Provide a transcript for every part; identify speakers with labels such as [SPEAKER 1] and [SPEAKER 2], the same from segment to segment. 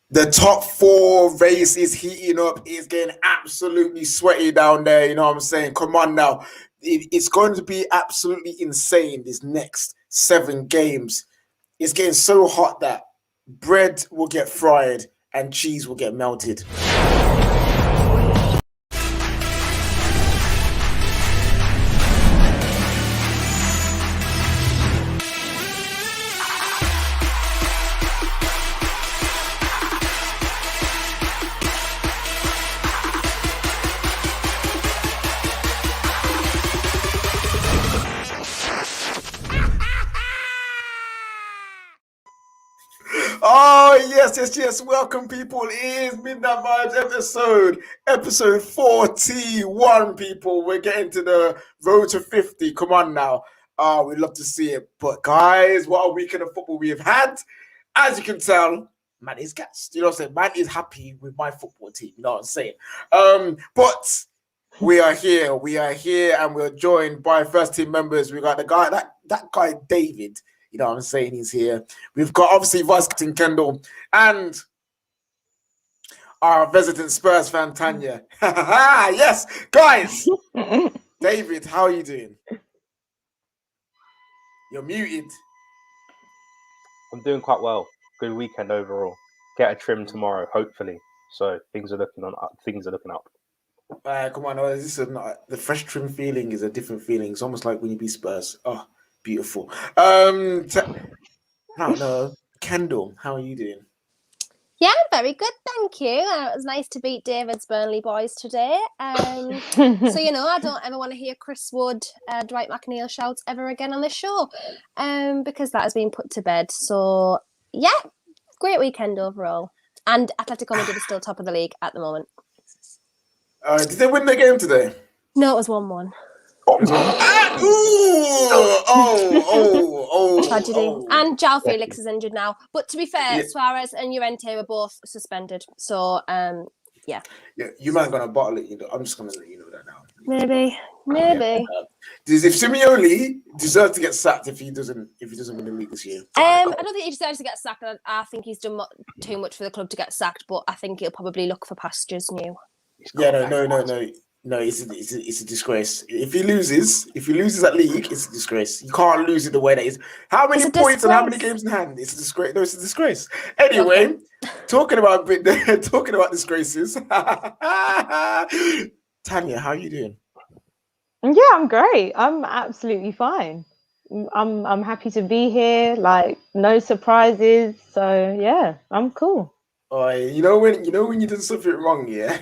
[SPEAKER 1] The top four race is heating up. It's getting absolutely sweaty down there. You know what I'm saying? Come on now. It's going to be absolutely insane, this next 7 games. It's getting so hot that bread will get fried and cheese will get melted. Oh, yes. Welcome, people. It is Midnight Vibes episode 41, people. We're getting to the road to 50. Come on now. We'd love to see it. But, guys, what a weekend of football we have had. As you can tell, man is gassed. You know what I'm saying? Man is happy with my football team. You know what I'm saying? But we are here, and we're joined by first team members. We got the guy, that guy, David. You know what I'm saying? He's here. We've got obviously Vice Captain Kendall and our resident Spurs fan Tanya. Yes, guys. David, how are you doing? You're muted.
[SPEAKER 2] I'm doing quite well. Good weekend overall. Get a trim tomorrow, hopefully. So things are looking up.
[SPEAKER 1] Come on, the fresh trim feeling is a different feeling. It's almost like when you beat Spurs. Oh, beautiful. No, Kendall, how are you doing?
[SPEAKER 3] Yeah, very good, thank you. It was nice to beat David's Burnley boys today. So, I don't ever want to hear Chris Wood, Dwight McNeil shouts ever again on this show, because that has been put to bed. So, yeah, great weekend overall. And Atletico Madrid is still top of the league at the moment.
[SPEAKER 1] Did they win the game today?
[SPEAKER 3] No, it was 1-1. Tragedy. And João Felix is injured now. But to be fair, Suarez and Llorente were both suspended. So, yeah.
[SPEAKER 1] You might gonna bottle it. I'm just gonna let you know that now.
[SPEAKER 3] Maybe.
[SPEAKER 1] If Simeone deserves to get sacked if he doesn't win the league this year?
[SPEAKER 3] I don't think he deserves to get sacked. I think he's done too much for the club to get sacked. But I think he'll probably look for pastures new. No, it's a disgrace. If he loses that league, it's a disgrace. You can't lose it the way that is. How many points and how many games in hand? It's a disgrace. No, it's a disgrace. Anyway, okay. talking about disgraces. Tanya, how are you doing?
[SPEAKER 4] Yeah, I'm great. I'm absolutely fine. I'm happy to be here. Like, no surprises. So yeah, I'm cool.
[SPEAKER 1] You know when you did something wrong, yeah.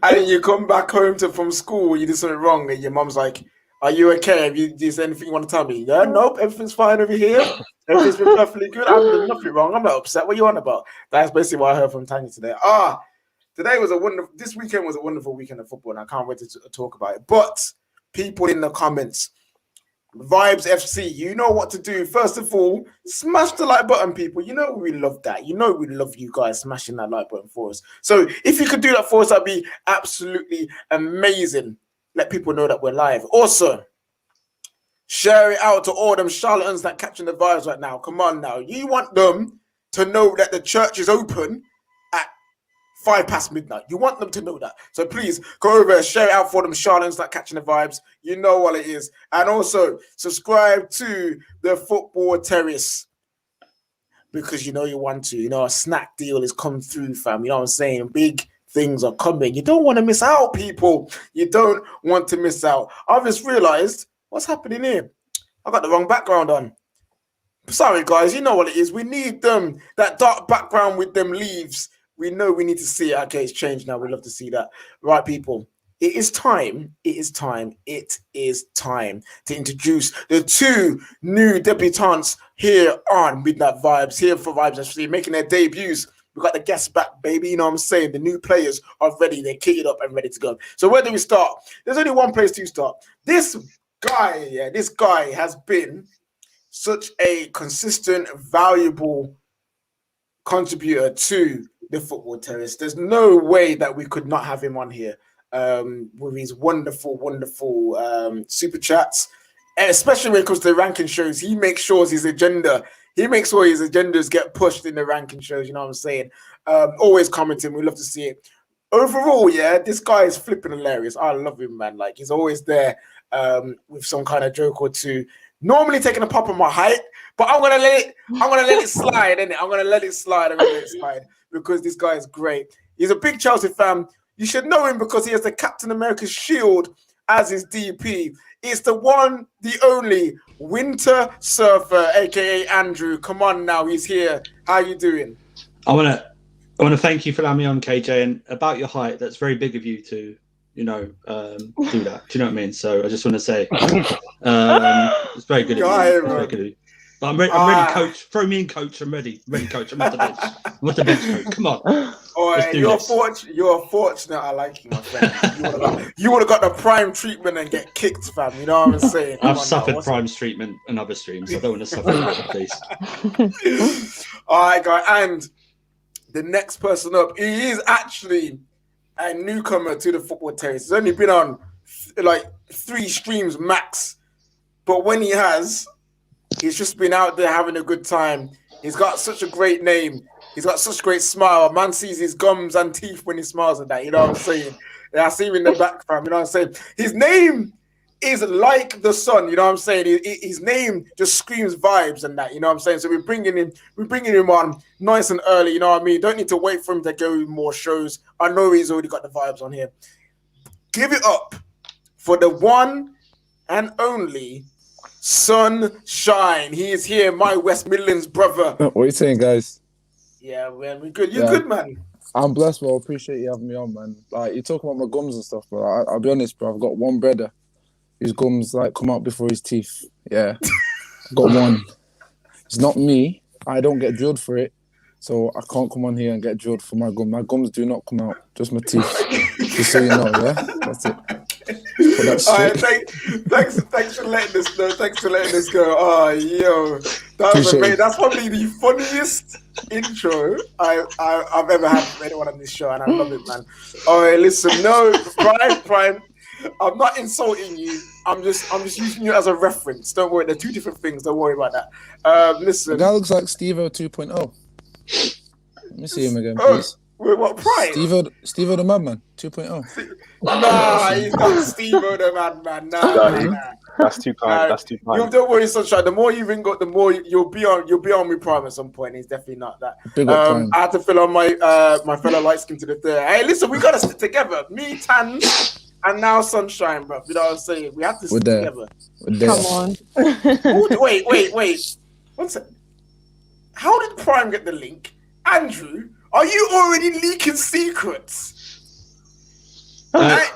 [SPEAKER 1] And you come back home from school, you did something wrong, and your mom's like, "Are you okay? Have you did anything you want to tell me?" Yeah, nope, everything's fine over here. Everything's been perfectly good. I've done nothing wrong. I'm not upset. What are you on about? That's basically what I heard from Tanya today. This weekend was a wonderful weekend of football, and I can't wait to talk about it. But people in the comments, Vibes FC, you know what to do. First of all, smash the like button, people. You know we love that. You know we love you guys smashing that like button for us. So if you could do that for us, that'd be absolutely amazing. Let people know that we're live. Also, share it out to all them charlatans that catching the vibes right now. Come on now. You want them to know that the church is open at 5 past midnight. You want them to know that. So please go over, share it out for them charlatans that catching the vibes. You know what it is. And also subscribe to the Football Terrace, because you know you want to. You know, a snack deal is coming through, fam. You know what I'm saying? Big things are coming. You don't want to miss out, people. You don't want to miss out. I've just realized what's happening here. I got the wrong background on. Sorry, guys. You know what it is. We need that dark background with them leaves. We know we need to see it. Okay, it's changed now. We'd love to see that. Right, people. It is time to introduce the 2 new debutantes here on Midnight Vibes, here for Vibes FC, making their debuts. We got the guests back, baby. You know what I'm saying? The new players are ready. They're kitted up and ready to go. So where do we start? There's only one place to start. This guy has been such a consistent, valuable contributor to the Football Terrace. There's no way that we could not have him on here with his wonderful super chats, and especially when it comes to the ranking shows. He makes sure his agenda He makes sure his agendas get pushed in the ranking shows. You know what I'm saying? Always commenting. We love to see it. Overall, yeah, this guy is flipping hilarious. I love him, man. Like, he's always there with some kind of joke or two. Normally taking a pop on my height, but I'm gonna let it slide, innit? I'm gonna let it slide because this guy is great. He's a big Chelsea fan. You should know him because he has the Captain America's shield as his DP. It's the one, the only Winter Surfer, aka Andrew. Come on now, he's here. How you doing?
[SPEAKER 5] I want to thank you for having me on, KJ. And about your height, that's very big of you to, do that. Do you know what I mean? So I just want to say, it's very good of you. Very good of you. But I'm ready, coach. Throw me in, coach. I'm ready. Ready, coach. I'm at the bench. I'm at the bench, coach. Come on.
[SPEAKER 1] You're fortunate. I like you, my friend. You would have got the prime treatment and get kicked, fam. You know what I'm saying?
[SPEAKER 5] I've suffered prime treatment in other streams. I don't want to suffer that, please.
[SPEAKER 1] All right, guys. And the next person up, he is actually a newcomer to the Football Terrace. He's only been on like 3 streams max. But when he has, he's just been out there having a good time. He's got such a great name. He's got such a great smile. A man sees his gums and teeth when he smiles at that. You know what I'm saying? Yeah, I see him in the back, fam. You know what I'm saying? His name is like the sun. You know what I'm saying? His name just screams vibes and that. You know what I'm saying? So we're bringing him on nice and early. You know what I mean? Don't need to wait for him to go more shows. I know he's already got the vibes on here. Give it up for the one and only Sunshine. He is here, my West Midlands brother.
[SPEAKER 6] What are you saying, guys?
[SPEAKER 1] Yeah, man, we good. You're good, man.
[SPEAKER 6] I'm blessed, bro. Appreciate you having me on, man. Like, you're talking about my gums and stuff, bro. I'll be honest, bro. I've got one brother whose gums like come out before his teeth. Yeah, I've got one. It's not me. I don't get drilled for it, so I can't come on here and get drilled for my gum. My gums do not come out, just my teeth. Just so you know, yeah. That's it. All right,
[SPEAKER 1] thanks for letting us know. Thanks for letting us go. Oh, yo, that was amazing. That's probably the funniest intro I've ever had from anyone on this show, and I love it, man. All right, listen, no, Prime. I'm not insulting you. I'm just using you as a reference. Don't worry, they're 2 different things. Don't worry about that. Listen,
[SPEAKER 6] the guy looks like Steve-O 2.0. Let me see him again, please.
[SPEAKER 1] Wait, what, Prime?
[SPEAKER 6] Steve-O the Madman 2.0.
[SPEAKER 1] Nah, he's not Steve-O the Madman. Nah.
[SPEAKER 2] That's too kind. That's too kind.
[SPEAKER 1] Don't worry, Sunshine. The more you ring up, the more you'll be on with Prime at some point. He's definitely not that.
[SPEAKER 6] Big up Prime.
[SPEAKER 1] I had to fill on my my fellow light skin to the third. Hey, listen, we gotta stick together. Me, Tan, and now Sunshine, bro. You know what I'm saying? We have to stick together.
[SPEAKER 4] Come on.
[SPEAKER 1] Wait. What's it? How did Prime get the link? Andrew, are you already leaking secrets?
[SPEAKER 5] I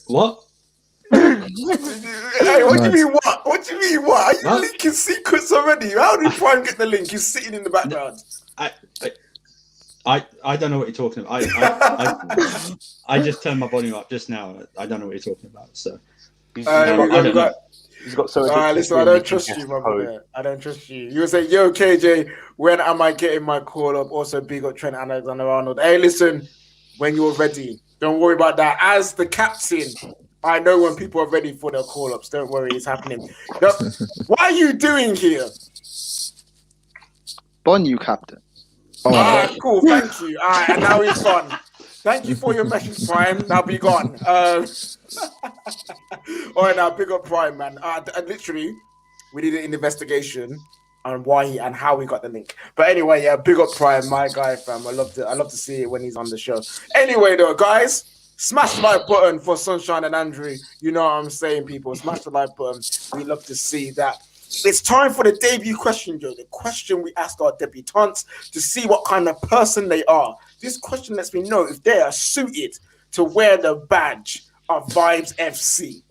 [SPEAKER 5] what?
[SPEAKER 1] Hey, what do you mean what? What do you mean what? Are you leaking secrets already? How did Prime get the link? He's sitting in the background.
[SPEAKER 5] I don't know what you're talking about. I just turned my volume up just now. I don't know what you're talking about. So
[SPEAKER 2] he's got so.
[SPEAKER 1] Listen, I don't trust you, my brother. I don't trust you. You would say, "Yo, KJ, when am I getting my call up?" Also, big up Trent Alexander-Arnold. Hey, listen, when you're ready, don't worry about that. As the captain, I know when people are ready for their call ups. Don't worry, it's happening. Now, what are you doing here?
[SPEAKER 7] Bon, you captain.
[SPEAKER 1] All right, cool. Thank you. All right, and now he's gone. Thank you for your message, Prime. Now be gone. All right, now big up Prime, man. Literally, we did an investigation on why and how he got the link. But anyway, yeah, big up Prime, my guy, fam. I love to see it when he's on the show. Anyway, though, guys, smash the like button for Sunshine and Andrew. You know what I'm saying, people. Smash the like button. We love to see that. It's time for the debut question, Joe. The question we ask our debutantes to see what kind of person they are. This question lets me know if they are suited to wear the badge of Vibes FC.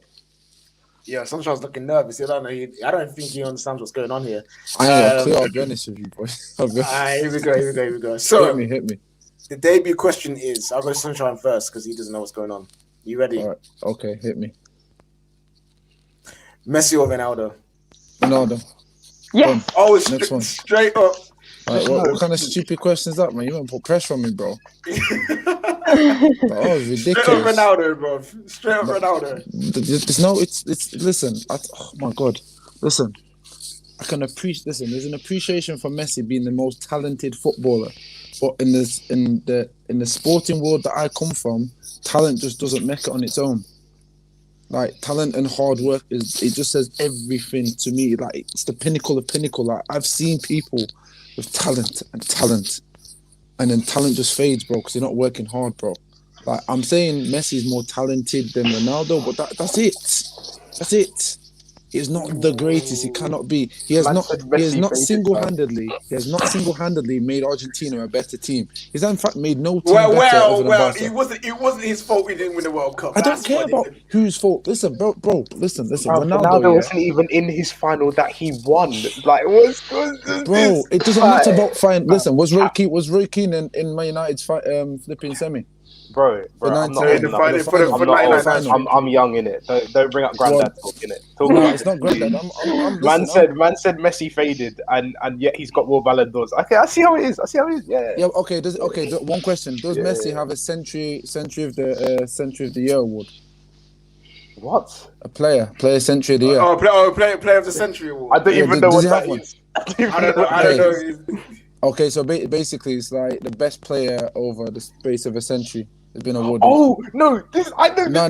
[SPEAKER 1] Yeah, Sunshine's looking nervous. I don't think he understands what's going on here.
[SPEAKER 6] I'll be honest with you, boys.
[SPEAKER 1] Here we go. So,
[SPEAKER 6] hit me.
[SPEAKER 1] The debut question is, I'll go to Sunshine first because he doesn't know what's going on. You ready?
[SPEAKER 6] All right. Okay, hit me.
[SPEAKER 1] Messi or Ronaldo?
[SPEAKER 6] Ronaldo.
[SPEAKER 4] Yes.
[SPEAKER 1] Oh,
[SPEAKER 6] Next one.
[SPEAKER 1] Straight up.
[SPEAKER 6] Right, what kind of stupid question is that, man? You want to put pressure on me, bro. That was ridiculous.
[SPEAKER 1] Straight up Ronaldo, bro. Straight up Ronaldo.
[SPEAKER 6] Listen. Oh my God. Listen. I can appreciate. Listen, there's an appreciation for Messi being the most talented footballer, but in the sporting world that I come from, talent just doesn't make it on its own. Like talent and hard work it just says everything to me. Like it's the pinnacle of pinnacle. Like I've seen people with talent, and then talent just fades, bro, because you're not working hard, bro. Like I'm saying, Messi's more talented than Ronaldo, but that's it. That's it. He's not the greatest. He cannot be. He has not single-handedly made Argentina a better team. He's in fact made no team better. Well,
[SPEAKER 1] it wasn't his fault we didn't win the World Cup.
[SPEAKER 6] I don't care about whose fault. Listen, bro. Listen.
[SPEAKER 2] Ronaldo wasn't even in his final that he won. Like,
[SPEAKER 6] bro, it doesn't matter about fine. Listen, was Roy Keane in Man United's flipping semi?
[SPEAKER 2] Bro, I'm young in it. Don't bring up granddad talk in it.
[SPEAKER 6] No, it's not granddad.
[SPEAKER 2] Man said Messi faded, and yet he's got more Ballon d'Ors. Okay, I see how it is. Yeah.
[SPEAKER 6] Okay. One question: does Messi have a century of the year award?
[SPEAKER 2] What?
[SPEAKER 6] A player century of the year.
[SPEAKER 1] Player of the century award.
[SPEAKER 2] I don't even know what that is.
[SPEAKER 1] I don't know.
[SPEAKER 6] Okay, so basically, it's like the best player over the space of a century has been awarded.
[SPEAKER 2] Oh no! I do know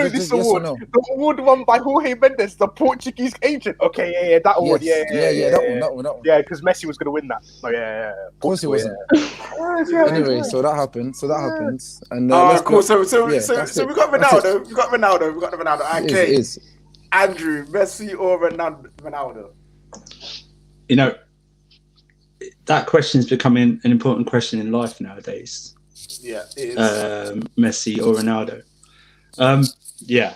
[SPEAKER 2] this award.
[SPEAKER 6] No?
[SPEAKER 2] The award won by Jorge Mendes, the Portuguese agent. Okay, yeah, that award.
[SPEAKER 6] Yeah, that one.
[SPEAKER 2] Yeah, because Messi was going to win that. Oh yeah.
[SPEAKER 6] Of course he wasn't. Anyway, so that happened. And
[SPEAKER 1] cool. So we got Ronaldo. We got Ronaldo. Okay.
[SPEAKER 6] It is.
[SPEAKER 1] Andrew, Messi or Ronaldo?
[SPEAKER 5] You know, that question's becoming an important question in life nowadays.
[SPEAKER 1] Yeah, it is.
[SPEAKER 5] Messi or Ronaldo? Yeah.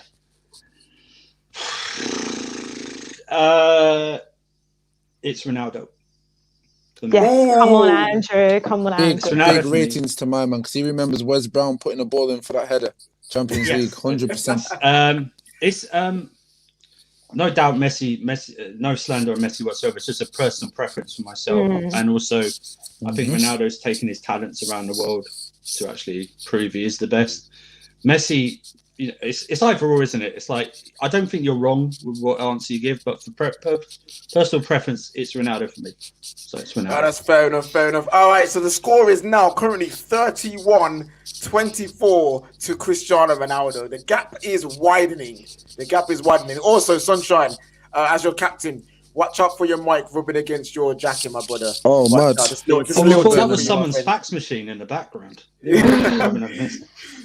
[SPEAKER 5] It's Ronaldo.
[SPEAKER 4] Yeah, come on, Andrew.
[SPEAKER 6] Big ratings to my man, because he remembers Wes Brown putting a ball in for that header. Champions League, 100%.
[SPEAKER 5] It's no doubt Messi, no slander on Messi whatsoever. It's just a personal preference for myself. And also, I think Ronaldo's taken his talents around the world to actually prove he is the best. Messi, you know, it's either or, isn't it? It's like, I don't think you're wrong with what answer you give, but for personal preference, it's Ronaldo for me. So it's Ronaldo.
[SPEAKER 1] Oh, that's fair enough. All right, so the score is now currently 31-24 to Cristiano Ronaldo. The gap is widening. Also, Sunshine, as your captain, watch out for your mic rubbing against your jacket, my brother.
[SPEAKER 6] Oh, mad.
[SPEAKER 5] I thought that was someone's fax machine in the background.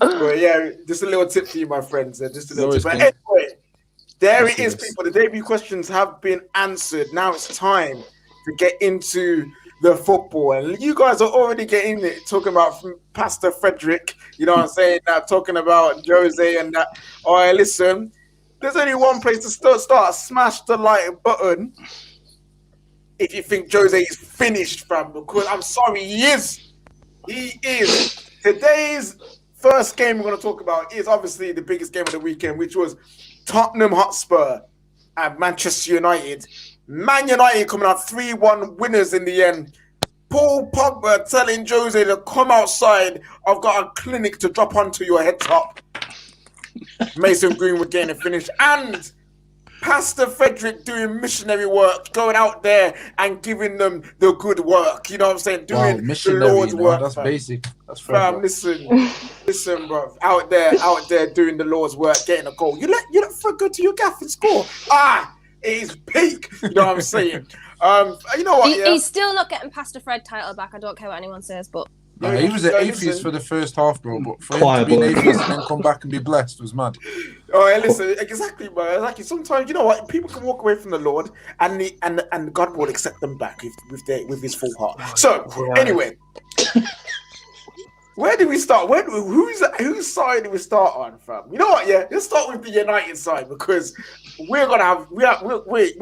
[SPEAKER 1] Well, yeah, just a little tip for you, my friends. Just a little tip. But anyway, there it is, people. The debut questions have been answered. Now it's time to get into the football. And you guys are already getting it, talking about Pastor Frederick, you know what I'm saying? Talking about Jose and that. All right, listen. There's only one place to start. Smash the like button if you think Jose is finished, fam. Because I'm sorry, he is. He is. Today's first game we're going to talk about is obviously the biggest game of the weekend, which was Tottenham Hotspur and Manchester United. Man United coming out 3-1 winners in the end. Paul Pogba telling Jose to come outside. I've got a clinic to drop onto your head top. Mason Greenwood getting a finish, and Pastor Frederick doing missionary work, going out there and giving them the good work. You know what I'm saying? Doing the Lord's work.
[SPEAKER 6] That's basic. That's
[SPEAKER 1] fam. Listen, bro. Out there doing the Lord's work, getting a goal. You let Fred go to your gaff and score. It is peak. You know what I'm saying? You know what?
[SPEAKER 3] He's still not getting Pastor Fred title back. I don't care what anyone says, but.
[SPEAKER 6] Yeah, he was an atheist for the first half, bro. But for him to be an atheist and then come back and be blessed was mad.
[SPEAKER 1] Oh, yeah, listen, exactly, bro. Exactly. Sometimes, you know what? People can walk away from the Lord, and God will accept them back with his full heart. So, anyway, where do we start? Whose side do we start on, fam? You know what? Yeah, let's start with the United side, because we're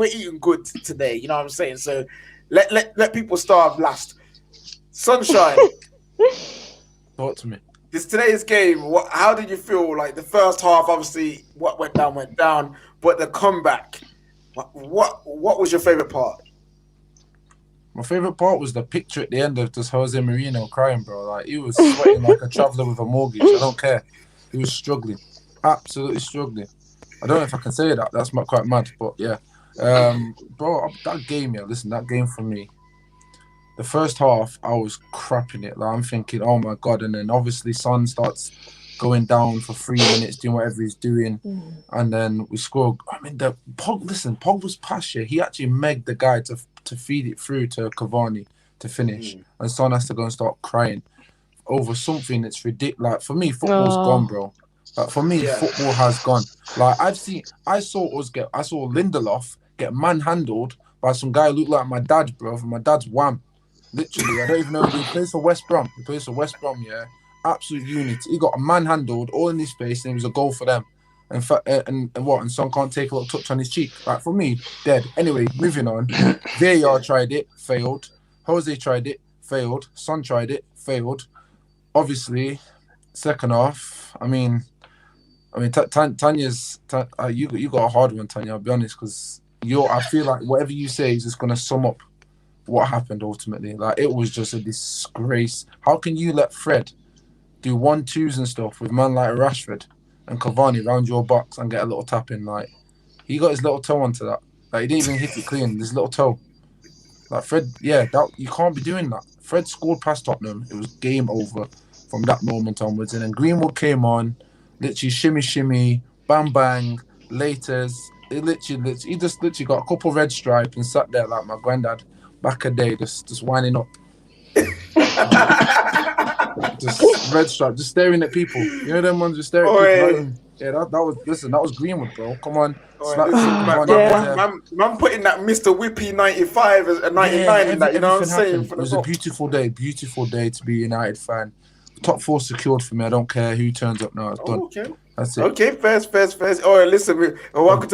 [SPEAKER 1] eating good today. You know what I'm saying? So, let people starve last. Sunshine.
[SPEAKER 6] Talk to me.
[SPEAKER 1] Today's game, how did you feel? Like the first half, obviously, what went down, but the comeback, what was your favorite part?
[SPEAKER 6] My favorite part was the picture at the end of just Jose Mourinho crying, bro. Like he was sweating like a traveller with a mortgage. I don't care. He was struggling, absolutely struggling. I don't know if I can say that. That's quite mad, but yeah. Bro, that game, listen, that game for me. The first half, I was crapping it. Like, I'm thinking, oh my God. And then obviously Son starts going down for 3 minutes, doing whatever he's doing. And then we score. I mean, Pogba's pass here, he actually megged the guy to feed it through to Cavani to finish. And Son has to go and start crying over something that's ridiculous. Like, for me, football's gone, bro. Like, for me, football has gone. Like, I saw Lindelof get manhandled by some guy who looked like my dad, bro, from my dad's wham. Literally, I don't even know. He plays for West Brom. Yeah. Absolute unity. He got manhandled all in his face, and it was a goal for them. And Son can't take a little touch on his cheek. Like, for me, dead. Anyway, moving on. VAR tried it, failed. Jose tried it, failed. Son tried it, failed. Obviously, second half. I mean, Tanya's. You got a hard one, Tanya. I'll be honest, because I feel like whatever you say is just gonna sum up what happened ultimately. Like, it was just a disgrace. How can you let Fred do 1-2s and stuff with man like Rashford and Cavani round your box and get a little tap in? Like, he got his little toe onto that. Like, he didn't even hit it clean. His little toe. Like, Fred, you can't be doing that. Fred scored past Tottenham. It was game over from that moment onwards. And then Greenwood came on, literally shimmy, bang bang, laters. He just literally got a couple red stripes and sat there like my granddad back a day, just winding up. Just red stripe, just staring at people. You know them ones just staring at people. Yeah, that was Greenwood, bro. Come on.
[SPEAKER 1] Man putting that Mr. Whippy 95 as a 99 in that, you know what I'm saying?
[SPEAKER 6] It was a beautiful day to be a United fan. Top 4 secured for me. I don't care who turns up now. It's done.
[SPEAKER 1] Okay.
[SPEAKER 6] That's it.
[SPEAKER 1] Okay, first. Oh, listen, welcome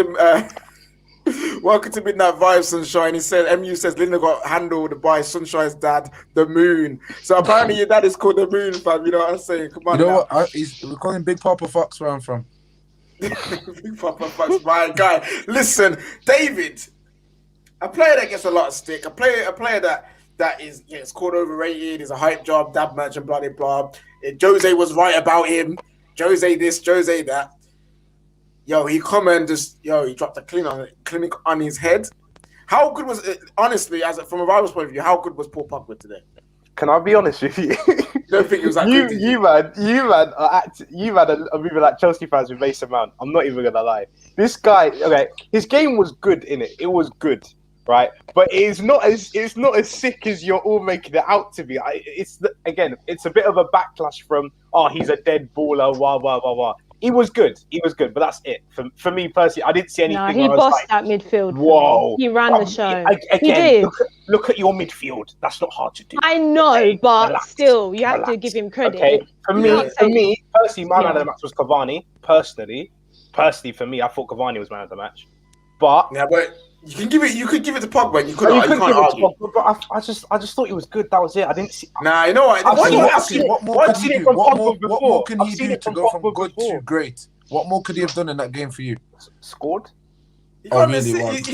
[SPEAKER 1] to Midnight Vibe, Sunshine. He said, MU says Linda got handled by Sunshine's dad, the Moon. So apparently your dad is called the Moon, fam. You know what I'm saying? Come on.
[SPEAKER 6] You know what? We're calling Big Papa Fox where I'm from.
[SPEAKER 1] Big Papa Fox, my guy. Listen, David, a player that gets a lot of stick, a player that is called overrated, is a hype job, dab match and blah blah. Jose was right about him. Jose this, Jose that. He come and he dropped a clinic on his head. How good was it, honestly, from a rival's point of view, how good was Paul Pogba today?
[SPEAKER 2] Can I be honest with you?
[SPEAKER 1] Don't think it was that good.
[SPEAKER 2] You man are moving like Chelsea fans with Mason Mount. I'm not even gonna lie. This guy, okay, his game was good in it. It was good, right? But it's not as sick as you're all making it out to be. It's a bit of a backlash from he's a dead baller, wah wah wah wah. He was good, but that's it. For me personally, I didn't see anything.
[SPEAKER 4] No, he bossed that midfield.
[SPEAKER 2] Whoa.
[SPEAKER 4] He ran the show.
[SPEAKER 2] He did. Look at your midfield. That's not hard to do.
[SPEAKER 4] I know, but still, you have to give him credit.
[SPEAKER 2] Okay. For me, personally, my man of the match was Cavani. Personally, for me, I thought Cavani was man of the match. But
[SPEAKER 1] you could give it to Pogba. And you can't argue.
[SPEAKER 2] But I just thought he was good. That was it. I didn't see.
[SPEAKER 1] Nah, you know what?
[SPEAKER 6] What more can he do to go from good to great? What more could he have done in that game for you?
[SPEAKER 2] Scored.
[SPEAKER 1] He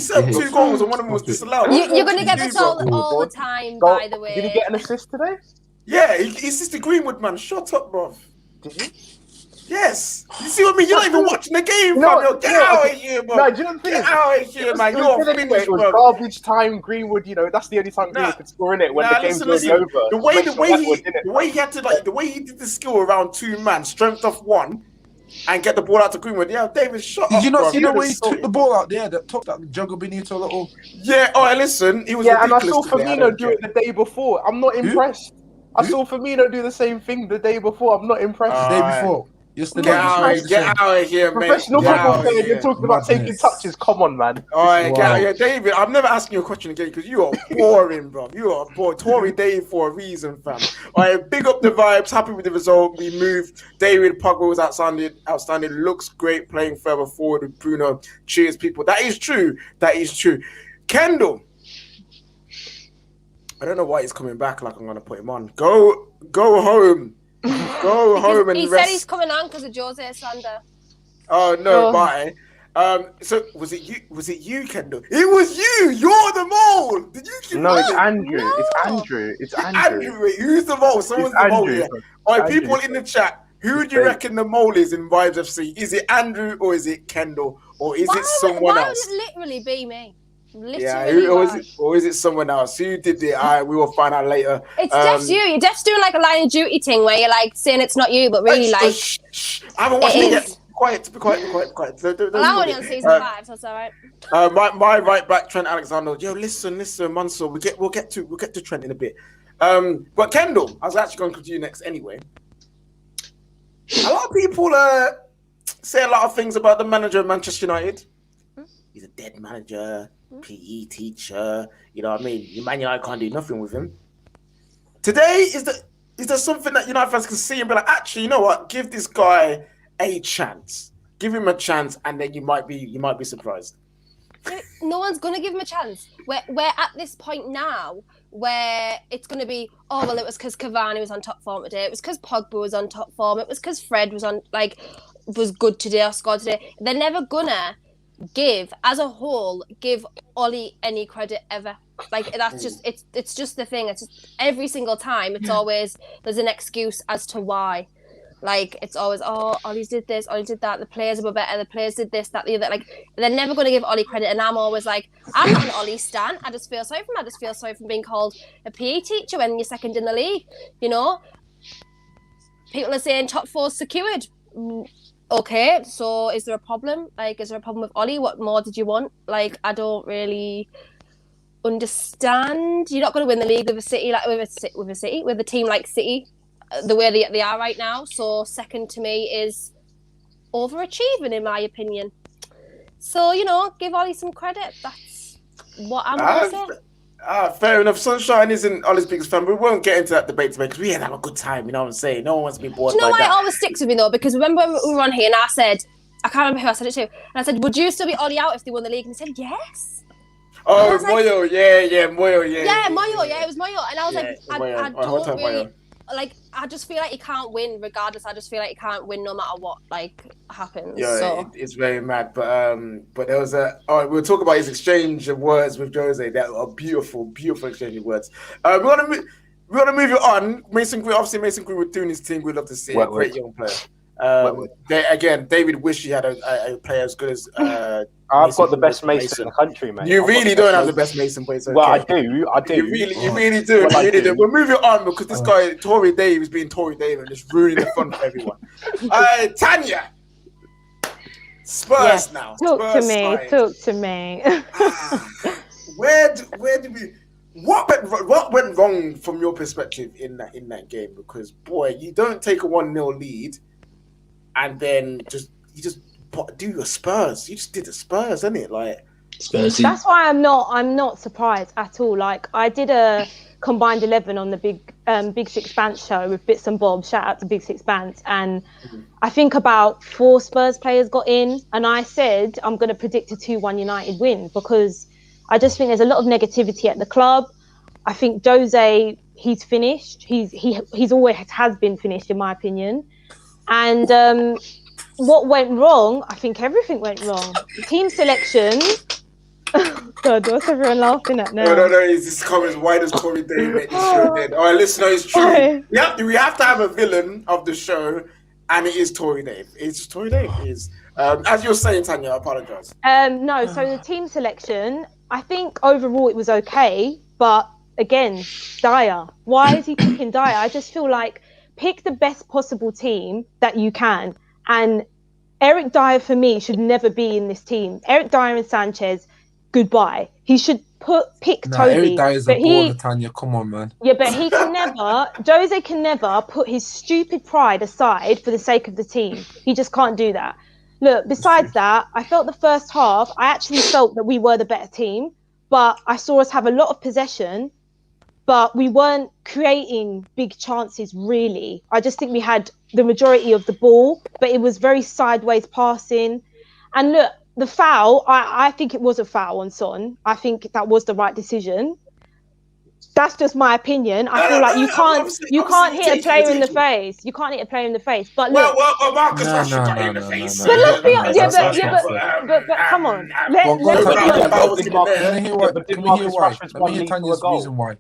[SPEAKER 1] set up 2 goals and one of them was disallowed.
[SPEAKER 3] You're going to get this all the time, by the way.
[SPEAKER 2] Did he get an assist today?
[SPEAKER 1] Yeah, he assisted Greenwood, man. Shut up, bro.
[SPEAKER 2] Did he?
[SPEAKER 1] Yes. You see what I mean? You're not even watching the game, fam. Get out of here, bro.
[SPEAKER 2] No, do you know the thing?
[SPEAKER 1] Get out of here, man. You're finished,
[SPEAKER 2] it was
[SPEAKER 1] bro.
[SPEAKER 2] garbage time, Greenwood. That's the only time Greenwood could score in it when the game's already over.
[SPEAKER 1] The way he had to the way he did the skill around 2 man, strength of 1, and get the ball out to Greenwood. Yeah, David, shut up.
[SPEAKER 6] Did you not see the way he took the ball out there? That took that juggle Benito a little.
[SPEAKER 1] Yeah. Listen, he was.
[SPEAKER 2] Yeah, and I saw Firmino do it the day before. I'm not impressed. I saw Firmino do the same thing the day before. I'm not impressed.
[SPEAKER 6] The day before.
[SPEAKER 1] Get out of here, man.
[SPEAKER 2] Professional football player, you're talking about taking touches. Come on, man.
[SPEAKER 1] All right, get out of here. David, I'm never asking you a question again because you are boring, bro. You are boring. Tory Dave for a reason, fam. All right, big up the vibes. Happy with the result. We moved. David Pogba was outstanding. Looks great playing further forward with Bruno. Cheers, people. That is true. Kendall. I don't know why he's coming back like I'm going to put him on. Go home. Go home and
[SPEAKER 3] he
[SPEAKER 1] rest.
[SPEAKER 3] said he's coming on because of Jose slander.
[SPEAKER 1] Oh no, bye. So was it you, Kendall? It was you. You're the mole. Did you keep
[SPEAKER 2] No, it's Andrew. No. It's Andrew.
[SPEAKER 1] Wait, who's the mole? Someone's the mole here. All right, people in the chat. Who do you reckon the mole is in Vibes FC? Is it Andrew or is it Kendall or is it someone else?
[SPEAKER 3] Why would it literally be me? Literally,
[SPEAKER 1] or is it someone else? Who did it? We will find out later.
[SPEAKER 3] It's just you. You're just doing like a line of duty thing where you're like saying it's not you, but really like.
[SPEAKER 1] I haven't watched it yet. Quiet. Don't
[SPEAKER 3] I'm only on season 5, so it's all right.
[SPEAKER 1] My right back, Trent Alexander-Arnold. Yo, listen, Mansour. We'll get to Trent in a bit. But Kendall, I was actually going to come to you next anyway. A lot of people say a lot of things about the manager of Manchester United. He's a dead manager, PE teacher. You know what I mean? Man United can't do nothing with him. Today, is there something that United fans can see and be like, actually, you know what? Give this guy a chance. Give him a chance, and then you might be surprised.
[SPEAKER 3] No one's gonna give him a chance. We're at this point now where it's gonna be, oh well, it was because Cavani was on top form today. It was because Pogba was on top form. It was because Fred was good today or scored today. They're never gonna give Ole any credit ever. Like that's just it's just the thing. It's just, every single time it's always there's an excuse as to why. Like it's always, oh, Ole's did this, Ole did that, the players were better, the players did this, that, the other. Like they're never gonna give Ole credit, and I'm always like, I'm not an Ole stan. I just feel sorry for him. I just feel sorry for being called a PE teacher when you're second in the league. You know? People are saying top 4's secured. Okay, so is there a problem? Like, is there a problem with Ole? What more did you want? Like, I don't really understand. You're not going to win the league with a City, like with a team like City, the way they are right now. So second to me is overachieving, in my opinion. So give Ole some credit. That's what I'm going to say.
[SPEAKER 1] Fair enough. Sunshine isn't Ole's biggest fan, but we won't get into that debate today because we had have a good time. You know what I'm saying? No one wants to be bored.
[SPEAKER 3] Do you know
[SPEAKER 1] by
[SPEAKER 3] why
[SPEAKER 1] that.
[SPEAKER 3] it always sticks with me though? Because remember when we were on here and I said, I can't remember who I said it to, and I said, would you still be Ole out if they won the league? And he said, yes.
[SPEAKER 1] Oh, Moyo, yeah, Moyo, yeah.
[SPEAKER 3] Yeah, Moyo, yeah, it was Moyo, and I was like, I don't really. Like, I just feel like you can't win regardless. I just feel like you can't win no matter what happens.
[SPEAKER 1] Yeah,
[SPEAKER 3] so.
[SPEAKER 1] it's very mad. But there was we'll talk about his exchange of words with Jose. That a beautiful, beautiful exchange of words. We want to move it on. Mason Green was doing his thing. We'd love to see a great young player. Again, David wished he had a player as good as.
[SPEAKER 2] I've got the best Mason in the country, mate.
[SPEAKER 1] You really don't have the best Mason, but it's okay.
[SPEAKER 2] Well, I do.
[SPEAKER 1] You really do. We'll move it on because this guy, Tory Dave, is being Tory Dave and just ruining the fun for everyone. Tanya, Spurs now.
[SPEAKER 4] Talk to me.
[SPEAKER 1] Where did we? What went wrong from your perspective in that game? Because boy, you don't take a 1-0 lead, and then you just do your Spurs. You just did the Spurs, isn't it? Like
[SPEAKER 4] Spursy. That's why I'm not surprised at all. Like I did a combined 11 on the Big Six Bants show with bits and bobs. Shout out to Big Six Bants, and I think about 4 Spurs players got in, and I said I'm going to predict a 2-1 United win because I just think there's a lot of negativity at the club. I think Jose, he's finished. He's always has been finished in my opinion, and. What went wrong? I think everything went wrong. Team selection. God, what's everyone laughing at now?
[SPEAKER 1] No. It's this comments. Why does Tory Dave make this show dead? All right, listen, it's true. We have to have a villain of the show, and it is Tory Dave. It's just Tory Dave. It is. As you're saying, Tanya, I apologise.
[SPEAKER 4] No, so the team selection, I think overall it was okay, but again, Dyer. Why is he picking Dyer? I just feel like pick the best possible team that you can. And Eric Dyer, for me, should never be in this team. Eric Dyer and Sanchez, goodbye. He should pick Toby.
[SPEAKER 6] Eric Dyer's a baller, Tanya. Come on, man.
[SPEAKER 4] Yeah, but he can never, Jose can never put his stupid pride aside for the sake of the team. He just can't do that. Look, besides that, I felt the first half, I actually felt that we were the better team, but I saw us have a lot of possession, but we weren't creating big chances, really. I just think we had the majority of the ball, but it was very sideways passing. And look, the foul, I think it was a foul on Son. I think that was the right decision. That's just my opinion. I feel like you can't hit a player in the face. You can't hit a player in the face. But look,
[SPEAKER 1] Marcus Rashford got in the face.
[SPEAKER 4] But let's be honest. But come on. Let me
[SPEAKER 6] hear Tanya's reason why.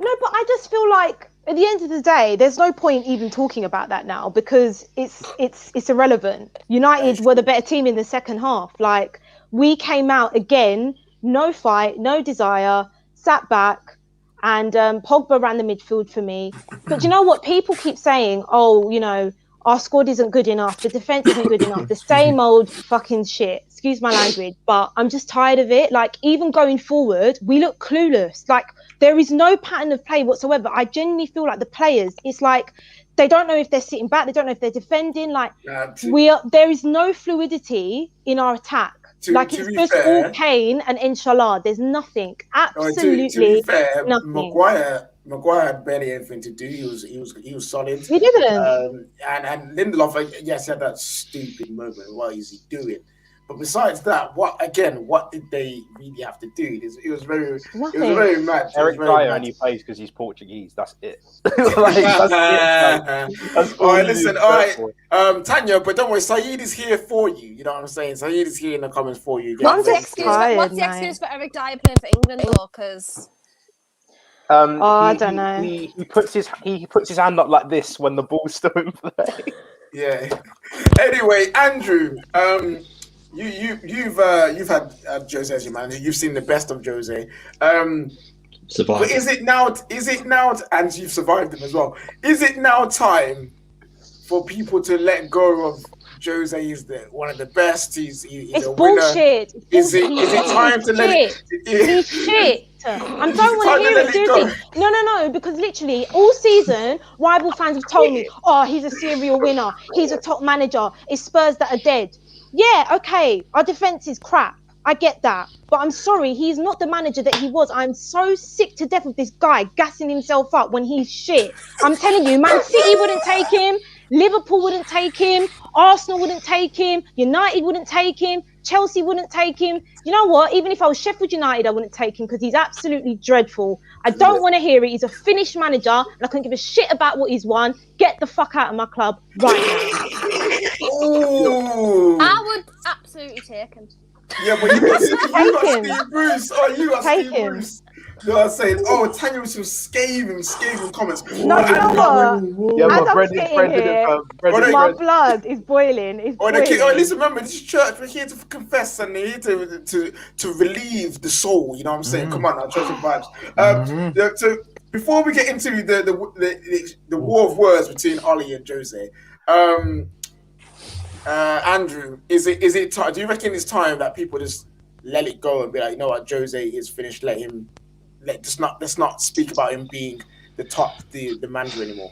[SPEAKER 4] No, but I just feel like at the end of the day, there's no point even talking about that now because it's irrelevant. United were the better team in the second half. Like we came out again no fight, no desire, sat back, and Pogba ran the midfield for me. But you know what? People keep saying, oh, you know, our squad isn't good enough, the defense isn't good enough, the same old fucking shit. Excuse my language, but I'm just tired of it. Like, even going forward, we look clueless. Like, there is no pattern of play whatsoever. I genuinely feel like the players, it's like they don't know if they're sitting back, they don't know if they're defending. Like, there is no fluidity in our attack. Like, it's just all pain and inshallah. There's nothing. Absolutely
[SPEAKER 1] to be fair,
[SPEAKER 4] nothing.
[SPEAKER 1] Maguire had barely anything to do. He was solid.
[SPEAKER 4] He didn't.
[SPEAKER 1] And Lindelof, yes, he had that stupid moment. What is he doing? But besides that, what did they really have to do? It was very mad.
[SPEAKER 2] Eric Dyer only plays because he's Portuguese. That's it. Like, that's
[SPEAKER 1] all right, listen. All right, Tanya, but don't worry. Saeed is here for you. You know what I'm saying? Saeed is here in the comments for you.
[SPEAKER 3] What's the excuse for Eric Dyer playing for England, though? Because
[SPEAKER 4] I don't know.
[SPEAKER 2] He puts his hand up like this when the ball's still in play.
[SPEAKER 1] Yeah. Anyway, Andrew, You've had Jose as your manager. You've seen the best of Jose.
[SPEAKER 5] Survived.
[SPEAKER 1] But is it now? And you've survived him as well. Is it now time for people to let go of Jose? Is one of the best? He's
[SPEAKER 4] it's
[SPEAKER 1] a
[SPEAKER 4] bullshit.
[SPEAKER 1] winner. Is it time to let it?
[SPEAKER 4] He's shit. I don't want to hear it, seriously. No, because literally all season, rival fans have told me, oh, he's a serial winner. He's a top manager. It's Spurs that are dead. Yeah, okay, our defence is crap. I get that. But I'm sorry, he's not the manager that he was. I'm so sick to death of this guy gassing himself up when he's shit. I'm telling you, Man City wouldn't take him. Liverpool wouldn't take him. Arsenal wouldn't take him. United wouldn't take him. Chelsea wouldn't take him. You know what? Even if I was Sheffield United, I wouldn't take him because he's absolutely dreadful. I don't want to hear it. He's a finished manager and I couldn't give a shit about what he's won. Get the fuck out of my club right now.
[SPEAKER 1] Ooh.
[SPEAKER 3] I would absolutely take him.
[SPEAKER 1] Yeah, but you got Steve Bruce. Oh, you got Steve Bruce. You know what I'm saying? Oh, Tanya with some scathing comments.
[SPEAKER 4] No, you know what?
[SPEAKER 2] Yeah,
[SPEAKER 4] as I'm sitting here, my blood is boiling.
[SPEAKER 1] Listen, remember, this is church. We're here to confess and we're here to relieve the soul. You know what I'm saying? Come on, now, church vibes. So before we get into the war of words between Ole and Jose, Andrew, is it time? Do you reckon it's time that people just let it go and be like, you know what, Jose is finished. Let's not speak about him being the manager anymore.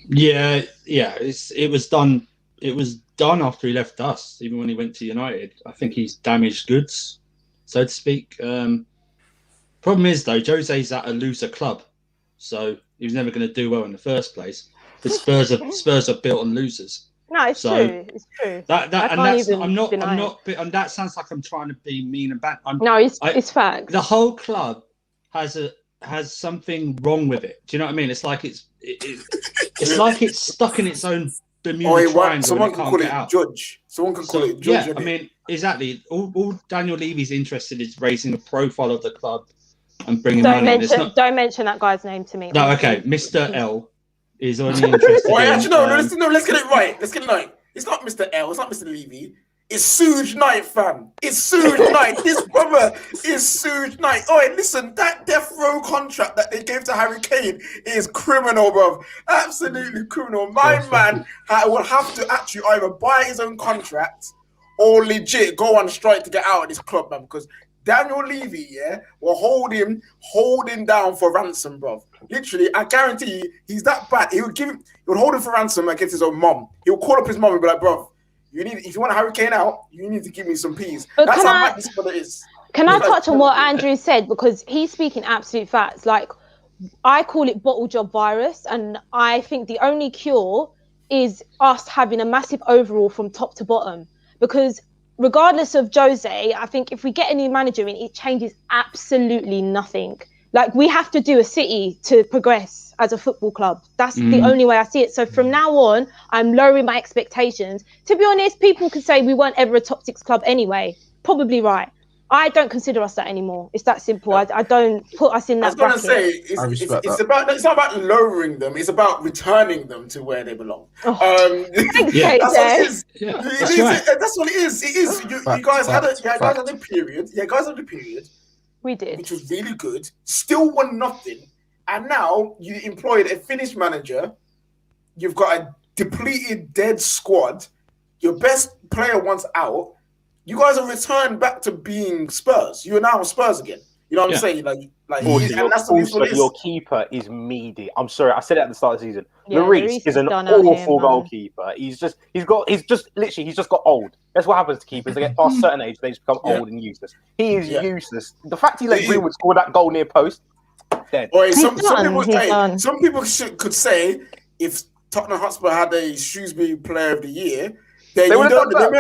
[SPEAKER 5] Yeah. It was done. It was done after he left us. Even when he went to United, I think he's damaged goods, so to speak. Problem is though, Jose's at a loser club, so he was never going to do well in the first place. But Spurs are built on losers.
[SPEAKER 4] No, it's true. It's true.
[SPEAKER 5] And that sounds like I'm trying to be mean and bad.
[SPEAKER 4] It's facts.
[SPEAKER 5] The whole club has something wrong with it. Do you know what I mean? It's like it's like it's stuck in its own Bermuda Triangle.
[SPEAKER 1] Someone can call it out. Judge. Someone can call it judge.
[SPEAKER 5] Yeah, I mean, exactly. All Daniel Levy's interested is raising the profile of the club and bringing money in.
[SPEAKER 4] Don't mention that guy's name to me.
[SPEAKER 5] No, okay. Mr. L is only interested
[SPEAKER 1] let's get it right. It's not Mr. L. It's not Mr. Levy. It's Suge Knight, fam. It's Suge Knight. This brother is Suge Knight. Oh, listen, that death row contract that they gave to Harry Kane is criminal, bro. Absolutely criminal. My man will have to actually either buy his own contract or legit go on strike to get out of this club, man, because Daniel Levy, will hold him down for ransom, bro. Literally, I guarantee you, he's that bad. He would hold him for ransom against his own mom. He'll call up his mom and be like, bro, if you want Harry Kane out, you need to give me some peas.
[SPEAKER 4] But
[SPEAKER 1] that's how bad this brother is.
[SPEAKER 4] Can I touch on what Andrew said? Because he's speaking absolute facts. Like, I call it bottle job virus, and I think the only cure is us having a massive overhaul from top to bottom. Because regardless of Jose, I think if we get a new manager in, it changes absolutely nothing. Like, we have to do a City to progress as a football club. That's the only way I see it. So from now on, I'm lowering my expectations. To be honest, people could say we weren't ever a top 6 club anyway. Probably right. I don't consider us that anymore. It's that simple. I don't put us in that bracket.
[SPEAKER 1] I was going to say, it's not about lowering them. It's about returning them to where they belong.
[SPEAKER 4] Thanks,
[SPEAKER 5] Yeah.
[SPEAKER 1] That's what it is.
[SPEAKER 5] Yeah,
[SPEAKER 1] That's what it is. It is. You guys had a period. Yeah, guys had a period.
[SPEAKER 4] We did.
[SPEAKER 1] Which was really good. Still won nothing. And now you employed a Finnish manager. You've got a depleted, dead squad. Your best player wants out. You guys have returned back to being Spurs. You are now Spurs again. You know what I'm saying?
[SPEAKER 2] Your keeper is meaty. I'm sorry, I said it at the start of the season.
[SPEAKER 4] Yeah,
[SPEAKER 2] Lloris is an awful goalkeeper. He's just got old. That's what happens to keepers. They get past a certain age, they just become old and useless. He is useless. The fact he let Greenwood score that goal near post, dead.
[SPEAKER 1] Some people could say if Tottenham Hotspur had a Shrewsbury Player of the Year, they would have done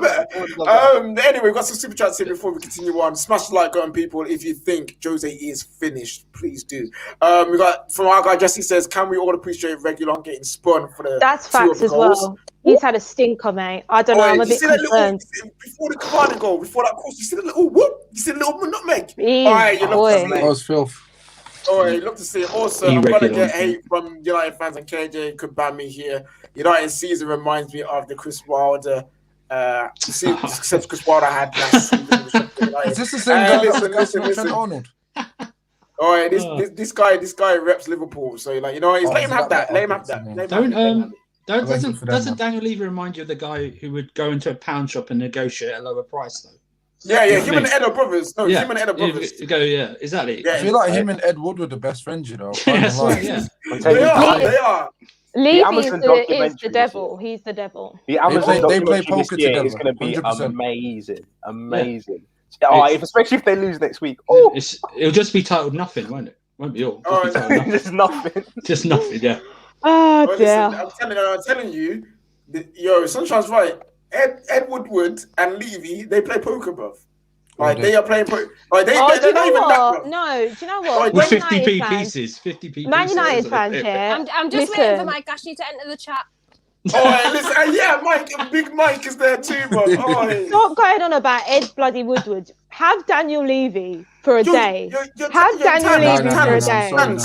[SPEAKER 1] better. Anyway, we've got some super chats here before we continue on. Smash the like button, people. If you think Jose is finished, please do. We got from our guy Jesse says, "Can we all appreciate Reguilon getting spun for the?"
[SPEAKER 4] That's facts as well. He's had a stinker, mate. I don't know. I'm a bit concerned.
[SPEAKER 1] Before the Cavani goal, before that cross, you see the little whoop. You see the little nutmeg. All right, you love to see it.
[SPEAKER 6] That was filth.
[SPEAKER 1] All right, love to see it. Also, I'm gonna get hate from United fans, and KJ could ban me here. United season reminds me of the Chris Wilder. Success Chris Wilder had last season.
[SPEAKER 6] Is this the same guy?
[SPEAKER 1] Listen.
[SPEAKER 6] Trent Alexander-Arnold.
[SPEAKER 1] All right, this guy reps Liverpool, so let him have that. Let him have that.
[SPEAKER 5] Doesn't Daniel Levy remind you of the guy who would go into a pound shop and negotiate a lower price though?
[SPEAKER 1] Yeah, him and Ed are brothers. No, him and Ed are brothers.
[SPEAKER 5] Exactly.
[SPEAKER 6] I feel like him and Ed Wood were the best friends, you know.
[SPEAKER 1] They are.
[SPEAKER 4] Levy is the devil. He's the devil.
[SPEAKER 2] The Amazon
[SPEAKER 6] they play poker together.
[SPEAKER 2] Is going to be
[SPEAKER 6] 100%.
[SPEAKER 2] amazing. Especially if they lose next week.
[SPEAKER 5] It'll just be titled nothing, won't it? Won't be all.
[SPEAKER 2] Just nothing.
[SPEAKER 5] Just nothing. Yeah.
[SPEAKER 4] Oh dear.
[SPEAKER 1] Listen, I'm telling you, Sunshine's right. Ed Woodward and Levy, they play poker, bruv. Like they are playing poker. Like they're not even that.
[SPEAKER 4] No, do you know what?
[SPEAKER 5] With 50p pieces, 50p.
[SPEAKER 4] Man United fans here.
[SPEAKER 3] I'm just waiting for Mike Ashley to enter the chat.
[SPEAKER 1] Mike, Big Mike is there too, bro.
[SPEAKER 4] Stop going on about Ed bloody Woodward. Have Daniel Levy for a day. Have Daniel Levy for a day.
[SPEAKER 3] I would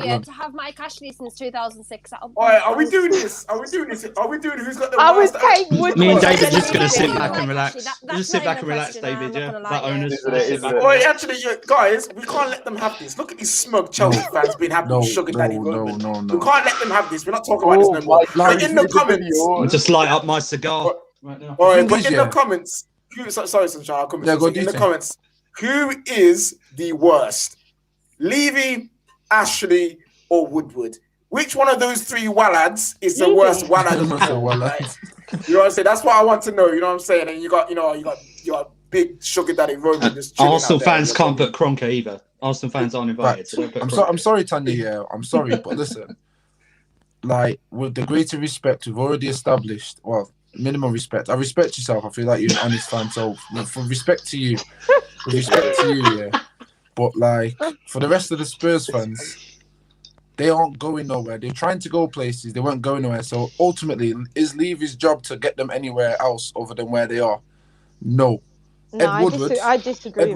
[SPEAKER 3] like to have Mike Ashley since 2006.
[SPEAKER 1] Are we doing this? Are we doing who's got the
[SPEAKER 4] I would take Woodward.
[SPEAKER 5] Me and David are just going to sit back and relax. Just sit back and relax, David. That owners.
[SPEAKER 1] Actually, guys, we can't let them have this. Look at these smug Chelsea fans being happy with Sugar Daddy Roman. We can't let them have this. We're not talking about this no more. But in the comments,
[SPEAKER 5] I'll just light up my cigar right now.
[SPEAKER 1] All right, but in the comments, sorry, Sunshine, I'll come in the comments. Who is the worst? Levy, Ashley, or Woodward? Which one of those three wallads is the worst wallad of the all? Right? You know what I'm saying? That's what I want to know. You know what I'm saying? And you got big Sugar Daddy Roman.
[SPEAKER 5] Arsenal fans can't put Kroenke either. Arsenal fans aren't invited. So
[SPEAKER 6] I'm sorry, Tanya. Yeah, I'm sorry, but listen. Like, with the greater respect we've already established, well, minimum respect. I respect yourself. I feel like you're an honest fan. So, from respect to you, yeah. But like, for the rest of the Spurs fans, they aren't going nowhere. They're trying to go places. They weren't going nowhere. So ultimately, is Levy's job to get them anywhere else other than where they are? No.
[SPEAKER 4] I disagree.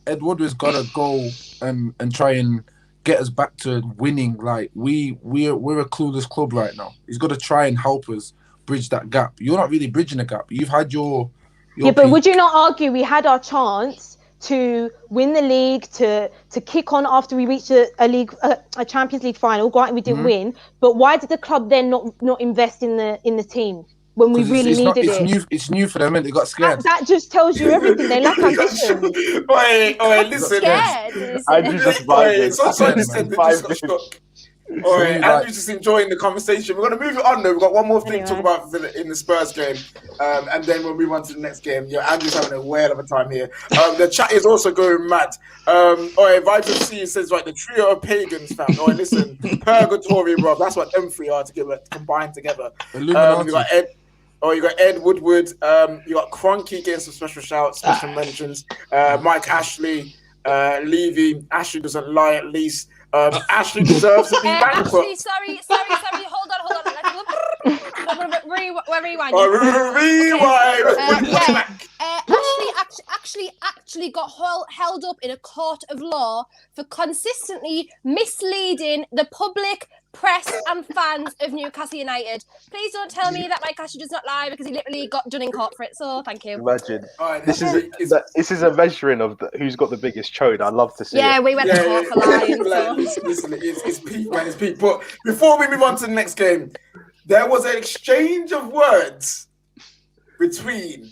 [SPEAKER 6] Ed Woodward's got to go and try and get us back to winning. Like we're a clueless club right now. He's got to try and help us bridge that gap. You're not really bridging a gap. You've had your
[SPEAKER 4] but would you not argue we had our chance to win the league, to kick on after we reached a Champions League final? Granted, we didn't win, but why did the club then not invest in the team when we really needed it?
[SPEAKER 6] It's new for them, and they got scared.
[SPEAKER 4] That just tells you everything. They lack ambition.
[SPEAKER 1] Wait, listen.
[SPEAKER 2] Andrew just vibed.
[SPEAKER 1] All right, Andrew's just enjoying the conversation. We're going to move it on, though. We've got one more thing to talk about in the Spurs game, and then we'll move on to the next game. Andrew's having a whale of a time here. The chat is also going mad. All right, Vibes of C says, right, the trio of pagans, fam. All right, listen, purgatory, bro. That's what them three are combined together. You got Ed. Oh, you got Ed Woodward. You got Kroenke getting some special shouts, special mentions. Mike Ashley, Levy. Ashley doesn't lie, at least. Ashley deserves to be bankrupt.
[SPEAKER 3] Sorry. Hold on. We're rewinding.
[SPEAKER 1] Rewind.
[SPEAKER 3] Actually got held up in a court of law for consistently misleading the public, press and fans of Newcastle United. Please don't tell me that Mike Ashley does not lie, because he literally got done in court for it. So thank you.
[SPEAKER 2] Imagine.
[SPEAKER 1] Right,
[SPEAKER 2] This is a measuring of who's got the biggest chode. I'd love to see it.
[SPEAKER 3] Yeah, we went to court for lying.
[SPEAKER 1] Listen, it's peak, man. It's peak. But before we move on to the next game, there was an exchange of words between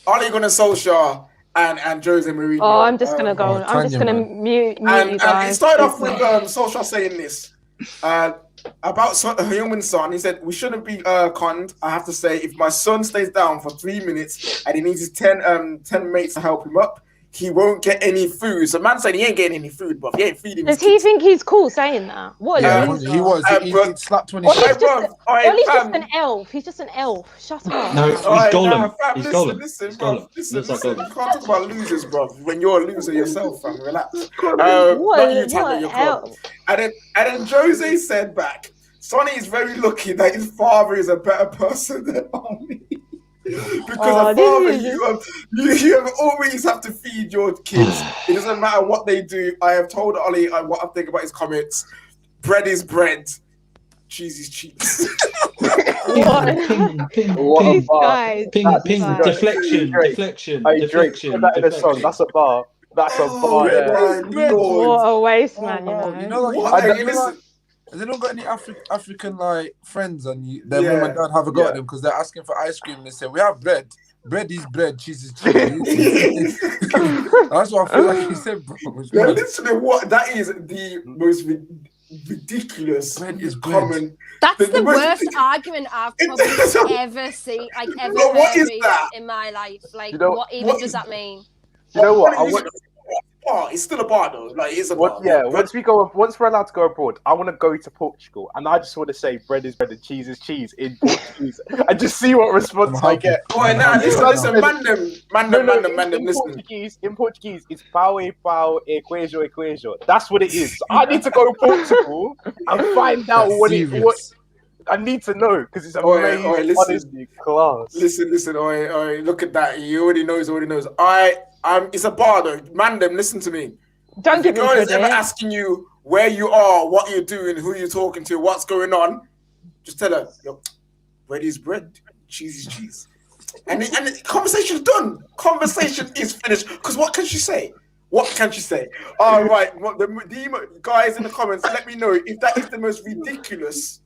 [SPEAKER 1] Ole Gunnar Solskjaer and Jose Mourinho.
[SPEAKER 4] Oh, I'm just gonna go. I'm just gonna mute you guys.
[SPEAKER 1] And it started off with Solskjaer saying this about Heung-min Son. He said, "We shouldn't be conned. I have to say, if my son stays down for 3 minutes and he needs his 10 mates to help him up, he won't get any food." So man said he ain't getting any food, but he ain't feeding.
[SPEAKER 4] Does he think he's cool saying that? What?
[SPEAKER 6] He was. He slapped 20.
[SPEAKER 4] Ollie's just an elf. He's just an elf. Shut up.
[SPEAKER 5] No, he's Gollum. He's Gollum.
[SPEAKER 1] Listen,
[SPEAKER 5] He's
[SPEAKER 1] bro.
[SPEAKER 5] Gollum.
[SPEAKER 1] Listen.
[SPEAKER 5] Looks like
[SPEAKER 1] You
[SPEAKER 5] Gollum.
[SPEAKER 1] can't talk about losers, bro. When you're a loser yourself, fam. Relax. Not you, Tanya, your club. And then Jose said back, "Sonny is very lucky that his father is a better person than Ollie." Because a father, you always have to feed your kids. It doesn't matter what they do. I have told Ollie what I think about his comments. Bread is bread. Cheese is cheese.
[SPEAKER 4] These guys.
[SPEAKER 5] Ping. Deflection.
[SPEAKER 2] Hey, Drake, put that in a song. That's a bar. That's a bar.
[SPEAKER 4] What a waste, man.
[SPEAKER 6] You know, has anyone got any African like friends and their mum and dad have a go at them because they're asking for ice cream? They say we have bread. Bread is bread. Cheese is cheese. That's what I feel like he said, bro.
[SPEAKER 1] Yeah, literally, what that is the most ridiculous.
[SPEAKER 6] Bread is
[SPEAKER 1] common.
[SPEAKER 3] That's the worst argument I've probably ever seen, like ever heard in my life. Like, what even does that mean?
[SPEAKER 2] You know what?
[SPEAKER 1] It's still a bar though. Like it's a bar.
[SPEAKER 2] Once we're allowed to go abroad, I want to go to Portugal, and I just want to say bread is bread and cheese is cheese in Portuguese, and just see what response I get.
[SPEAKER 1] Oh, now listen, mandem, listen.
[SPEAKER 2] In Portuguese, it's pau e pau e queijo. That's what it is. So I need to go to Portugal and find out what I need to know, because it's amazing. Honestly, class.
[SPEAKER 1] Listen. Look at that. He already knows. It's a bar though. Mandem, listen to me.
[SPEAKER 4] Don't give me credit.
[SPEAKER 1] If ever asking you where you are, what you're doing, who you're talking to, what's going on, just tell her, yo, bread is bread, cheese is cheese. And the conversation's done. Conversation is finished. Because what can she say? All right. The guys in the comments, let me know if that is the most ridiculous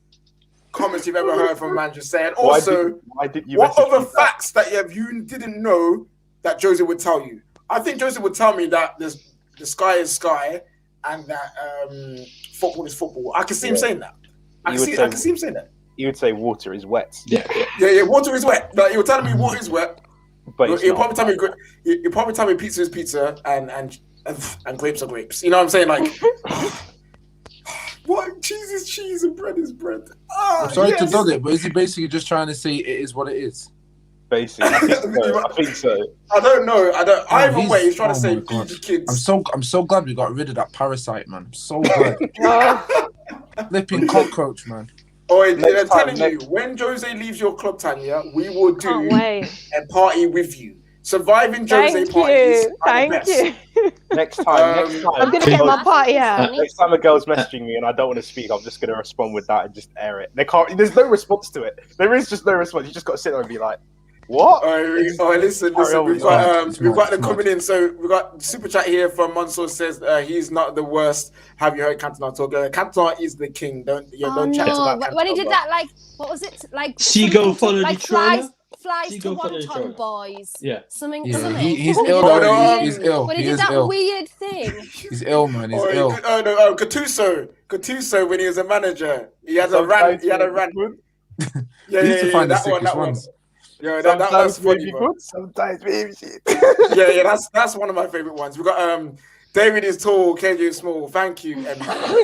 [SPEAKER 1] comments you've ever heard from a manager saying. Also, what other facts that you didn't know that Jose would tell you? I think Jose would tell me that the sky is sky and that football is football. I can see him saying that. I can see him saying that.
[SPEAKER 2] He would say water is wet.
[SPEAKER 1] Yeah, water is wet. Like, he was telling me water is wet. But he'll probably tell me pizza is pizza and grapes are grapes. You know what I'm saying? Like, what? Cheese is cheese and bread is bread.
[SPEAKER 6] I'm sorry to dog it, but is he basically just trying to say it is what it is?
[SPEAKER 2] Basically, I think so.
[SPEAKER 1] I don't know. Either way, he's trying to say feed the kids.
[SPEAKER 6] I'm so glad we got rid of that parasite, man. I'm so glad. Flipping cockroach, man.
[SPEAKER 1] I'm telling you, when Jose leaves your club, Tanya, we will do a party with you. Surviving Jose parties.
[SPEAKER 4] Thank you.
[SPEAKER 2] Next time.
[SPEAKER 4] I'm gonna get my party out.
[SPEAKER 2] Next time a girl's messaging me and I don't want to speak, I'm just gonna respond with that and just air it. There's no response to it. There is just no response. You just got to sit there and be like, what?
[SPEAKER 1] Listen. We've got them coming in. So we've got super chat here from Mansour says he's not the worst. Have you heard Cantona talk? Cantona is the king. Don't chat about Cantona.
[SPEAKER 3] When he did that, like, what was it? Like
[SPEAKER 5] Seagull followed the trainer.
[SPEAKER 3] Flies to Wonton boys.
[SPEAKER 5] Yeah.
[SPEAKER 3] Something.
[SPEAKER 6] He's ill. He's ill.
[SPEAKER 3] When he did that weird thing.
[SPEAKER 6] He's ill, man. He's ill.
[SPEAKER 1] Gattuso, when he was a manager, he had a rant.
[SPEAKER 6] To find the sickest ones.
[SPEAKER 1] Yeah, that's funny, bro.
[SPEAKER 2] Sometimes maybe shit.
[SPEAKER 1] Yeah, that's one of my favorite ones. We got David is tall, KJ is small. Thank you, Emmy. We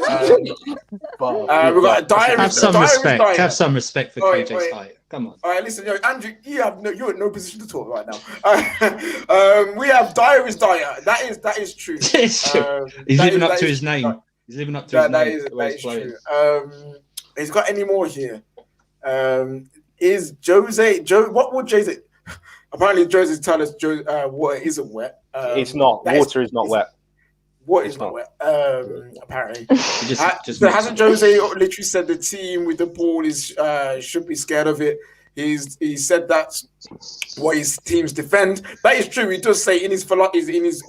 [SPEAKER 1] got Diary.
[SPEAKER 5] Have some respect. Have some respect for KJ's height. Come on.
[SPEAKER 1] All right, listen, Andrew, you're in no position to talk right now. We have Dyer is Dyer. That is true.
[SPEAKER 5] It's true. He's living up to his name. He's living up to his name.
[SPEAKER 1] That is true. He's got any more here? is Jose. What would Jose? Apparently, Jose's telling us water isn't wet.
[SPEAKER 2] It's not. Water is not wet.
[SPEAKER 1] Water is not wet. Apparently,
[SPEAKER 5] Just
[SPEAKER 1] hasn't Jose literally said the team with the ball is should be scared of it? He said that's what his teams defend. That is true. He does say in his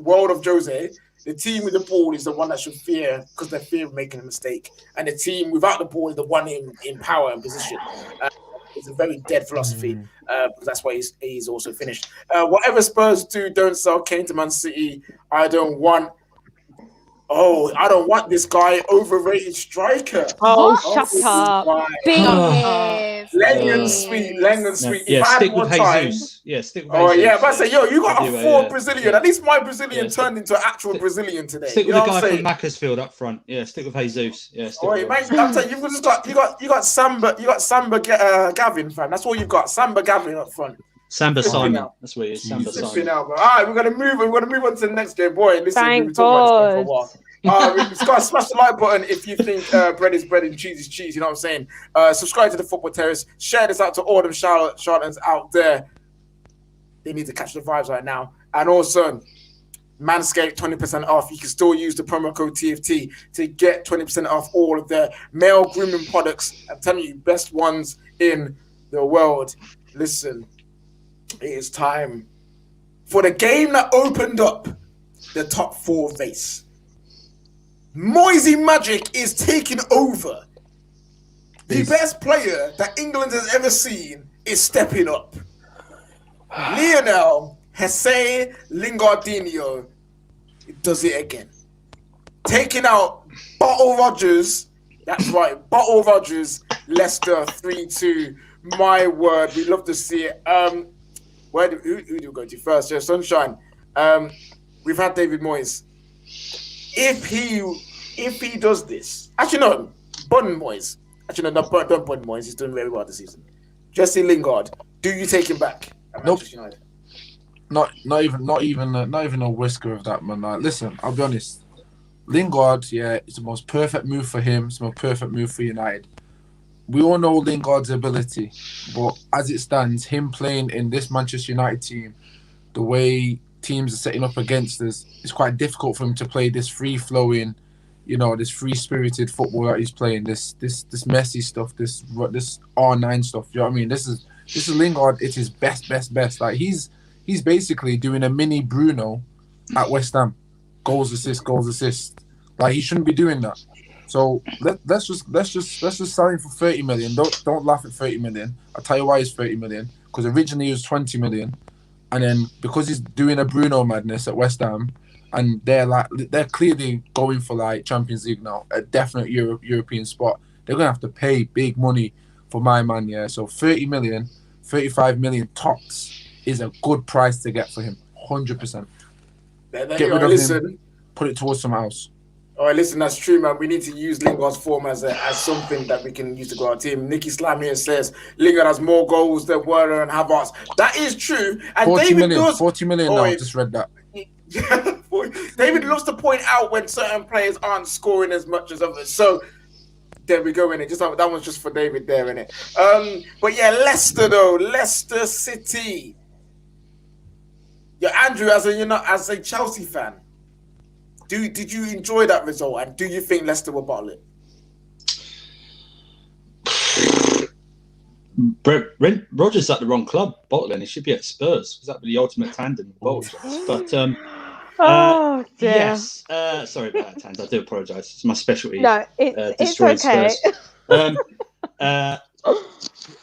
[SPEAKER 1] world of Jose, the team with the ball is the one that should fear because they fear of making a mistake, and the team without the ball is the one in power and position. It's a very dead philosophy because that's why he's also finished. Whatever Spurs do, don't sell Kane to Man City. I don't want this guy, overrated striker.
[SPEAKER 4] Shut up.
[SPEAKER 1] Lengon sweet.
[SPEAKER 5] Yeah, stick with Jesus.
[SPEAKER 1] Yeah,
[SPEAKER 5] stick with Jesus.
[SPEAKER 1] Yeah, but I say, you got a forward Brazilian. At least my Brazilian turned into an actual Brazilian today.
[SPEAKER 5] Stick with the guy from Macclesfield up front. Yeah, stick with Jesus. Yeah,
[SPEAKER 1] I'm saying you've just got you got Samba Gavin, fam. That's all you've got. Samba Gavin up front.
[SPEAKER 5] Samba Simon. That's what it is. Samba Simon.
[SPEAKER 1] All right, we're gonna move on to the next game, boy. Listen,
[SPEAKER 4] Thank
[SPEAKER 1] we've been talking about this
[SPEAKER 4] God.
[SPEAKER 1] for a while. We've got to smash the like button if you think bread is bread and cheese is cheese. You know what I'm saying? Subscribe to the Football Terrace. Share this out to all them charlatans out there. They need to catch the vibes right now. And also, Manscaped 20% off. You can still use the promo code TFT to get 20% off all of their male grooming products. I'm telling you, best ones in the world. Listen, it is time for the game that opened up the top 4 race. Moisey Magic is taking over. The best player that England has ever seen is stepping up. Lionel Jose Lingardinho does it again. Taking out Bottle Rogers. That's right, Bottle Rogers. Leicester 3-2. My word, we love to see it. Who do we go to first? Yeah, Sunshine. We've had David Moyes. If he does this, actually no, Bun Moyes. Actually no, don't Bun Moyes. He's doing very well this season. Jesse Lingard, do you take him back?
[SPEAKER 6] Nope. Not even a whisker of that, man. Like, listen, I'll be honest. Lingard, yeah, it's the most perfect move for him. It's the most perfect move for United. We all know Lingard's ability, but as it stands, him playing in this Manchester United team, the way teams are setting up against us, it's quite difficult for him to play this free-flowing, this free-spirited football that he's playing. This messy stuff, this R9 stuff. You know what I mean? This is Lingard. It's his best. Like he's basically doing a mini Bruno at West Ham. Goals, assist. Like he shouldn't be doing that. So let's just sign him for 30 million. Don't laugh at 30 million. I'll tell you why it's 30 million. Because originally it was 20 million, and then because he's doing a Bruno madness at West Ham, and they're clearly going for like Champions League now, a definite European spot. They're gonna have to pay big money for my man. Yeah, so 30 million, 35 million tops is a good price to get for him. 100%. Get rid of him. Put it towards someone else.
[SPEAKER 1] All right, listen, that's true, man. We need to use Lingard's form as something that we can use to grow our team. Nicky Slam here says Lingard has more goals than Werner and Havertz. That is true. And
[SPEAKER 6] 40 million now. I just read that.
[SPEAKER 1] David loves to point out when certain players aren't scoring as much as others. So there we go, innit? That one's just for David there, innit? But yeah, Leicester City. Yeah, Andrew, as a Chelsea fan, did you enjoy that result, and do you think Leicester will bottle it?
[SPEAKER 5] Rodgers at the wrong club bottling. He should be at Spurs because that'd be the ultimate tandem of bottles. But
[SPEAKER 4] oh dear.
[SPEAKER 5] Yes. Sorry about that, Tand. I do apologise. It's my specialty.
[SPEAKER 4] No, it's okay.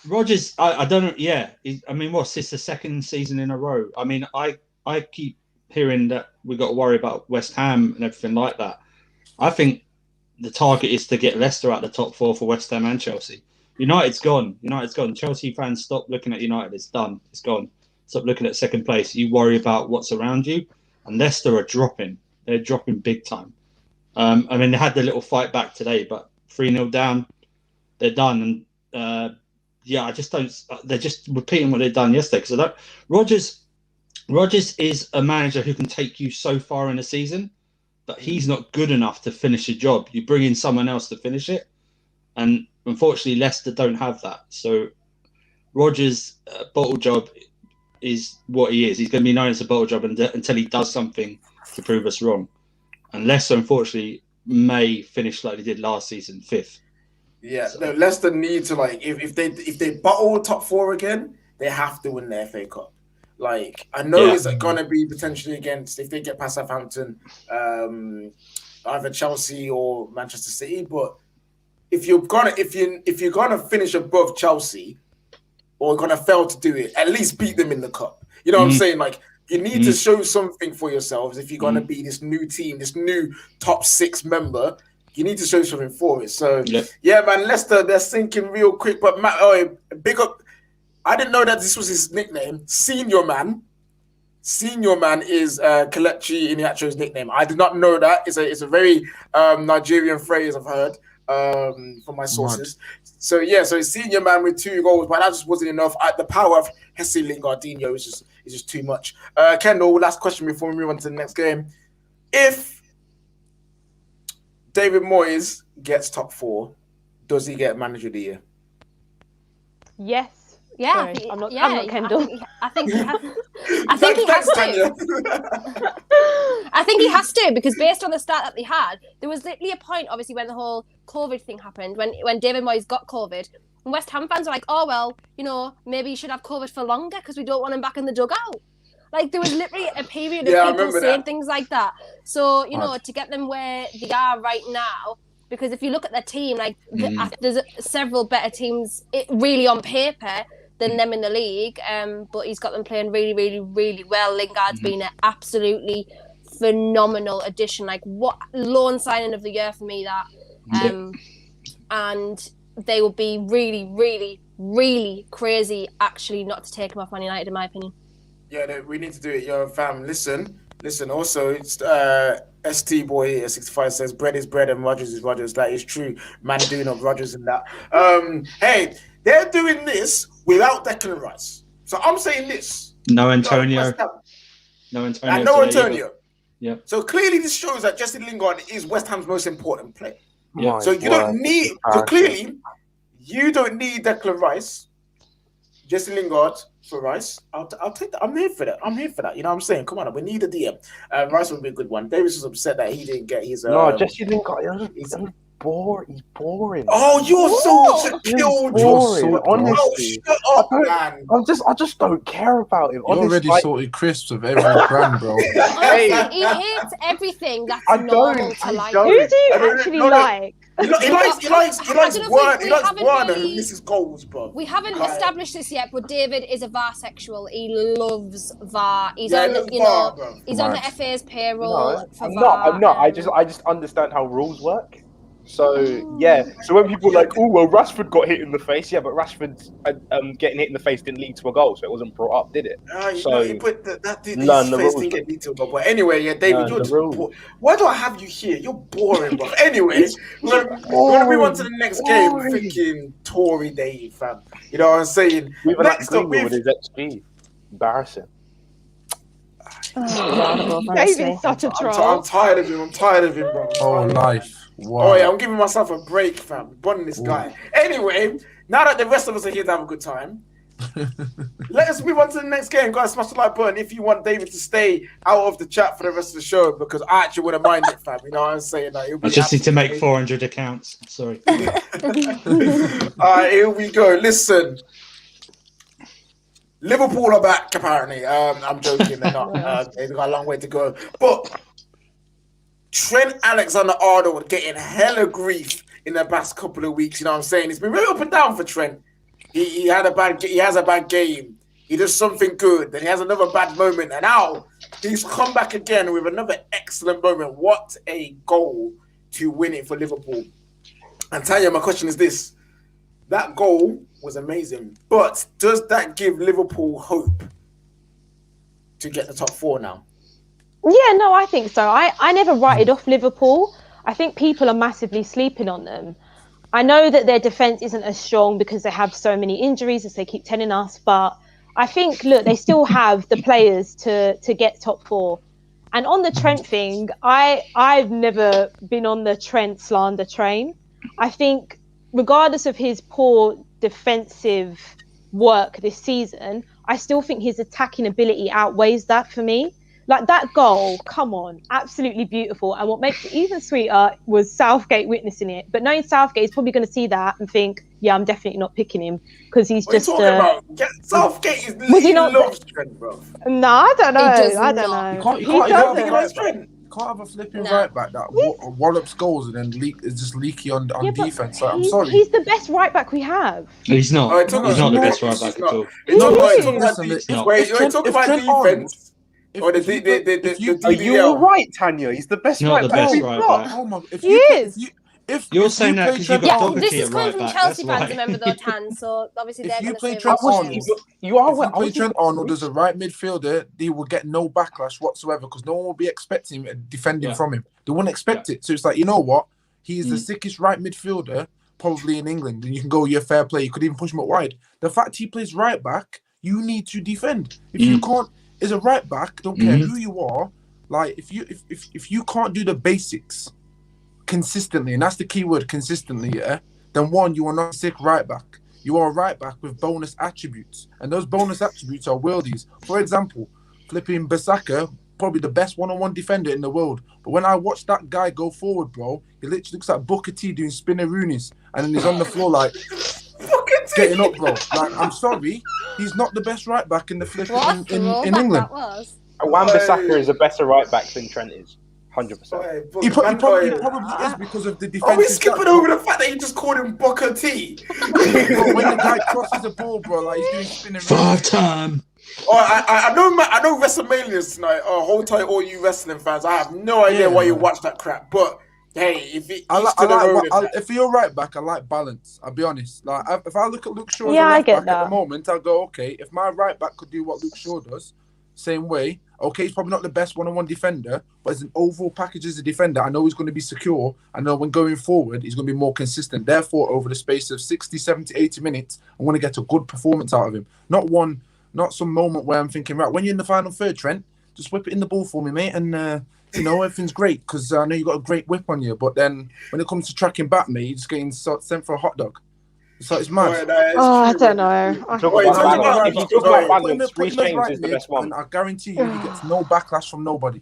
[SPEAKER 5] Rodgers, I don't know. Yeah, what's this? The second season in a row. I mean, I keep hearing that we've got to worry about West Ham and everything like that. I think the target is to get Leicester out the top 4 for West Ham and Chelsea. United's gone. Chelsea fans, stop looking at United. It's done. It's gone. Stop looking at second place. You worry about what's around you. And Leicester are dropping. They're dropping big time. They had their little fight back today, but 3-0 down, they're done. And I just don't. They're just repeating what they've done yesterday. Because Rodgers is a manager who can take you so far in a season, but he's not good enough to finish a job. You bring in someone else to finish it, and unfortunately, Leicester don't have that. So Rodgers' bottle job is what he is. He's going to be known as a bottle job until he does something to prove us wrong. And Leicester, unfortunately, may finish like they did last season, 5th.
[SPEAKER 1] Yeah, no, Leicester need to, like, if they bottle top 4 again, they have to win the FA Cup. Like, I know it's going to be potentially against, if they get past Southampton, either Chelsea or Manchester City. But if you're gonna finish above Chelsea, or gonna fail to do it, at least beat them in the cup. You know what I'm saying? Like, you need to show something for yourselves if you're gonna be this new team, this new top 6 member. You need to show something for it. So yeah, man, Leicester, they're sinking real quick. But Matt, big up. I didn't know that this was his nickname. Senior man is Kelechi Iheanacho's nickname. I did not know that. It's a very Nigerian phrase I've heard from my sources. So he's senior man with 2 goals, but that just wasn't enough. The power of Jesse Lingardinho is just too much. Kendall, last question before we move on to the next game. If David Moyes gets top 4, does he get Manager of the Year?
[SPEAKER 4] Yes.
[SPEAKER 3] Yeah,
[SPEAKER 4] Sorry, I'm not Kendall.
[SPEAKER 3] I think he has to. I think he has to, because based on the start that they had, there was literally a point, obviously, when the whole COVID thing happened, when David Moyes got COVID, and West Ham fans were like, oh, well, maybe he should have COVID for longer because we don't want him back in the dugout. Like, there was literally a period of people saying things like that. So, to get them where they are right now, because if you look at their team, like, there's several better teams really on paper than them in the league, but he's got them playing really, really, really well. Lingard's been an absolutely phenomenal addition. Like, what loan signing of the year for me, that. And they will be really, really, really crazy, actually, not to take him off Man United, in my opinion.
[SPEAKER 1] Yeah, no, we need to do it, yo, fam. Listen. Also, it's ST Boy 65 says bread is bread and Rodgers is Rodgers. That is true. Man doing of Rodgers and that. Hey, they're doing this without Declan Rice. So I'm saying this.
[SPEAKER 5] No Antonio. No Antonio.
[SPEAKER 1] And no Antonio.
[SPEAKER 5] Yeah.
[SPEAKER 1] So clearly this shows that Jesse Lingard is West Ham's most important player.
[SPEAKER 5] Yeah.
[SPEAKER 1] So you don't need. So clearly, you don't need Declan Rice. Jesse Lingard for Rice. I'll take that. I'm here for that. You know what I'm saying? Come on, we need a DM. Rice would be a good one. Davis was upset that he didn't get his.
[SPEAKER 2] No, Jesse Lingard. He's boring. He's boring.
[SPEAKER 1] Oh, you're so killjoy.
[SPEAKER 2] Honestly,
[SPEAKER 1] shut up, man.
[SPEAKER 2] I just don't care about him.
[SPEAKER 6] You already sorted crisps of every brand, bro.
[SPEAKER 3] Honestly, he hates everything that's normal to like.
[SPEAKER 4] Who do you actually like?
[SPEAKER 1] He likes Werner, who misses goals, bro.
[SPEAKER 3] We haven't established this yet, but David is a VAR sexual. He loves VAR. He's on the FA's payroll for VAR.
[SPEAKER 2] I'm not. I just understand how rules work. So so when people are like, oh well, Rashford got hit in the face, but Rashford's getting hit in the face didn't lead to a goal, so it wasn't brought up, did it?
[SPEAKER 1] That dude, his face didn't get lead to a goal. But anyway, David, you're just why do I have you here? You're boring, bro. Anyway, we're gonna move on to the next game. Freaking Tory Dave, fam. You know what I'm saying?
[SPEAKER 2] Next up, with his XG, embarrassing.
[SPEAKER 4] David's such a troll.
[SPEAKER 1] I'm tired of him, bro.
[SPEAKER 6] Oh, life. Wow.
[SPEAKER 1] Oh yeah, I'm giving myself a break, fam. Bunning this guy. Anyway, now that the rest of us are here to have a good time, let us move on to the next game. Guys, smash the like button if you want David to stay out of the chat for the rest of the show, because I actually wouldn't mind it, fam. You know what I'm saying? Like,
[SPEAKER 5] I just need to make 400 accounts. Sorry.
[SPEAKER 1] All right, here we go. Listen. Liverpool are back, apparently. I'm joking. They're not. They've got a long way to go. But Trent Alexander-Arnold getting hella grief in the past couple of weeks. You know what I'm saying? It's been really up and down for Trent. He has a bad game. He does something good, then he has another bad moment, and now he's come back again with another excellent moment. What a goal to win it for Liverpool. And Tanya, my question is this. That goal was amazing, but does that give Liverpool hope to get the top 4 now?
[SPEAKER 4] Yeah, no, I think so. I never write off Liverpool. I think people are massively sleeping on them. I know that their defence isn't as strong because they have so many injuries, as they keep telling us, but I think, look, they still have the players to get top 4. And on the Trent thing, I've never been on the Trent slander train. I think regardless of his poor defensive work this season, I still think his attacking ability outweighs that for me. Like that goal, come on, absolutely beautiful. And what makes it even sweeter was Southgate witnessing it. But knowing Southgate is probably going to see that and think, yeah, I'm definitely not picking him because he's just.
[SPEAKER 1] What are you talking about? Southgate is
[SPEAKER 4] Was he not?
[SPEAKER 1] Loves Trent, bro.
[SPEAKER 4] No, I don't know.
[SPEAKER 3] He does
[SPEAKER 4] I don't
[SPEAKER 3] not.
[SPEAKER 4] know.
[SPEAKER 6] You
[SPEAKER 4] He
[SPEAKER 6] can't
[SPEAKER 4] doesn't.
[SPEAKER 6] have a flipping
[SPEAKER 3] No.
[SPEAKER 6] right back that wallops goals and then is just leaky on
[SPEAKER 4] Yeah, but
[SPEAKER 6] defense. Like, I'm sorry.
[SPEAKER 4] He's the best right back we have.
[SPEAKER 5] He's not.
[SPEAKER 1] Oh, talk
[SPEAKER 5] He's
[SPEAKER 1] about-
[SPEAKER 5] not the
[SPEAKER 1] no,
[SPEAKER 5] best right
[SPEAKER 1] he's
[SPEAKER 5] back at
[SPEAKER 1] not.
[SPEAKER 5] all.
[SPEAKER 1] It's talking about
[SPEAKER 6] Listen,
[SPEAKER 1] defense.
[SPEAKER 5] not.
[SPEAKER 1] Wait,
[SPEAKER 6] If Trent-
[SPEAKER 1] talking
[SPEAKER 6] if
[SPEAKER 1] about
[SPEAKER 6] Trent Arnold-
[SPEAKER 1] defense. Or
[SPEAKER 6] if you-
[SPEAKER 2] Are you all right, Tanya? He's the best
[SPEAKER 5] He's not
[SPEAKER 2] right
[SPEAKER 5] the
[SPEAKER 2] back
[SPEAKER 5] best
[SPEAKER 2] we've
[SPEAKER 5] right
[SPEAKER 2] got.
[SPEAKER 5] back.
[SPEAKER 6] Oh my! If
[SPEAKER 4] He
[SPEAKER 6] you play-
[SPEAKER 4] is.
[SPEAKER 6] If
[SPEAKER 5] You're
[SPEAKER 6] if
[SPEAKER 5] saying
[SPEAKER 6] you
[SPEAKER 5] that
[SPEAKER 6] play
[SPEAKER 5] 'cause you've
[SPEAKER 6] Trent
[SPEAKER 5] got
[SPEAKER 3] Yeah,
[SPEAKER 6] Arnold-
[SPEAKER 3] this
[SPEAKER 5] Doherty
[SPEAKER 3] is
[SPEAKER 5] at
[SPEAKER 3] coming
[SPEAKER 5] right
[SPEAKER 3] from
[SPEAKER 5] back,
[SPEAKER 3] Chelsea
[SPEAKER 5] that's
[SPEAKER 3] fans,
[SPEAKER 5] why.
[SPEAKER 3] remember, though, Tan. So obviously
[SPEAKER 6] If
[SPEAKER 3] they're
[SPEAKER 6] you
[SPEAKER 3] going to
[SPEAKER 6] play
[SPEAKER 3] say
[SPEAKER 6] Trent
[SPEAKER 3] what
[SPEAKER 6] Arnold-
[SPEAKER 3] they
[SPEAKER 2] Honestly,
[SPEAKER 3] want.
[SPEAKER 2] you are
[SPEAKER 6] If
[SPEAKER 2] well.
[SPEAKER 6] you play Trent Arnold as a right midfielder, he will get no backlash whatsoever because no one will be expecting defending
[SPEAKER 5] Yeah.
[SPEAKER 6] from him. They wouldn't expect it. So it's like, you know what? He's the
[SPEAKER 5] Mm.
[SPEAKER 6] sickest right midfielder probably in England. And you can go, yeah, fair play. You could even push him up wide. The fact he plays right back, you need to defend. If you can't, as a right back, don't care who you are. Like if you can't do the basics consistently, and that's the key word, consistently, yeah, then one, you are not a sick right back. You are a right back with bonus attributes, and those bonus attributes are worldies. For example, flipping Bissaka, probably the best one-on-one defender in the world. But when I watch that guy go forward, bro, he literally looks like Booker T doing spinneroonies, and then he's on the floor like getting up, bro. Like, I'm sorry, he's not the best right back in the flip
[SPEAKER 3] What a
[SPEAKER 6] in
[SPEAKER 3] throwback
[SPEAKER 6] England.
[SPEAKER 3] that was.
[SPEAKER 2] Wan-Bissaka is a better right back than Trent is. 100%.
[SPEAKER 6] He probably is because of the defense.
[SPEAKER 1] Are we skipping over the fact that you just called him Booker T?
[SPEAKER 6] When the guy crosses the ball, bro, like he's doing spinning.
[SPEAKER 5] Five-time.
[SPEAKER 1] Oh, I know WrestleMania's tonight. Oh, hold tight, all you wrestling fans. I have no idea why you watch that crap. But hey, if it if you're right back, I like balance. I'll be honest. Like if I look at Luke Shaw as a left back at the moment, I'll go, okay, if my right back could do what Luke Shaw does, same way. Okay, he's probably not the best one-on-one defender, but as an overall package as a defender, I know he's going to be secure. I know when going forward, he's going to be more consistent. Therefore, over the space of 60, 70, 80 minutes, I want to get a good performance out of him. Not some moment where I'm thinking, right, when you're in the final third, Trent, just whip it in the ball for me, mate, and everything's great because I know you got a great whip on you. But then when it comes to tracking back, mate, you're just getting sent for a hot dog. So it's mad.
[SPEAKER 4] I don't know.
[SPEAKER 2] Is the best one.
[SPEAKER 6] And I guarantee you, he gets no backlash from nobody.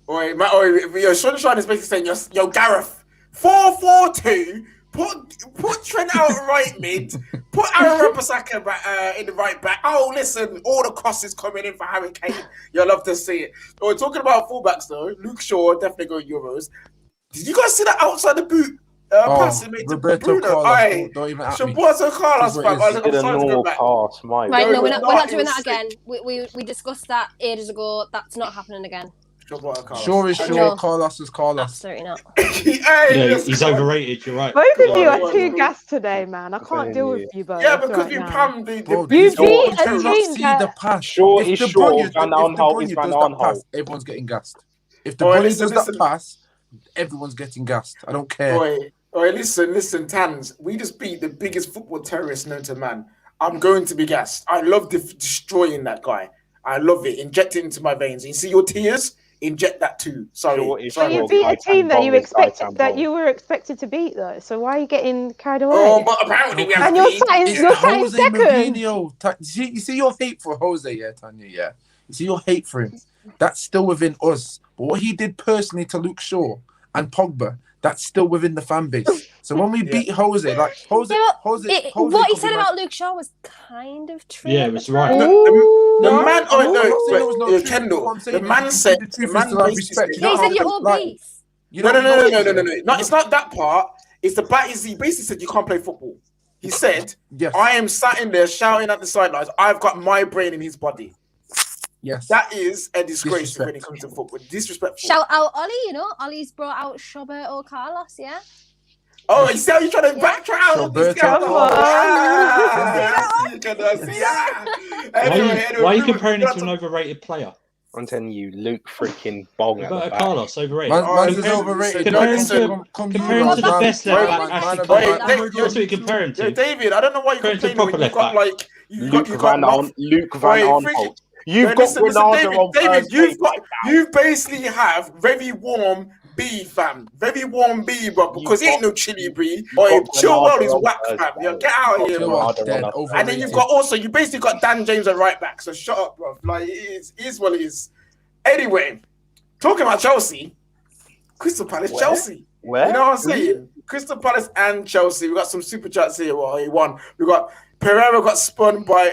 [SPEAKER 1] Sunshine is basically saying, yo, Gareth, 4-4-2. Put Trent out right mid. Put Aaron Wan-Bissaka in the right back. Oh, listen, all the crosses coming in for Harry Kane. You'll love to see it. We're talking about fullbacks though. Luke Shaw definitely going Euros. Did you guys see that outside the boot pass he made to Bruno?
[SPEAKER 6] Don't even at me.
[SPEAKER 1] Roberto Carlos, fam. I'm
[SPEAKER 2] Did a
[SPEAKER 1] sorry to go
[SPEAKER 2] normal
[SPEAKER 1] back.
[SPEAKER 2] pass, my
[SPEAKER 3] Right,
[SPEAKER 1] No,
[SPEAKER 3] no, we're
[SPEAKER 1] it's
[SPEAKER 3] not
[SPEAKER 1] not.
[SPEAKER 3] doing
[SPEAKER 1] It
[SPEAKER 3] that
[SPEAKER 1] was
[SPEAKER 3] again. We discussed that ages ago. That's not happening again.
[SPEAKER 6] Sure is sure.
[SPEAKER 3] No.
[SPEAKER 6] Carlos is Carlos.
[SPEAKER 3] Absolutely not.
[SPEAKER 5] Yeah, he's overrated. You're right.
[SPEAKER 4] Both of you
[SPEAKER 1] Right,
[SPEAKER 4] are too
[SPEAKER 1] right.
[SPEAKER 4] gassed today, man. I can't deal with you both.
[SPEAKER 1] Yeah, because
[SPEAKER 4] right
[SPEAKER 1] you
[SPEAKER 4] now.
[SPEAKER 1] panned the
[SPEAKER 6] Bro,
[SPEAKER 4] You
[SPEAKER 6] did
[SPEAKER 4] beat a
[SPEAKER 6] you not
[SPEAKER 4] team
[SPEAKER 6] see
[SPEAKER 4] that-
[SPEAKER 6] the pass?
[SPEAKER 2] Sure
[SPEAKER 6] If
[SPEAKER 2] is
[SPEAKER 6] De
[SPEAKER 2] sure.
[SPEAKER 6] Bruyne
[SPEAKER 2] Van
[SPEAKER 6] does
[SPEAKER 2] Aanholt is
[SPEAKER 6] that
[SPEAKER 2] Van
[SPEAKER 6] pass,
[SPEAKER 2] Aanholt.
[SPEAKER 6] everyone's getting gassed. If De
[SPEAKER 1] Oi,
[SPEAKER 6] Bruyne
[SPEAKER 1] listen,
[SPEAKER 6] does that
[SPEAKER 1] listen.
[SPEAKER 6] pass, everyone's getting gassed. I don't care.
[SPEAKER 1] Oi, listen, Tans. We just beat the biggest football terrorist known to man. I'm going to be gassed. I love destroying that guy. I love it. Inject it into my veins. You see your tears? Inject that too. Sorry.
[SPEAKER 4] But you beat a team that you were expected to beat, though. So why are you getting carried away?
[SPEAKER 1] Oh, but apparently we have
[SPEAKER 4] and
[SPEAKER 1] to
[SPEAKER 4] you're
[SPEAKER 1] beat.
[SPEAKER 4] sat in second.
[SPEAKER 6] Mourinho. You see your hate for Jose, yeah, Tanya, yeah. You see your hate for him. That's still within us. But what he did personally to Luke Shaw and Pogba, that's still within the fan base. So when we beat Jose, like
[SPEAKER 3] What he said about Luke Shaw was kind of true.
[SPEAKER 5] Yeah, it was right.
[SPEAKER 1] The man,
[SPEAKER 6] Kendall.
[SPEAKER 1] The man said,
[SPEAKER 6] he said
[SPEAKER 3] you're obese.
[SPEAKER 1] No, it's not that part. It's the back. He basically said you can't play football. He said,
[SPEAKER 6] yes.
[SPEAKER 1] I am sat in there shouting at the sidelines. I've got my brain in his body.
[SPEAKER 6] Yes.
[SPEAKER 1] That is a disgrace when it comes to football. Disrespectful.
[SPEAKER 3] Shout out Ollie, Ollie's brought out Roberto Carlos, yeah?
[SPEAKER 1] Oh, you see how you're trying to backtrack out this guy?
[SPEAKER 5] Why are you comparing him to an overrated player?
[SPEAKER 2] I'm telling you, Luke freaking Bong at the back.
[SPEAKER 5] Carlos, overrated.
[SPEAKER 6] Man's is overrated.
[SPEAKER 5] Compare him to the best left back, Ashley Cole. That's what you compare him to.
[SPEAKER 1] David, I don't know why you're complaining when you've got like...
[SPEAKER 2] Luke Van Aanholt. You've got Ronaldo on
[SPEAKER 1] David, you basically have very warm, B, fam. Very warm B, bro. Because he ain't no chili brie. Or
[SPEAKER 2] got
[SPEAKER 1] Chilwell is
[SPEAKER 2] Ronaldo
[SPEAKER 1] whack,
[SPEAKER 2] on
[SPEAKER 1] fam. Yo,
[SPEAKER 2] Thursday.
[SPEAKER 1] get out of here, bro.
[SPEAKER 2] Ronaldo
[SPEAKER 6] Dead,
[SPEAKER 2] on
[SPEAKER 6] overrated.
[SPEAKER 1] And then you've got also, you basically got Dan James at right back. So shut up, bro. Like, it is what it is. Anyway, talking about Chelsea, Crystal Palace, Chelsea.
[SPEAKER 2] Where?
[SPEAKER 1] You know what I'm saying? Crystal Palace and Chelsea. We got some super chats here. Well, he won. We got Pereira got spun by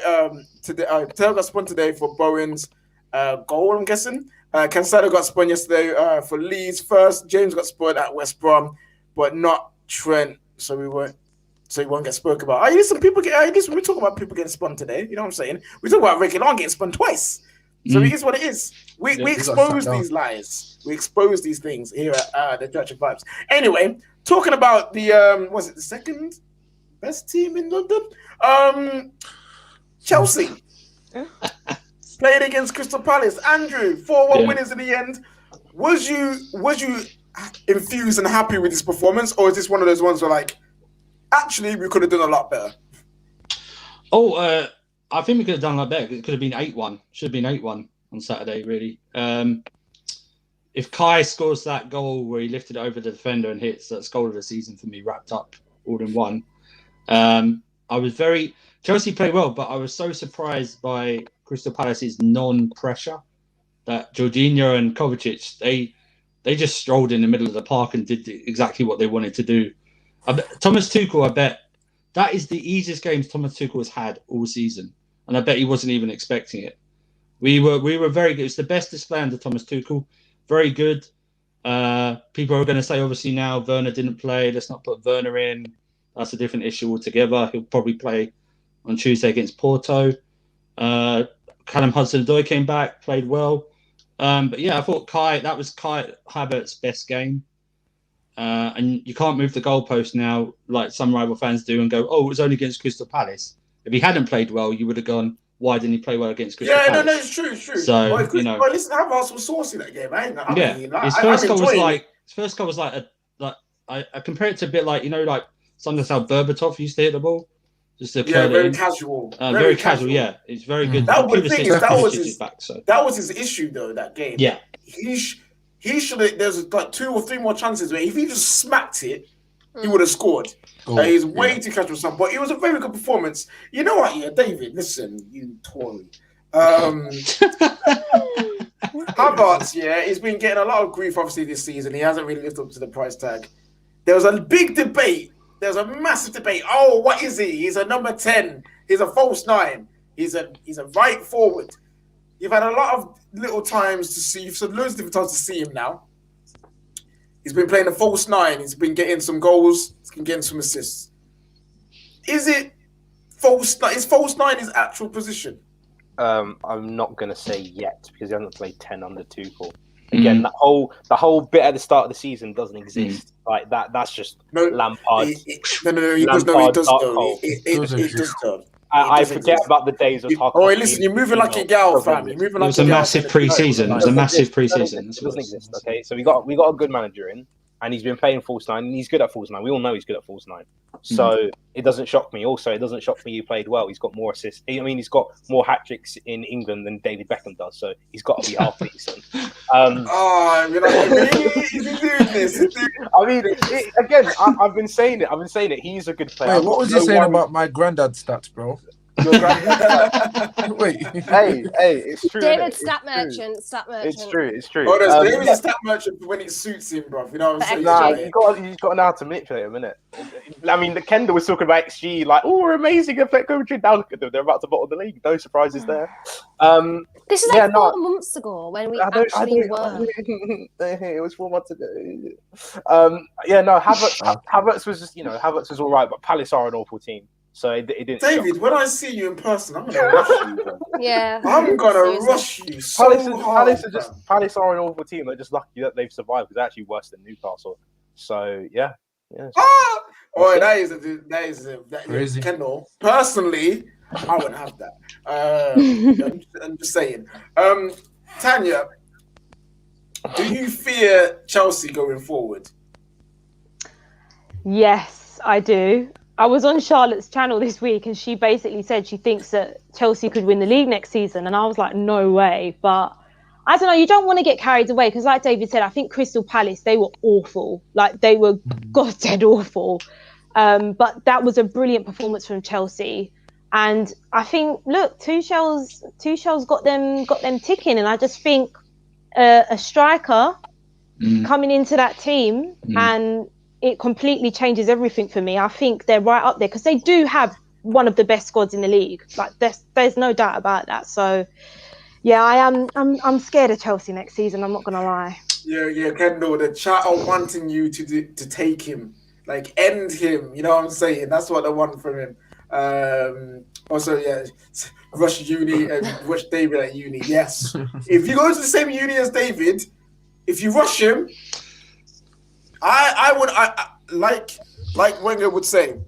[SPEAKER 1] today. Pereira got spun today for Bowen's goal. I'm guessing. Cancelo got spun yesterday for Leeds first. James got spun at West Brom, but not Trent. So he won't get spoke about. Listen, people get. Listen, we talk about people getting spun today. You know what I'm saying? We talk about Ricky Long getting spun twice. So it is what it is. We expose these lies. We expose these things here at the Church of Vibes. Anyway, talking about the was it the second best team in London? Chelsea played against Crystal Palace. Andrew, 4-1 winners in the end. Was you infused and happy with this performance, or is this one of those ones where like actually we could have done a lot better?
[SPEAKER 5] I think we could have done a lot better. It could have been 8-1. Should have been 8-1 on Saturday, really. If Kai scores that goal where he lifted it over the defender and hits, that's goal of the season for me, wrapped up all in one. Chelsea played well, but I was so surprised by Crystal Palace's non-pressure that Jorginho and Kovacic, they just strolled in the middle of the park and did exactly what they wanted to do. Thomas Tuchel, I bet, that is the easiest games Thomas Tuchel has had all season. And I bet he wasn't even expecting it. We were very good. It's the best display under Thomas Tuchel. Very good. People are going to say, obviously, now Werner didn't play. Let's not put Werner in. That's a different issue altogether. He'll probably play on Tuesday against Porto. Callum Hudson-Odoi came back, played well. But yeah, I thought that was Kai Havertz's best game. And you can't move the goalpost now like some rival fans do and go, oh, it was only against Crystal Palace. If he hadn't played well, you would have gone, why didn't he play well against Crystal Palace?
[SPEAKER 1] No, it's true.
[SPEAKER 5] So,
[SPEAKER 1] listen, Havertz was saucy that game, eh?
[SPEAKER 5] His first goal was like I compare it to a bit like, like sometimes how Berbatov used to hit the ball. Just to
[SPEAKER 1] very casual.
[SPEAKER 5] Very casual, yeah. It's very good.
[SPEAKER 1] That was his issue, though, that game.
[SPEAKER 5] Yeah.
[SPEAKER 1] He should have, there's like 2 or 3 more chances where if he just smacked it, he would have scored. He's way too casual, son. But it was a very good performance. You know what, David, listen, you Tory. Havertz, he's been getting a lot of grief, obviously, this season. He hasn't really lived up to the price tag. There was a big debate. There was a massive debate. Oh, what is he? He's a number 10. He's a false 9. He's a right forward. You've had a lot of little times to see. You've had loads of different times to see him now. He's been playing a false 9. He's been getting some goals. He's been getting some assists. Is it false? Is false 9 his actual position?
[SPEAKER 2] I'm not going to say yet because he hasn't played 10 under Tuchel. Again, the whole bit at the start of the season doesn't exist. Like that. That's just Lampard.
[SPEAKER 1] No. He does though. It does though.
[SPEAKER 2] I forget about the days of Tarkov.
[SPEAKER 1] Oh, listen, you're moving like a gal, fam. You're moving like
[SPEAKER 5] a massive pre-season. It was a massive pre-season.
[SPEAKER 2] It doesn't exist. Okay, so we got a good manager in, and he's been playing false 9, and he's good at false 9. We all know he's good at false 9. So it doesn't shock me. Also, it doesn't shock me he played well. He's got more assists. I mean, he's got more hat-tricks in England than David Beckham does, so he's got to be half decent.
[SPEAKER 1] Is he doing this?
[SPEAKER 2] I mean, again, I've been saying it. He's a good player.
[SPEAKER 6] Wait, what was he saying about my granddad's stats, bro? Wait.
[SPEAKER 2] Hey, it's true.
[SPEAKER 3] David, stat merchant.
[SPEAKER 2] It's true.
[SPEAKER 1] Oh, David's a stat merchant when it suits him, bro. You know what I'm saying?
[SPEAKER 2] Nah, you got to know how to manipulate him, innit? I mean, the Kendall was talking about XG, like, oh, we're amazing effect coaching. Now look at them; they're about to bottom the league. No surprises there.
[SPEAKER 3] This is like 4 months ago when we actually were.
[SPEAKER 2] It was 4 months ago. Havertz was just, Havertz was all right, but Palace are an awful team. So it didn't.
[SPEAKER 1] David, when I see you in person, I'm gonna rush you. Bro.
[SPEAKER 3] Yeah,
[SPEAKER 1] I'm gonna rush you.
[SPEAKER 2] Palace are an awful team. They're just lucky that they've survived. Because they're actually worse than Newcastle. So yeah.
[SPEAKER 1] That is crazy. Kendall. Personally, I wouldn't have that. I'm just saying. Tanya, do you fear Chelsea going forward?
[SPEAKER 4] Yes, I do. I was on Charlotte's channel this week and she basically said she thinks that Chelsea could win the league next season. And I was like, no way. But I don't know. You don't want to get carried away because, like David said, I think Crystal Palace, they were awful. Like, they were god-dead awful. But that was a brilliant performance from Chelsea. And I think, look, Tuchel's got them ticking. And I just think a striker coming into that team and it completely changes everything for me. I think they're right up there because they do have one of the best squads in the league. Like, there's no doubt about that. So, yeah, I'm scared of Chelsea next season. I'm not gonna lie.
[SPEAKER 1] Yeah, Kendall. The chat are wanting you to take him, like end him. You know what I'm saying? That's what they want from him. Also, yeah, rush uni and rush David at uni. Yes, if you go to the same uni as David, if you rush him, I would like Wenger would say,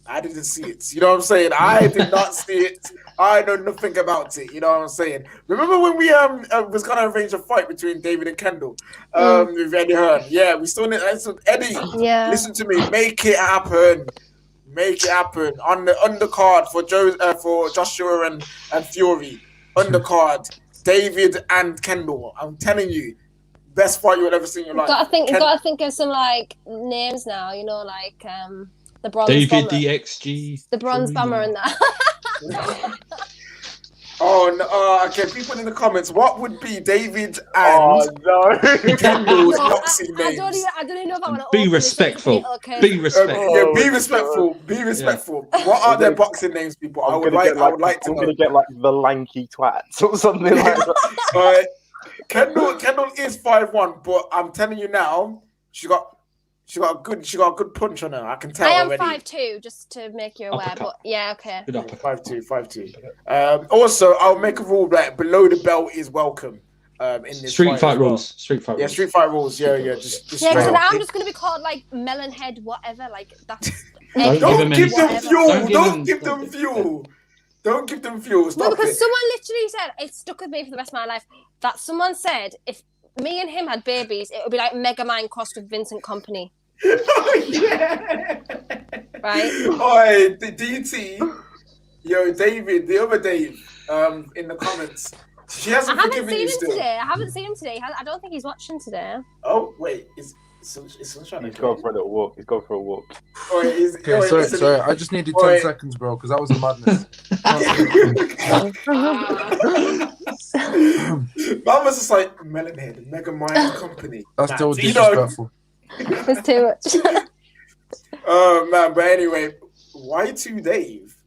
[SPEAKER 1] I didn't see it. You know what I'm saying? I did not see it. I know nothing about it. You know what I'm saying? Remember when we was gonna arrange a fight between David and Kendall with Eddie Hearn? Yeah, we still need Eddie.
[SPEAKER 3] Yeah.
[SPEAKER 1] Listen to me. Make it happen. Make it happen on the undercard for Joshua and Fury. Undercard, David and Kendall. I'm telling you, best fight you would ever see in your life.
[SPEAKER 3] Got to think of some like names now. You know, like the Bronze
[SPEAKER 5] David
[SPEAKER 3] Bomber.
[SPEAKER 5] the XG.
[SPEAKER 3] The Bronze Bomber and that.
[SPEAKER 1] Oh no! Okay, people in the comments, what would be David and Kendall's boxing names?
[SPEAKER 3] I don't even know if I want to.
[SPEAKER 5] Be respectful. Be respectful.
[SPEAKER 1] Yeah, be respectful. Be respectful. Yeah. What are their boxing names, people? I would like to know.
[SPEAKER 2] I'm gonna get like the lanky twats or something like that.
[SPEAKER 1] Kendall is 5'1", but I'm telling you now, she got a good punch on her. I can tell.
[SPEAKER 3] I am
[SPEAKER 1] already.
[SPEAKER 3] 5'2", just to make you aware. But yeah, okay.
[SPEAKER 1] 5'2". Also, I'll make a rule that below the belt is welcome. In this
[SPEAKER 5] Street fight
[SPEAKER 1] well.
[SPEAKER 5] rules. Street fight rules.
[SPEAKER 1] Street fight rules. Yeah. Just
[SPEAKER 3] yeah, because I'm just gonna be called like Melonhead, whatever. Like that's.
[SPEAKER 1] Don't give them fuel. Don't give them fuel. Don't give them fuel. Stop
[SPEAKER 3] no, because
[SPEAKER 1] it.
[SPEAKER 3] someone literally said it stuck with me for the rest of my life. That someone said if me and him had babies, it would be like Megamind crossed with Vincent Kompany.
[SPEAKER 1] Oh, yeah.
[SPEAKER 3] Right.
[SPEAKER 1] Oi, the DT. Yo, David, the other Dave, in the comments. She hasn't forgiven you still.
[SPEAKER 3] I haven't seen him today. I don't think he's watching today.
[SPEAKER 1] Oh wait, is Sunshine?
[SPEAKER 2] He's going for a little walk. He's going for a walk.
[SPEAKER 6] Sorry. I just needed 10 seconds, bro, because that was a madness.
[SPEAKER 1] Mum was just like Melonhead, Mega Mind Company.
[SPEAKER 6] That's still disrespectful.
[SPEAKER 3] It's too much.
[SPEAKER 1] Oh man, but anyway, Y2 Dave.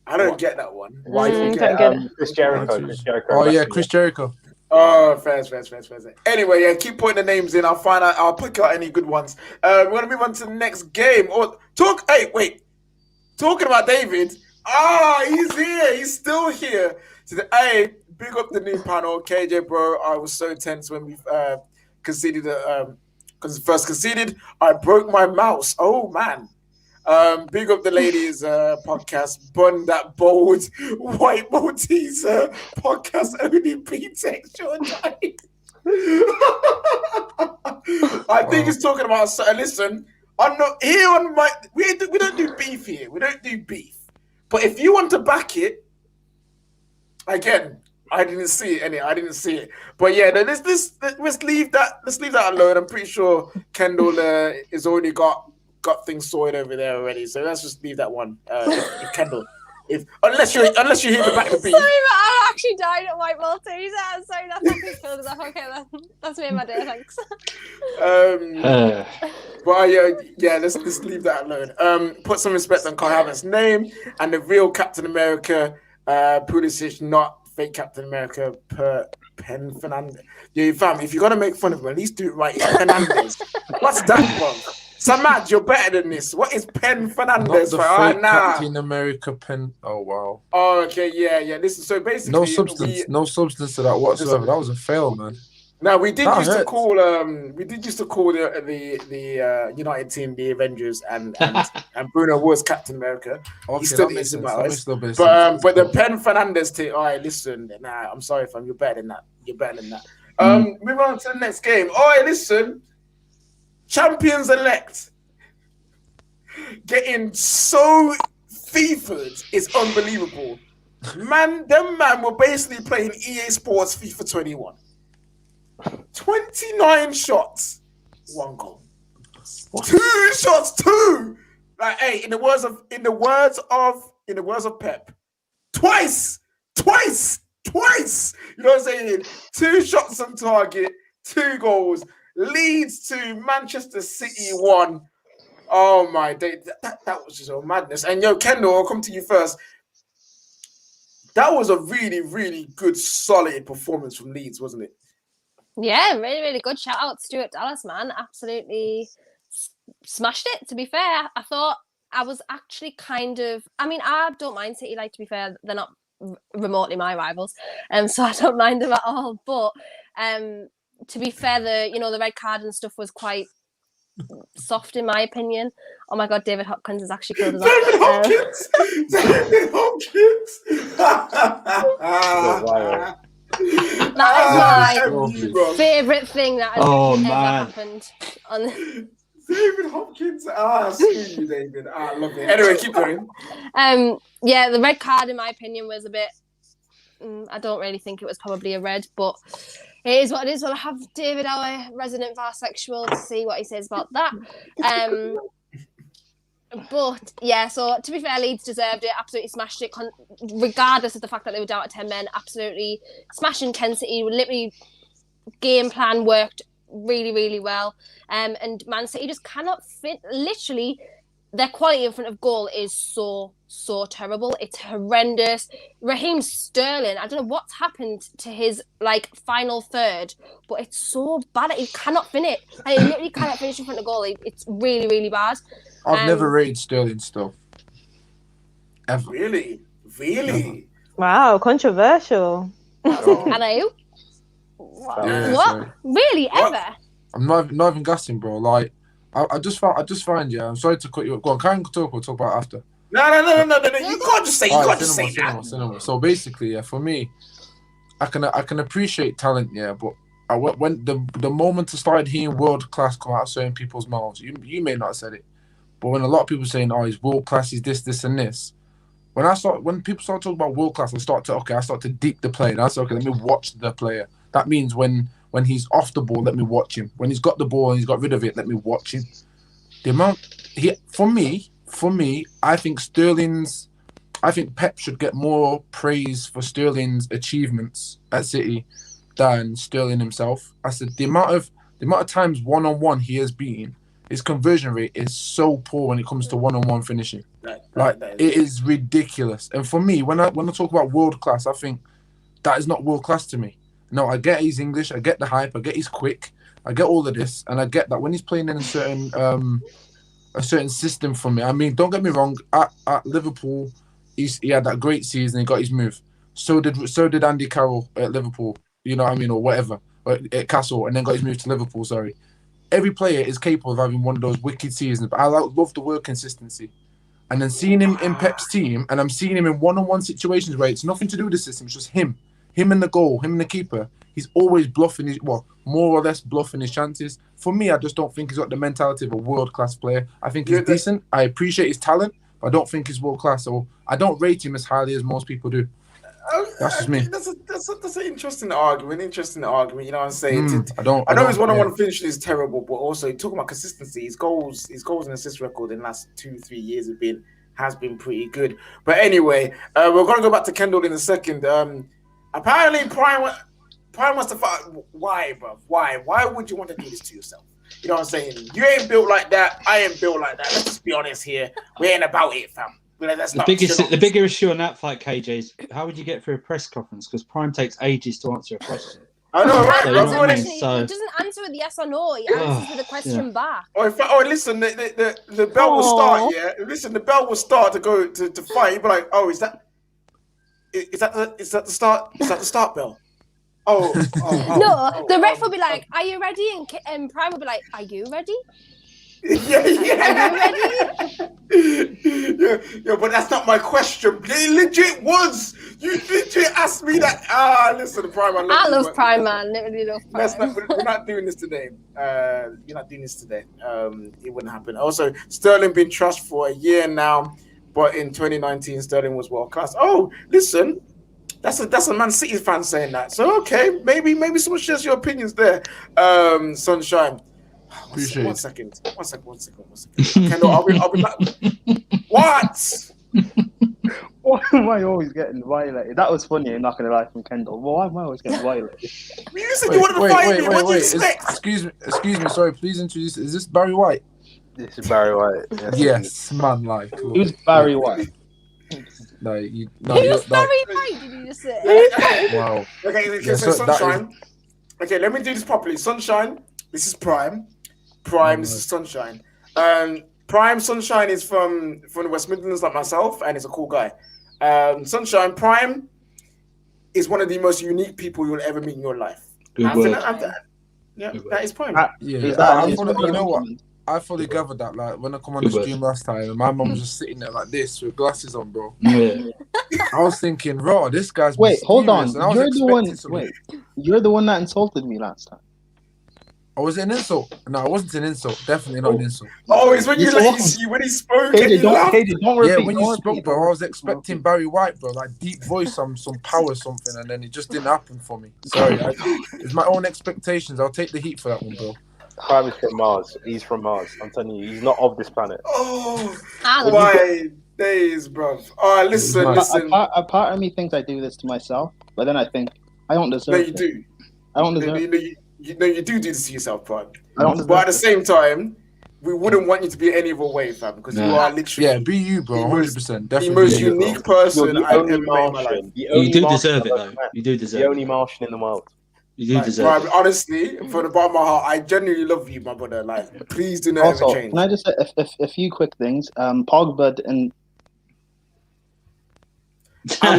[SPEAKER 1] I don't get that one.
[SPEAKER 2] Why do you get Chris Jericho?
[SPEAKER 6] Oh yeah, Chris Jericho.
[SPEAKER 1] Oh, fair. Anyway, yeah, keep putting the names in. I'll pick out any good ones. We're gonna move on to the next game. Talking about David. He's here. He's still here. Big up the new panel, KJ, bro. I was so tense when we conceded. Because first conceded, I broke my mouse. Oh man. Big up the ladies podcast. Bun that bold white Maltese podcast only B-textual night. I think he's talking about. Listen, I'm not here on my. We don't do beef here. We don't do beef. But if you want to back it, again, I didn't see it. But yeah, let's leave that. Let's leave that alone. I'm pretty sure Kendall has already got things sorted over there already. So let's just leave that one. If Kendall, unless you hear the back of the beat.
[SPEAKER 3] Sorry, but I actually died at White Maltese. I'm sorry, that's how it feels. Okay, that's me and my day. Thanks.
[SPEAKER 1] But yeah, let's leave that alone. Put some respect on Kai Havertz's name and the real Captain America. Pulisic, not fake Captain America. Pen Fernandez. Yeah, fam. If you're gonna make fun of him, at least do it right. It's Fernandez. What's that, bro? Samad, you're better than this. What is Pen Fernandez?
[SPEAKER 6] Not the fake Captain America Pen. Oh wow.
[SPEAKER 1] Oh, okay, yeah. Listen, so basically,
[SPEAKER 6] no substance to that whatsoever. That was a fail, man.
[SPEAKER 1] Now we did used to call the United team the Avengers, and Bruno was Captain America.
[SPEAKER 6] Okay,
[SPEAKER 1] he still is about us. But the Pen Fernandez team. All right, listen. Nah, I'm sorry, fam. You're better than that. Move on to the next game. All right, listen. Champions elect getting so FIFA'd is unbelievable. Man, them were basically playing EA Sports FIFA 21. 29 shots, 1 goal. 2 shots, 2. Like, hey, in the words of Pep, twice. You know what I'm saying? 2 shots on target, 2 goals. Leeds 2, Manchester City 1. Oh my day, that was just a madness. And yo, Kendall, I'll come to you first. That was a really, really good, solid performance from Leeds, wasn't it?
[SPEAKER 3] Yeah, really, really good. Shout out to Stuart Dallas, man. Absolutely smashed it, to be fair. I thought I was actually kind of... I mean, I don't mind City, like, to be fair. They're not remotely my rivals, so I don't mind them at all. But to be fair, the red card and stuff was quite soft, in my opinion. Oh my God, David Hopkins has actually killed us.
[SPEAKER 1] David Hopkins!
[SPEAKER 3] That is my favourite thing that has ever happened.
[SPEAKER 1] David Hopkins. Screw you, David. I love it. Anyway, keep going.
[SPEAKER 3] Yeah, the red card, in my opinion, was a bit... I don't really think it was probably a red, but it is what it is. We'll have David, our resident varsexual, to see what he says about that. But yeah, so to be fair, Leeds deserved it, absolutely smashed it, regardless of the fact that they were down to 10 men. Absolutely smashing Kent City. Literally, game plan worked really, really well. And Man City just cannot fit. Literally, their quality in front of goal is so terrible. It's horrendous. Raheem Sterling, I don't know what's happened to his final third, but it's so bad. He cannot finish. He literally cannot finish in front of goal. It's really, really bad.
[SPEAKER 6] I've never rated Sterling stuff. Ever.
[SPEAKER 1] Really?
[SPEAKER 4] Wow, controversial.
[SPEAKER 3] Hello?
[SPEAKER 6] Yeah,
[SPEAKER 3] What?
[SPEAKER 6] so,
[SPEAKER 3] Really? Ever?
[SPEAKER 6] I'm not even gassing, bro. Like, I just find, yeah. I'm sorry to cut you. Go on, can we'll talk about it after.
[SPEAKER 1] No. You can't just say.
[SPEAKER 6] Cinema. So basically, yeah, for me, I can appreciate talent, yeah, but when the moment I started hearing world class come out of certain people's mouths, you may not have said it, but when a lot of people saying, "Oh, he's world class, he's this and this," when people start talking about world class, I start to deep the play. And I say, okay, let me watch the player. That means when he's off the ball, let me watch him. When he's got the ball and he's got rid of it, let me watch him. The amount for me, I think Pep should get more praise for Sterling's achievements at City than Sterling himself. I said the amount of times one-on-one he has been, his conversion rate is so poor when it comes to one-on-one finishing. It is ridiculous. And for me, when I talk about world class, I think that is not world class to me. No, I get he's English, I get the hype, I get he's quick, I get all of this, and I get that when he's playing in a certain system for me. I mean, don't get me wrong, at Liverpool, he had that great season, he got his move. So did Andy Carroll at Liverpool, you know what I mean, or whatever, or at Castle, and then got his move to Liverpool, sorry. Every player is capable of having one of those wicked seasons, but I love the word consistency. And then seeing him in Pep's team, and I'm seeing him in one-on-one situations where it's nothing to do with the system, it's just him and the goal, him and the keeper. He's always bluffing more or less bluffing his chances. For me, I just don't think he's got the mentality of a world-class player. I think he's decent. I appreciate his talent, but I don't think he's world-class. So I don't rate him as highly as most people do. That's just me.
[SPEAKER 1] That's an interesting argument. You know what I'm saying?
[SPEAKER 6] I know his
[SPEAKER 1] one-on-one finishing is terrible, but also talking about consistency, his goals and assist record in the last 2-3 years has been pretty good. But anyway, we're gonna go back to Kendall in a second. Apparently, Prime wants to fight. Why, bro? Why would you want to do this to yourself? You know what I'm saying? You ain't built like that. I ain't built like that. Let's just be honest here. We ain't about it, fam.
[SPEAKER 5] The bigger issue on that fight, KJ, is how would you get through a press conference? Because Prime takes ages to answer a question.
[SPEAKER 1] I know, right?
[SPEAKER 3] He doesn't answer with yes or no. He answers with a question back.
[SPEAKER 1] Listen, the bell will start. Yeah, listen, the bell will start to go to fight. You'll be like, oh, is that the start? Is that the start bell? Oh.
[SPEAKER 3] No, the ref will be like, "Are you ready?" And Prime will be like, "Are you ready?"
[SPEAKER 1] Yeah.
[SPEAKER 3] Are you ready?
[SPEAKER 1] Yeah, but that's not my question. It legit was. You legit asked me that. Listen, Prime.
[SPEAKER 3] I love Prime, man. Literally love Prime.
[SPEAKER 1] We're not doing this today. You're not doing this today. It wouldn't happen. Also, Sterling been trashed for a year now, but in 2019, Sterling was world class. Oh, listen. That's a Man City fan saying that. So okay, maybe someone shares your opinions there. Sunshine. One second. Kendall, I'll be back. What?
[SPEAKER 7] Why am I always getting violated? That was funny, not gonna lie, from Kendall. Why am I always getting violated?
[SPEAKER 1] You said you wanted to fight me. What do you expect?
[SPEAKER 6] Excuse me. Sorry, please introduce. Is this Barry White?
[SPEAKER 2] This is Barry White.
[SPEAKER 6] Yes, man. Like,
[SPEAKER 7] Who's Barry White?
[SPEAKER 4] Who's Barry White? Did you just say?
[SPEAKER 6] Wow.
[SPEAKER 1] Okay,
[SPEAKER 6] Yeah,
[SPEAKER 1] so
[SPEAKER 6] so
[SPEAKER 1] Sunshine. Okay, let me do this properly. Sunshine. This is Prime. This is Sunshine. Prime Sunshine is from the West Midlands, like myself, and he's a cool guy. Sunshine Prime is one of the most unique people you'll ever meet in your life.
[SPEAKER 5] Good word.
[SPEAKER 1] That is Prime.
[SPEAKER 6] You know what? I fully gathered that. Like when I come on the stream last time, my mum was just sitting there like this with glasses on, bro.
[SPEAKER 5] Yeah.
[SPEAKER 6] I was thinking, raw. This guy's.
[SPEAKER 7] Hold on.
[SPEAKER 6] You're
[SPEAKER 7] the one that insulted me last time.
[SPEAKER 6] Oh, was it an insult? No, it wasn't an insult. Definitely not an insult.
[SPEAKER 1] Oh, it's when you when he spoke.
[SPEAKER 7] KJ, don't repeat.
[SPEAKER 6] Yeah, when you spoke, bro, I was expecting Barry White, bro, like deep voice, some power, something, and then it just didn't happen for me. Sorry, it's my own expectations. I'll take the heat for that one, bro.
[SPEAKER 2] Prime is from Mars. He's from Mars. I'm telling you, he's not of this planet.
[SPEAKER 1] Oh, my days, bro. All right, listen.
[SPEAKER 7] A part of me thinks I do this to myself, but then I think I don't deserve it.
[SPEAKER 1] No, you do.
[SPEAKER 7] I don't deserve
[SPEAKER 1] it. You do this to yourself, Prime. But at the same time, we wouldn't want you to be any other way, fam, because you are literally
[SPEAKER 6] be you, bro. 100%.
[SPEAKER 1] The most unique person I've ever met in my life.
[SPEAKER 5] You do deserve it, though. You do deserve it.
[SPEAKER 2] The only Martian in the world.
[SPEAKER 5] You do deserve it.
[SPEAKER 1] Honestly, from the bottom of my heart, I genuinely love you, my brother. Like, please do not ever change.
[SPEAKER 7] Can I just say a few quick things? Pogba and
[SPEAKER 1] I'm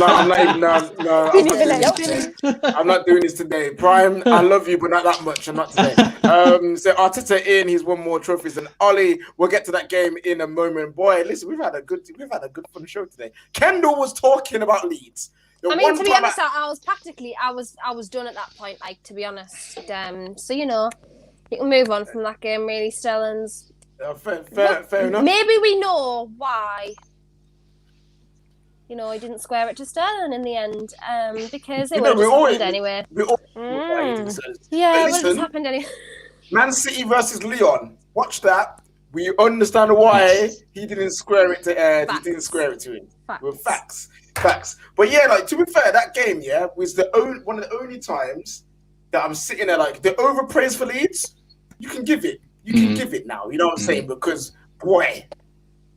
[SPEAKER 1] not doing this today. Prime, I love you, but not that much. I'm not today. So Arteta in, he's won more trophies than Ollie. We'll get to that game in a moment. Boy, listen, we've had a good fun show today. Kendall was talking about Leeds.
[SPEAKER 3] To be honest, I was done at that point. Like, to be honest, so you can move on from that game. Really, Sterling's.
[SPEAKER 1] Fair enough.
[SPEAKER 3] Maybe we know why. He didn't square it to Sterling in the end, because it would have happened anyway. Yeah, it would have happened anyway.
[SPEAKER 1] Man City versus Leon. Watch that. We understand why he didn't square it to him. With facts. But yeah, like, to be fair, that game, was one of the only times that I'm sitting there like, the overpraise for Leeds, you can give it. You can give it now. You know what I'm saying? Because boy,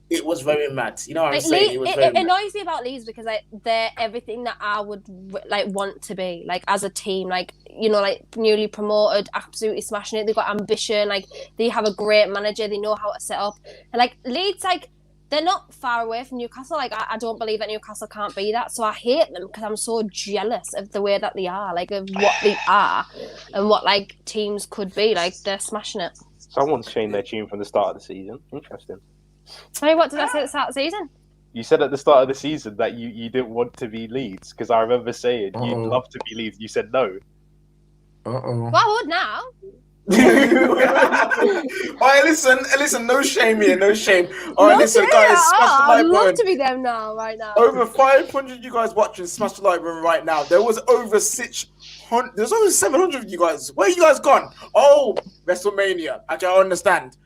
[SPEAKER 1] it was very mad. You know what I'm saying?
[SPEAKER 3] It annoys me about Leeds because they're everything that I would want to be, like, as a team. Like, newly promoted, absolutely smashing it. They've got ambition. Like, they have a great manager. They know how to set up. And like Leeds, like, they're not far away from Newcastle. Like, I don't believe that Newcastle can't be that. So I hate them because I'm so jealous of the way that they are, like, of what they are and what, like, teams could be. Like, they're smashing it.
[SPEAKER 2] Someone's changed their tune from the start of the season. Interesting.
[SPEAKER 3] Sorry, what did I say at the start of the season?
[SPEAKER 2] You said at the start of the season that you didn't want to be Leeds, because I remember saying you'd love to be Leeds. You said no.
[SPEAKER 3] Well, I would now.
[SPEAKER 1] All right, listen, no shame here, no shame. All right, listen, guys, smash the like
[SPEAKER 3] I'd
[SPEAKER 1] button.
[SPEAKER 3] love to be them right now.
[SPEAKER 1] Over 500 you guys watching, smash the like button right now. There was over 600, there's over 700 of you guys. Where you guys gone? Oh, WrestleMania. Okay, I understand.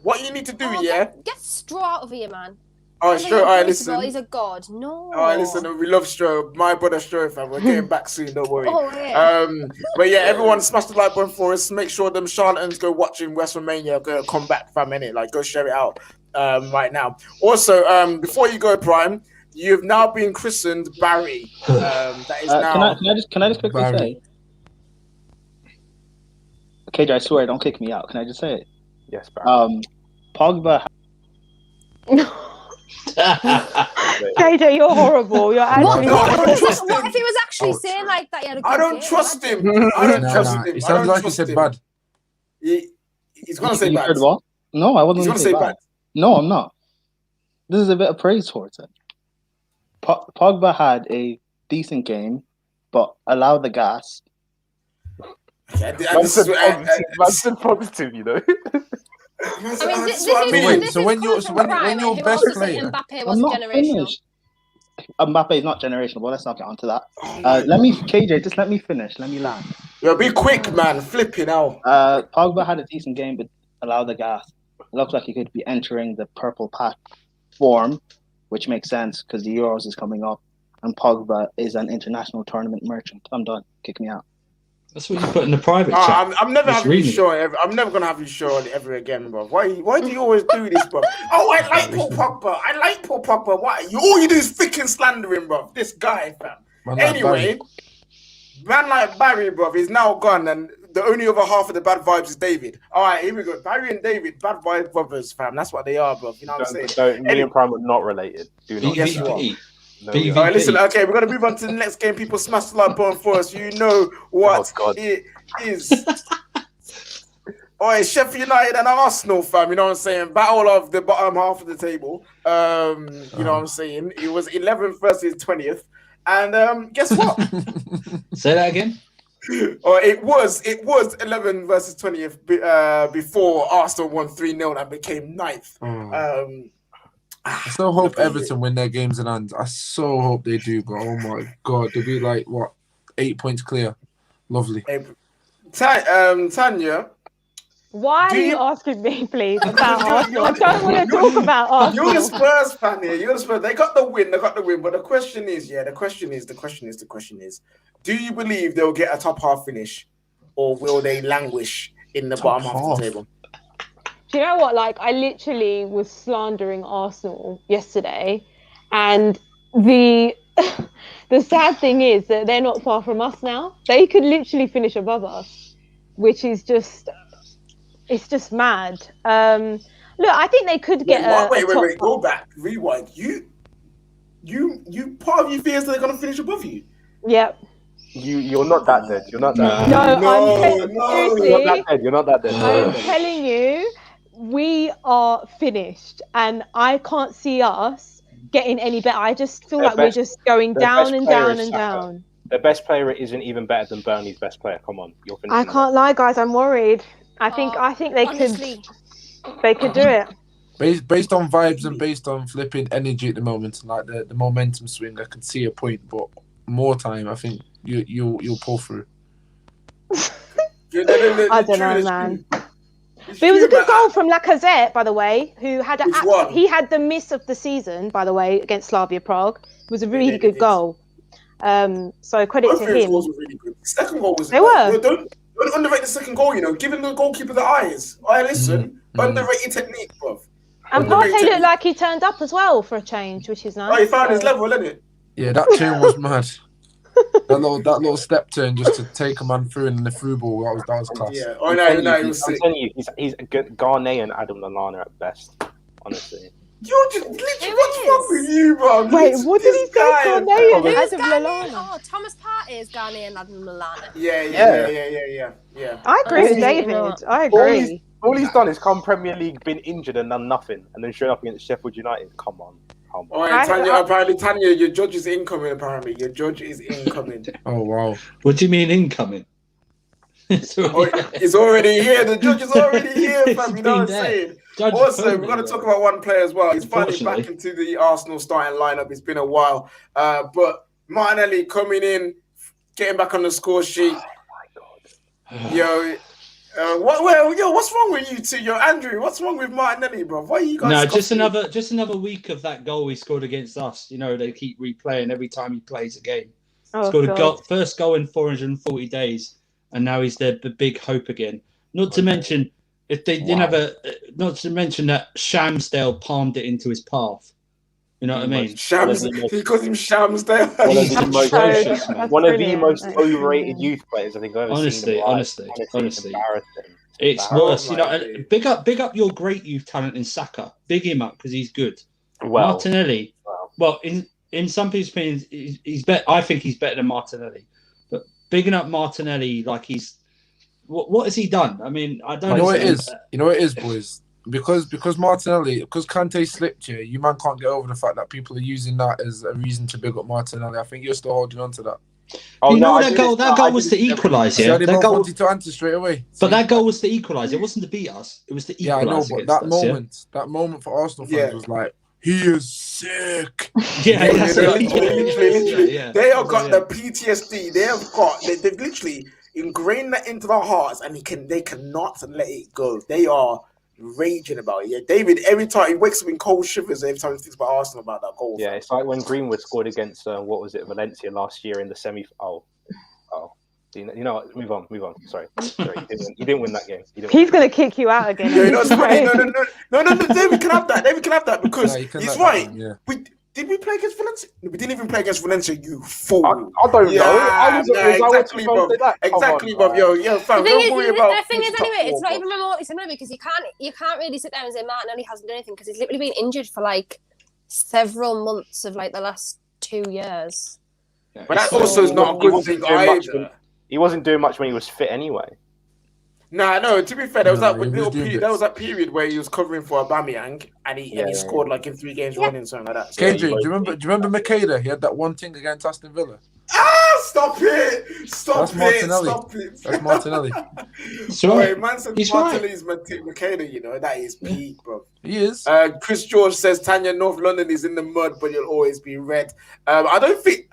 [SPEAKER 1] What you need to do,
[SPEAKER 3] Get Straw out of here, man.
[SPEAKER 1] All right, Stro, all right, listen.
[SPEAKER 3] He's a god. No.
[SPEAKER 1] All right, listen, we love Stro. My brother Stro, fam. We're getting back soon, don't worry.
[SPEAKER 3] Yeah.
[SPEAKER 1] But yeah, everyone smash the like button for us. Make sure them charlatans go watching WrestleMania. Go come back, fam, innit? Like, go share it out right now. Also, before you go, Prime, you have now been christened Barry. That is now.
[SPEAKER 7] Can I just quickly say? KJ, I swear, don't kick me out. Can I just say it?
[SPEAKER 2] Yes, Barry.
[SPEAKER 7] Pogba.
[SPEAKER 4] KJ, you're horrible. You're actually
[SPEAKER 3] what if he was actually saying like that? He had a good
[SPEAKER 1] I don't
[SPEAKER 3] game?
[SPEAKER 1] trust him. I don't trust him.
[SPEAKER 6] It sounds like he said bad.
[SPEAKER 1] He's gonna say bad.
[SPEAKER 7] Heard what? No, I wasn't
[SPEAKER 1] He's gonna say bad.
[SPEAKER 7] No, I'm not. This is a bit of praise towards it. Pogba had a decent game, but allowed the gas.
[SPEAKER 2] That's positive, you know.
[SPEAKER 6] So when your best player,
[SPEAKER 3] Mbappe wasn't generational.
[SPEAKER 7] Mbappe is not generational, but let's not get onto that. KJ, just let me finish. Let me land.
[SPEAKER 1] Yo, be quick, man. Flipping out.
[SPEAKER 7] Pogba had a decent game, but allowed the gas. It looks like he could be entering the purple pack form, which makes sense because the Euros is coming up, and Pogba is an international tournament merchant. I'm done. Kick me out.
[SPEAKER 5] That's what you put in the private chat.
[SPEAKER 1] I'm never having you show. I'm never gonna have you show ever again, bro. Why do you always do this, bro? Oh, I like Paul Pogba. Why? All you do is freaking slandering, bro. This guy, fam. Anyway, man like Barry, bro, is now gone, and the only other half of the bad vibes is David. All right, here we go. Barry and David, bad vibe brothers, fam. That's what they are, bro. You know what I'm saying?
[SPEAKER 2] Me and Prime are not related. Do not.
[SPEAKER 1] Yes, you are.
[SPEAKER 2] No,
[SPEAKER 1] all right, listen, okay, we're going to move on to the next game. People smash the like button for us. You know what it is. All right, Sheffield United and Arsenal, fam. You know what I'm saying? Battle of the bottom half of the table. You know what I'm saying? It was 11th versus 20th. And guess what?
[SPEAKER 5] Say that again.
[SPEAKER 1] It was 11 versus 20th before Arsenal won 3-0 and became 9th.
[SPEAKER 6] I so hope Everton win their games in hand. I so hope they do, but oh my god, they'll be like 8 points clear. Lovely.
[SPEAKER 1] Tanya,
[SPEAKER 4] why are you asking me, please, about Arsenal? I don't want to talk about Arsenal.
[SPEAKER 1] You're the Spurs fan here. You're the Spurs. They got the win. But the question is, do you believe they'll get a top half finish, or will they languish in the bottom half of the table?
[SPEAKER 4] Do you know what? Like, I literally was slandering Arsenal yesterday, and the sad thing is that they're not far from us now. They could literally finish above us, which is just mad. Look, I think they could get
[SPEAKER 1] wait, go back, rewind. You part of you fears they're gonna finish above you.
[SPEAKER 4] Yep.
[SPEAKER 2] You're not that dead. You're not that dead. You're not that dead.
[SPEAKER 4] I'm telling you. We are finished, and I can't see us getting any better. I just feel like we're just going down and down and down.
[SPEAKER 2] Their best player isn't even better than Burnley's best player. Come on, you're finished.
[SPEAKER 4] I can't lie, guys. I'm worried. I think they could do it.
[SPEAKER 6] Based on vibes and based on flipping energy at the moment, and like the momentum swing, I can see a point, but more time, I think you'll pull through.
[SPEAKER 4] I don't know, man. But it was a good goal from Lacazette, by the way, who had he had the miss of the season, by the way, against Slavia Prague. It was a really good goal. So credit to him.
[SPEAKER 1] Goals were really good. The second goal was.
[SPEAKER 4] They were.
[SPEAKER 1] Don't underrate the second goal. You know, giving the goalkeeper the eyes. Underrated technique, bro.
[SPEAKER 4] And Partey looked like he turned up as well for a change, which is nice.
[SPEAKER 1] Oh, he found his level, didn't it?
[SPEAKER 6] Yeah, that turn was mad. That little step turn just to take a man through and the through ball, that was class.
[SPEAKER 1] Yeah. Oh no, he was sick.
[SPEAKER 2] I'm telling you, he's a good Ghanaian Adam Lallana at best, honestly.
[SPEAKER 1] You're just literally what's wrong with you, bro?
[SPEAKER 4] Wait, what did he say? Ghanaian Adam Lallana.
[SPEAKER 3] Oh, Thomas Partey is Ghanaian Adam Lallana.
[SPEAKER 1] Yeah.
[SPEAKER 4] I agree with David. I agree.
[SPEAKER 2] All he's done is come Premier League, been injured and done nothing, and then showed up against Sheffield United. Come on.
[SPEAKER 1] All right, Tanya, your judge is incoming, apparently. Your judge is incoming.
[SPEAKER 6] Oh, wow.
[SPEAKER 5] What do you mean incoming?
[SPEAKER 1] It's already here. The judge is already here, fam. You know what I'm saying? Also, we're going to talk about one player as well. He's finally back into the Arsenal starting lineup. It's been a while. But Martinelli coming in, getting back on the score sheet. Oh, my God. What's wrong with you two? Yo, Andrew, what's wrong with Martinelli, bro? Why are you guys?
[SPEAKER 5] No, just another week of that goal he scored against us. You know, they keep replaying every time he plays a game. Scored a goal, first goal in 440 days, and now he's the big hope again. Not to mention, if they didn't have not to mention that Shamsdale palmed it into his path. You know what I mean?
[SPEAKER 1] He calls him Shamsdale.
[SPEAKER 2] One of the most overrated youth players I think I've ever seen. Honestly.
[SPEAKER 5] It's worse. You know, big up your great youth talent in Saka. Big him up because he's good. Martinelli. Well, in some people's opinions, he's better. I think he's better than Martinelli. But bigging up Martinelli, like he's what has he done? I mean, I don't know.
[SPEAKER 6] You know what it is, boys. Because Martinelli, because Kante slipped here, you man can't get over the fact that people are using that as a reason to big up Martinelli. I think you're still holding on to that.
[SPEAKER 5] That goal was to equalise. Yeah,
[SPEAKER 6] that goal wanted to answer straight away.
[SPEAKER 5] But that goal was to equalise. It wasn't to beat us. It was to equalise.
[SPEAKER 6] Yeah, I know. But that moment for Arsenal fans was like he is sick.
[SPEAKER 5] Yeah, that's it.
[SPEAKER 1] Literally.
[SPEAKER 5] Yeah.
[SPEAKER 1] They have got the PTSD. They've literally ingrained that into their hearts, and they cannot let it go. They are raging about it. Yeah, David, every time he wakes up in cold shivers every time he thinks about Arsenal about that goal.
[SPEAKER 2] Yeah, it's like when Greenwood scored against Valencia last year in the semi. Oh. You know what? Move on. Sorry. You didn't win that game.
[SPEAKER 4] He's going to kick you out again.
[SPEAKER 1] Yeah, no, David can have that because he's right. Did we play against Valencia? We didn't even play against Valencia, you fool.
[SPEAKER 2] I don't know.
[SPEAKER 1] Exactly, Bob. Yo, fam, don't worry about
[SPEAKER 3] the thing is, anyway, it's not even remotely similar because you can't really sit down and say Martinelli hasn't done anything because he's literally been injured for like several months of like the last 2 years.
[SPEAKER 1] But that also is not a good thing either.
[SPEAKER 2] He wasn't doing much when he was fit anyway.
[SPEAKER 1] No. To be fair, there was that period where he was covering for Aubameyang, and he scored like in 3 games running, something like that. So,
[SPEAKER 6] KJ, do you remember Makeda? He had that one thing against Aston Villa.
[SPEAKER 1] Stop it!
[SPEAKER 6] That's Martinelli.
[SPEAKER 1] Sorry, man said Martinelli's Makeda. You know that is peak, bro.
[SPEAKER 6] He is.
[SPEAKER 1] Chris George says Tanya, North London is in the mud, but you'll always be red. I don't think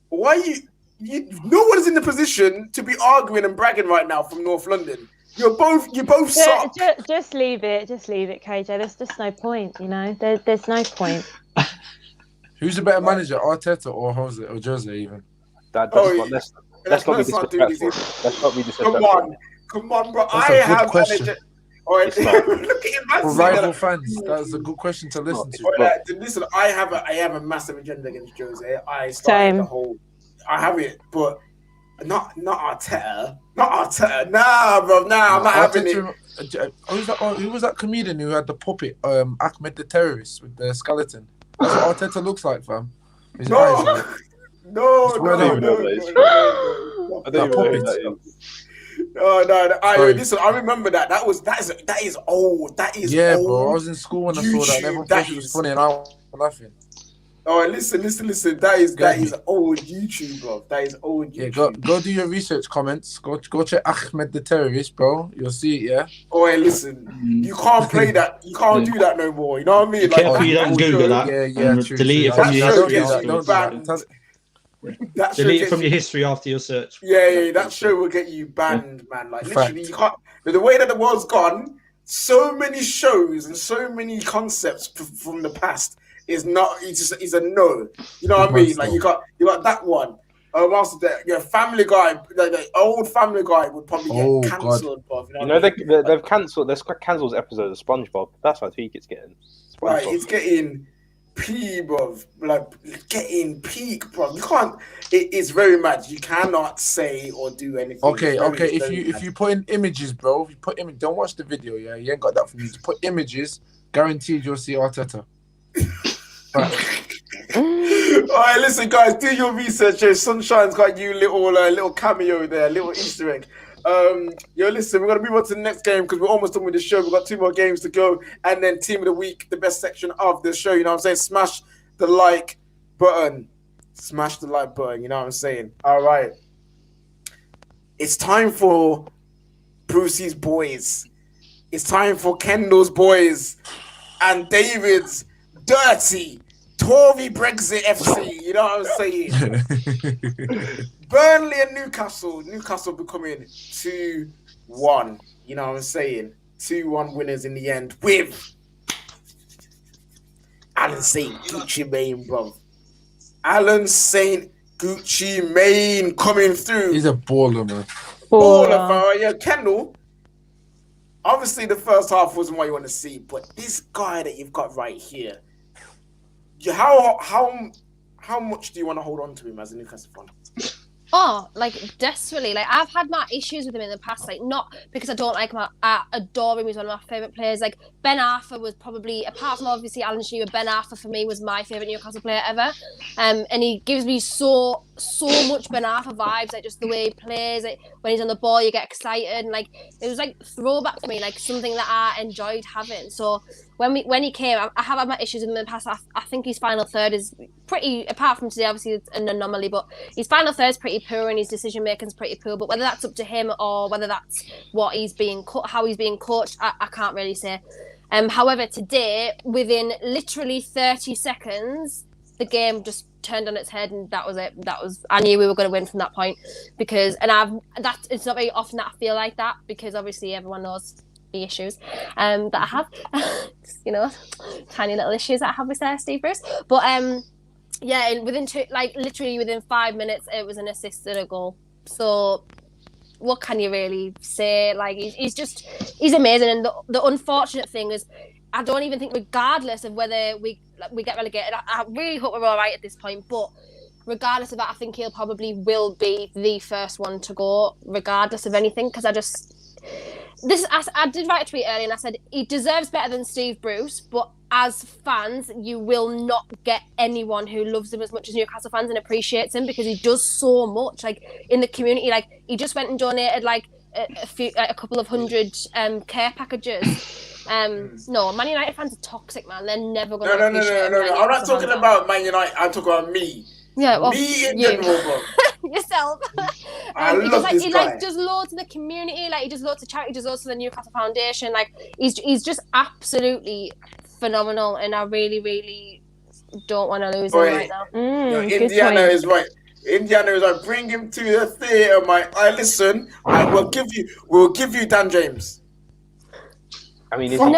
[SPEAKER 1] why no one is in the position to be arguing and bragging right now from North London. You both suck.
[SPEAKER 4] Just leave it, KJ. There's just no point, you know. There's no point.
[SPEAKER 6] Who's a better manager, Arteta or Jose even?
[SPEAKER 2] Let's not be disrespectful. Let's not be disrespectful.
[SPEAKER 1] Come on, bro.
[SPEAKER 6] That's a good question.
[SPEAKER 1] Look at him,
[SPEAKER 6] for rival fans, that's a good question to listen to.
[SPEAKER 1] Listen, I have a massive agenda against Jose. I started the whole. I have it, but not Arteta. Not Arteta. Nah, bro. Nah, I'm not having it.
[SPEAKER 6] Who was that comedian who had the puppet? Ahmed the Terrace with the skeleton. That's what Arteta looks like, fam. His eyes, like.
[SPEAKER 1] No. Listen, I remember that. That is old. That is old.
[SPEAKER 6] Bro. I was in school when I saw that. Everyone thought it was funny, and I was laughing.
[SPEAKER 1] Oh, listen. That is old YouTube, bro. That is old YouTube.
[SPEAKER 6] Yeah, go do your research comments. Go check Ahmed the Terrorist, bro. You'll see it, yeah?
[SPEAKER 1] Oh, hey, listen. You can't play that. You can't do that no more. You know what I mean?
[SPEAKER 5] Careful you don't Google that.
[SPEAKER 6] Yeah,
[SPEAKER 5] delete it from your history.
[SPEAKER 1] Delete
[SPEAKER 5] it from your history after your search.
[SPEAKER 1] Yeah, that show will get you banned, man. Like, literally, you can't. The way that the world's gone, so many shows and so many concepts from the past is not. It's a no. You know what I mean? Like you got that one. Family Guy, the old Family Guy would probably get cancelled.
[SPEAKER 2] They've cancelled. There's cancelled episodes of SpongeBob. That's how peak it's getting.
[SPEAKER 1] Right, it's getting peak, bro. Like getting peak, bro. You can't. It's very mad. You cannot say or do anything.
[SPEAKER 6] Okay. If you put in images, bro. If you put image, don't watch the video. Yeah, you ain't got that from me. Just put images. Guaranteed, you'll see Arteta.
[SPEAKER 1] All right, listen, guys, do your research. Sunshine's got you little cameo there, little Easter egg. Listen, we're gonna move on to the next game because we're almost done with the show. We've got 2 more games to go, and then Team of the Week, the best section of the show. You know what I'm saying? Smash the like button. Smash the like button. You know what I'm saying? All right. It's time for Brucey's boys. It's time for Kendall's boys and David's dirty Tory Brexit FC. You know what I'm saying? Burnley and Newcastle. Newcastle becoming 2-1. You know what I'm saying? 2-1 winners in the end with Alan St. Gucci Mane, bro. Alan St. Gucci Mane coming through.
[SPEAKER 6] He's a baller, man.
[SPEAKER 1] Baller, bro. Yeah, Kendall. Obviously, the first half wasn't what you want to see, but this guy that you've got right here, how much do you want to hold on to him as a Newcastle fan?
[SPEAKER 3] Oh, like desperately. Like I've had my issues with him in the past. Like not because I don't like him. I adore him. He's one of my favourite players. Like Ben Arthur was probably, apart from obviously Alan Shearer, Ben Arthur for me was my favourite Newcastle player ever. And he gives me so much Ben Arthur vibes. Like just the way he plays. Like when he's on the ball, you get excited. And like it was like throwback for me. Like something that I enjoyed having. So when he came, I have had my issues with him in the past. I think his final third is pretty, apart from today, obviously it's an anomaly, but his final third is pretty poor and his decision making is pretty poor. But whether that's up to him or whether that's what he's being how he's being coached, I can't really say. However, today, within literally 30 seconds, the game just turned on its head, and that was it. I knew we were going to win from that point it's not very often that I feel like that, because obviously everyone knows the issues that I have, tiny little issues that I have with Steve Bruce. But and literally within 5 minutes, it was an assist and a goal. So what can you really say? Like, he's amazing. And the unfortunate thing is, I don't even think, regardless of whether we get relegated, I really hope we're all right at this point, but regardless of that, I think he'll probably will be the first one to go, regardless of anything, because I did write a tweet earlier and I said he deserves better than Steve Bruce, but as fans, you will not get anyone who loves him as much as Newcastle fans and appreciates him, because he does so much, like, in the community. Like, he just went and donated like a couple of hundred care packages. No, Man United fans are toxic, man. They're never going to appreciate him.
[SPEAKER 1] No. I'm not talking about Man United. I'm talking about me.
[SPEAKER 3] Yeah, well,
[SPEAKER 1] me in general, bro.
[SPEAKER 3] Yourself.
[SPEAKER 1] I love this guy.
[SPEAKER 3] He does loads in the community. Like, he does loads of charity. He does loads to the Newcastle Foundation. Like, he's just absolutely phenomenal, and I really, really don't want to lose him right now.
[SPEAKER 1] Indiana is right. Indiana is like, bring him to the theatre, mate. Listen, we'll give you Dan James.
[SPEAKER 2] I mean, is he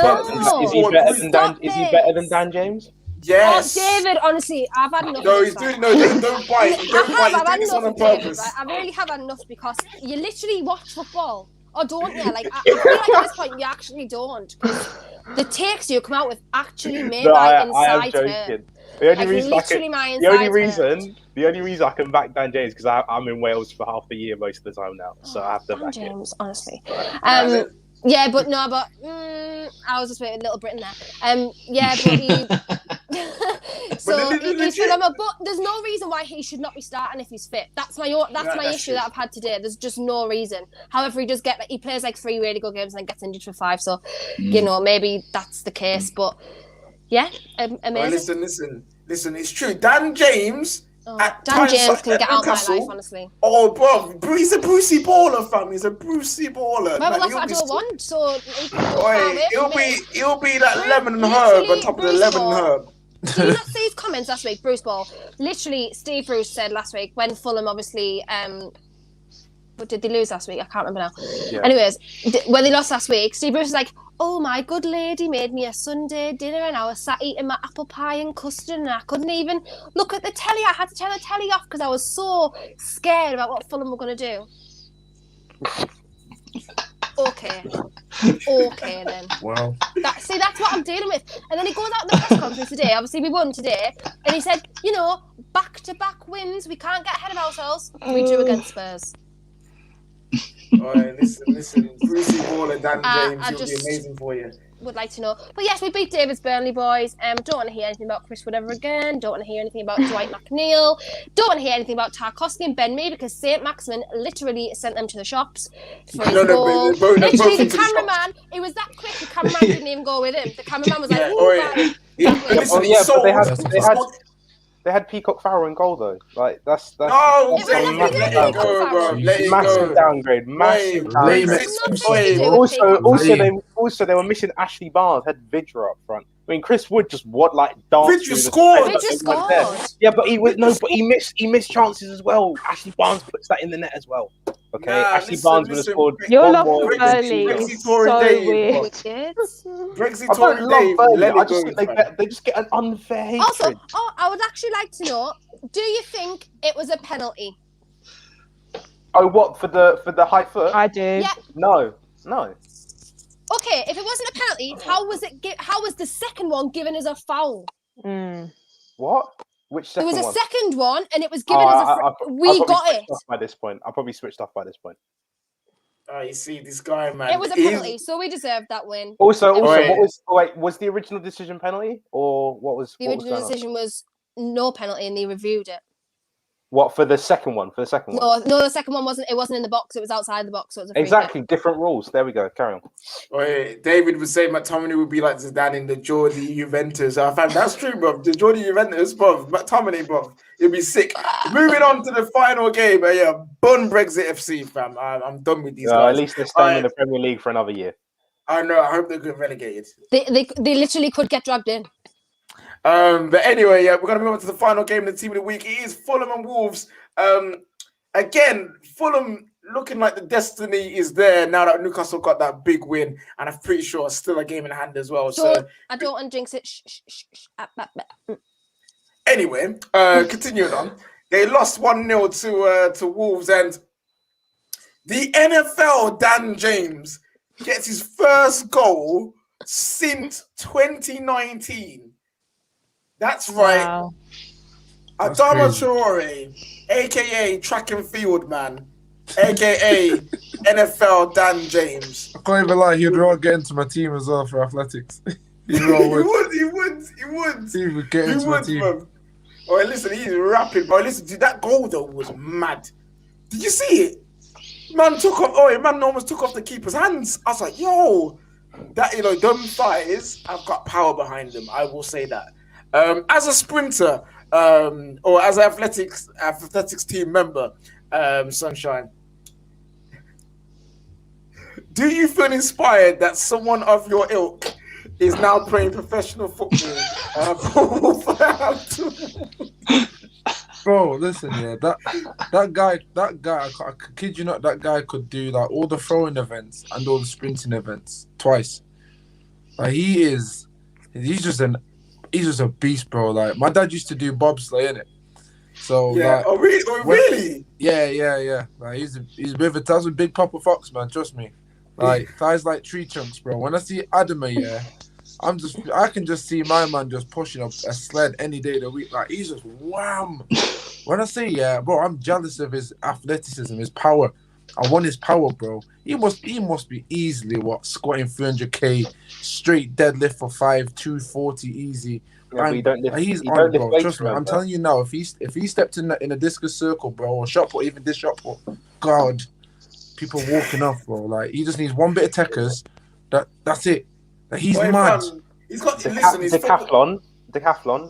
[SPEAKER 2] better than Dan James?
[SPEAKER 1] Yes.
[SPEAKER 3] David, honestly, I've had enough.
[SPEAKER 1] No, he's doing don't bite. I've had enough on purpose.
[SPEAKER 3] David, I really have had enough, because you literally watch football, or don't you? Like, I feel like at this point you actually don't, because the takes you come out with actually made by inside.
[SPEAKER 2] I am joking. The only reason I can back Dan James, because I'm in Wales for half the year most of the time now, so I have to back
[SPEAKER 3] James, honestly. Yeah, but I was just waiting Little Britain there. Yeah, but he's phenomenal. But there's no reason why he should not be starting if he's fit. That's my issue that I've had today. There's just no reason. However, he plays like 3 really good games and then gets injured for 5. So maybe that's the case. But yeah, amazing.
[SPEAKER 1] Listen. It's true. Dan James.
[SPEAKER 3] Dan James can get out of my life, honestly.
[SPEAKER 1] Oh, bro, he's a Brucey baller, fam. He's a Brucey baller.
[SPEAKER 3] Well, that's what I don't want. So
[SPEAKER 1] he'll be that lemon and herb on top of the lemon and herb.
[SPEAKER 3] Did you not see his comments last week, Bruce Ball? Literally, Steve Bruce said last week, when Fulham obviously but did they lose last week? I can't remember now. Yeah. Anyways, when they lost last week, Steve Bruce was like, "Oh, my good lady made me a Sunday dinner and I was sat eating my apple pie and custard and I couldn't even look at the telly. I had to turn the telly off because I was so scared about what Fulham were going to do." Okay then.
[SPEAKER 6] Wow.
[SPEAKER 3] That's what I'm dealing with. And then he goes out in the press conference today. Obviously, we won today. And he said, back-to-back wins. We can't get ahead of ourselves. We drew against Spurs.
[SPEAKER 1] Listen. Brucey Ball and Dan James, he'll be amazing for you.
[SPEAKER 3] Would like to know. But yes, we beat David's Burnley boys. Don't want to hear anything about Chris Wood ever again. Don't want to hear anything about Dwight McNeil. Don't want to hear anything about Tarkowski and Ben Mee, because Saint-Maximin literally sent them to the shops for his goal. Literally, the cameraman, it was that quick, the cameraman didn't even go with him. The cameraman was like,
[SPEAKER 2] They had Peacock Farrell in goal though. Like that's
[SPEAKER 1] let it go, bro.
[SPEAKER 2] Massive downgrade. Also, they were missing Ashley Barnes. Had Vidra up front. I mean, Chris Wood just
[SPEAKER 1] Vidra scored.
[SPEAKER 2] Yeah, but he missed chances as well. Ashley Barnes puts that in the net as well. Okay, Ashley Barnes would have scored.
[SPEAKER 4] Your love for Burnley is so weird.
[SPEAKER 1] Brexit Tory Dave.
[SPEAKER 2] They just get an unfair hatred.
[SPEAKER 3] Also, I would actually like to know, do you think it was a penalty?
[SPEAKER 2] Oh, what, for the high foot?
[SPEAKER 4] I do.
[SPEAKER 3] Yeah.
[SPEAKER 2] No.
[SPEAKER 3] Okay, if it wasn't a penalty, how was the second one given as a foul?
[SPEAKER 2] What? Which second one?
[SPEAKER 3] There was a second one, and it was given as a we got it.
[SPEAKER 2] By this point, I probably switched off by this point.
[SPEAKER 1] You see, this guy, man.
[SPEAKER 3] It was a penalty, so we deserved that win.
[SPEAKER 2] Also, was the original decision penalty, or what was
[SPEAKER 3] the original decision? Was no penalty, and they reviewed it.
[SPEAKER 2] What, for the second one? No,
[SPEAKER 3] the second one wasn't. It wasn't in the box. It was outside the box. So it was a
[SPEAKER 2] exactly different rules. There we go. Carry on.
[SPEAKER 1] David would say McTominay would be like Zidane in the Geordie Juventus. I found that's true, bro. The Geordie Juventus, bro. McTominay, bro. It'd be sick. Moving on to the final game. Bun Brexit FC, fam. I'm done with these guys.
[SPEAKER 2] At least they're staying in the Premier League for another year.
[SPEAKER 1] I know. I hope they get relegated.
[SPEAKER 3] They literally could get dragged in.
[SPEAKER 1] But anyway, yeah, we're gonna move on to the final game of the team of the week. It is Fulham and Wolves. Again, Fulham looking like the destiny is there now that Newcastle got that big win, and I'm pretty sure it's still a game in hand as well. So
[SPEAKER 3] I don't want to jinx it.
[SPEAKER 1] Anyway, continuing on, they lost 1-0 to Wolves, and the NFL Dan James gets his first goal since 2019. That's right.
[SPEAKER 4] Wow.
[SPEAKER 1] Adama Traore, aka track and field man, aka NFL Dan James.
[SPEAKER 6] I can't even lie, he'd rather get into my team as well for athletics. He would. He would get into my team.
[SPEAKER 1] Man. Oh, listen, he's rapping. Oh, listen, dude, that goal though was mad. Did you see it? Man almost took off the keeper's hands. I was like, yo, that, them fighters have got power behind them. I will say that. As a sprinter, or as an athletics team member, Sunshine, do you feel inspired that someone of your ilk is now playing professional football?
[SPEAKER 6] Bro, listen, yeah, that guy, I kid you not, that guy could do like all the throwing events and all the sprinting events twice. Like he's just a beast, bro. Like my dad used to do bobsleigh, innit? So
[SPEAKER 1] yeah,
[SPEAKER 6] like,
[SPEAKER 1] really?
[SPEAKER 6] Yeah. Like he's a big Papa Fox, man. Trust me. Like thighs like tree trunks, bro. When I see Adama, yeah, I can just see my man just pushing up a sled any day of the week. Like he's just wham. When I say yeah, bro, I'm jealous of his athleticism, his power. I want his power, bro. He must be easily squatting 300k straight deadlift for 240 easy.
[SPEAKER 2] Yeah,
[SPEAKER 6] He's on, bro. Trust me, I'm telling you now. If he stepped in a discus circle, bro, or shot put, even this shot put, God, people walking off, bro. Like he just needs one bit of techers. That's it. Like, he's mad.
[SPEAKER 1] He's got
[SPEAKER 2] Decathlon.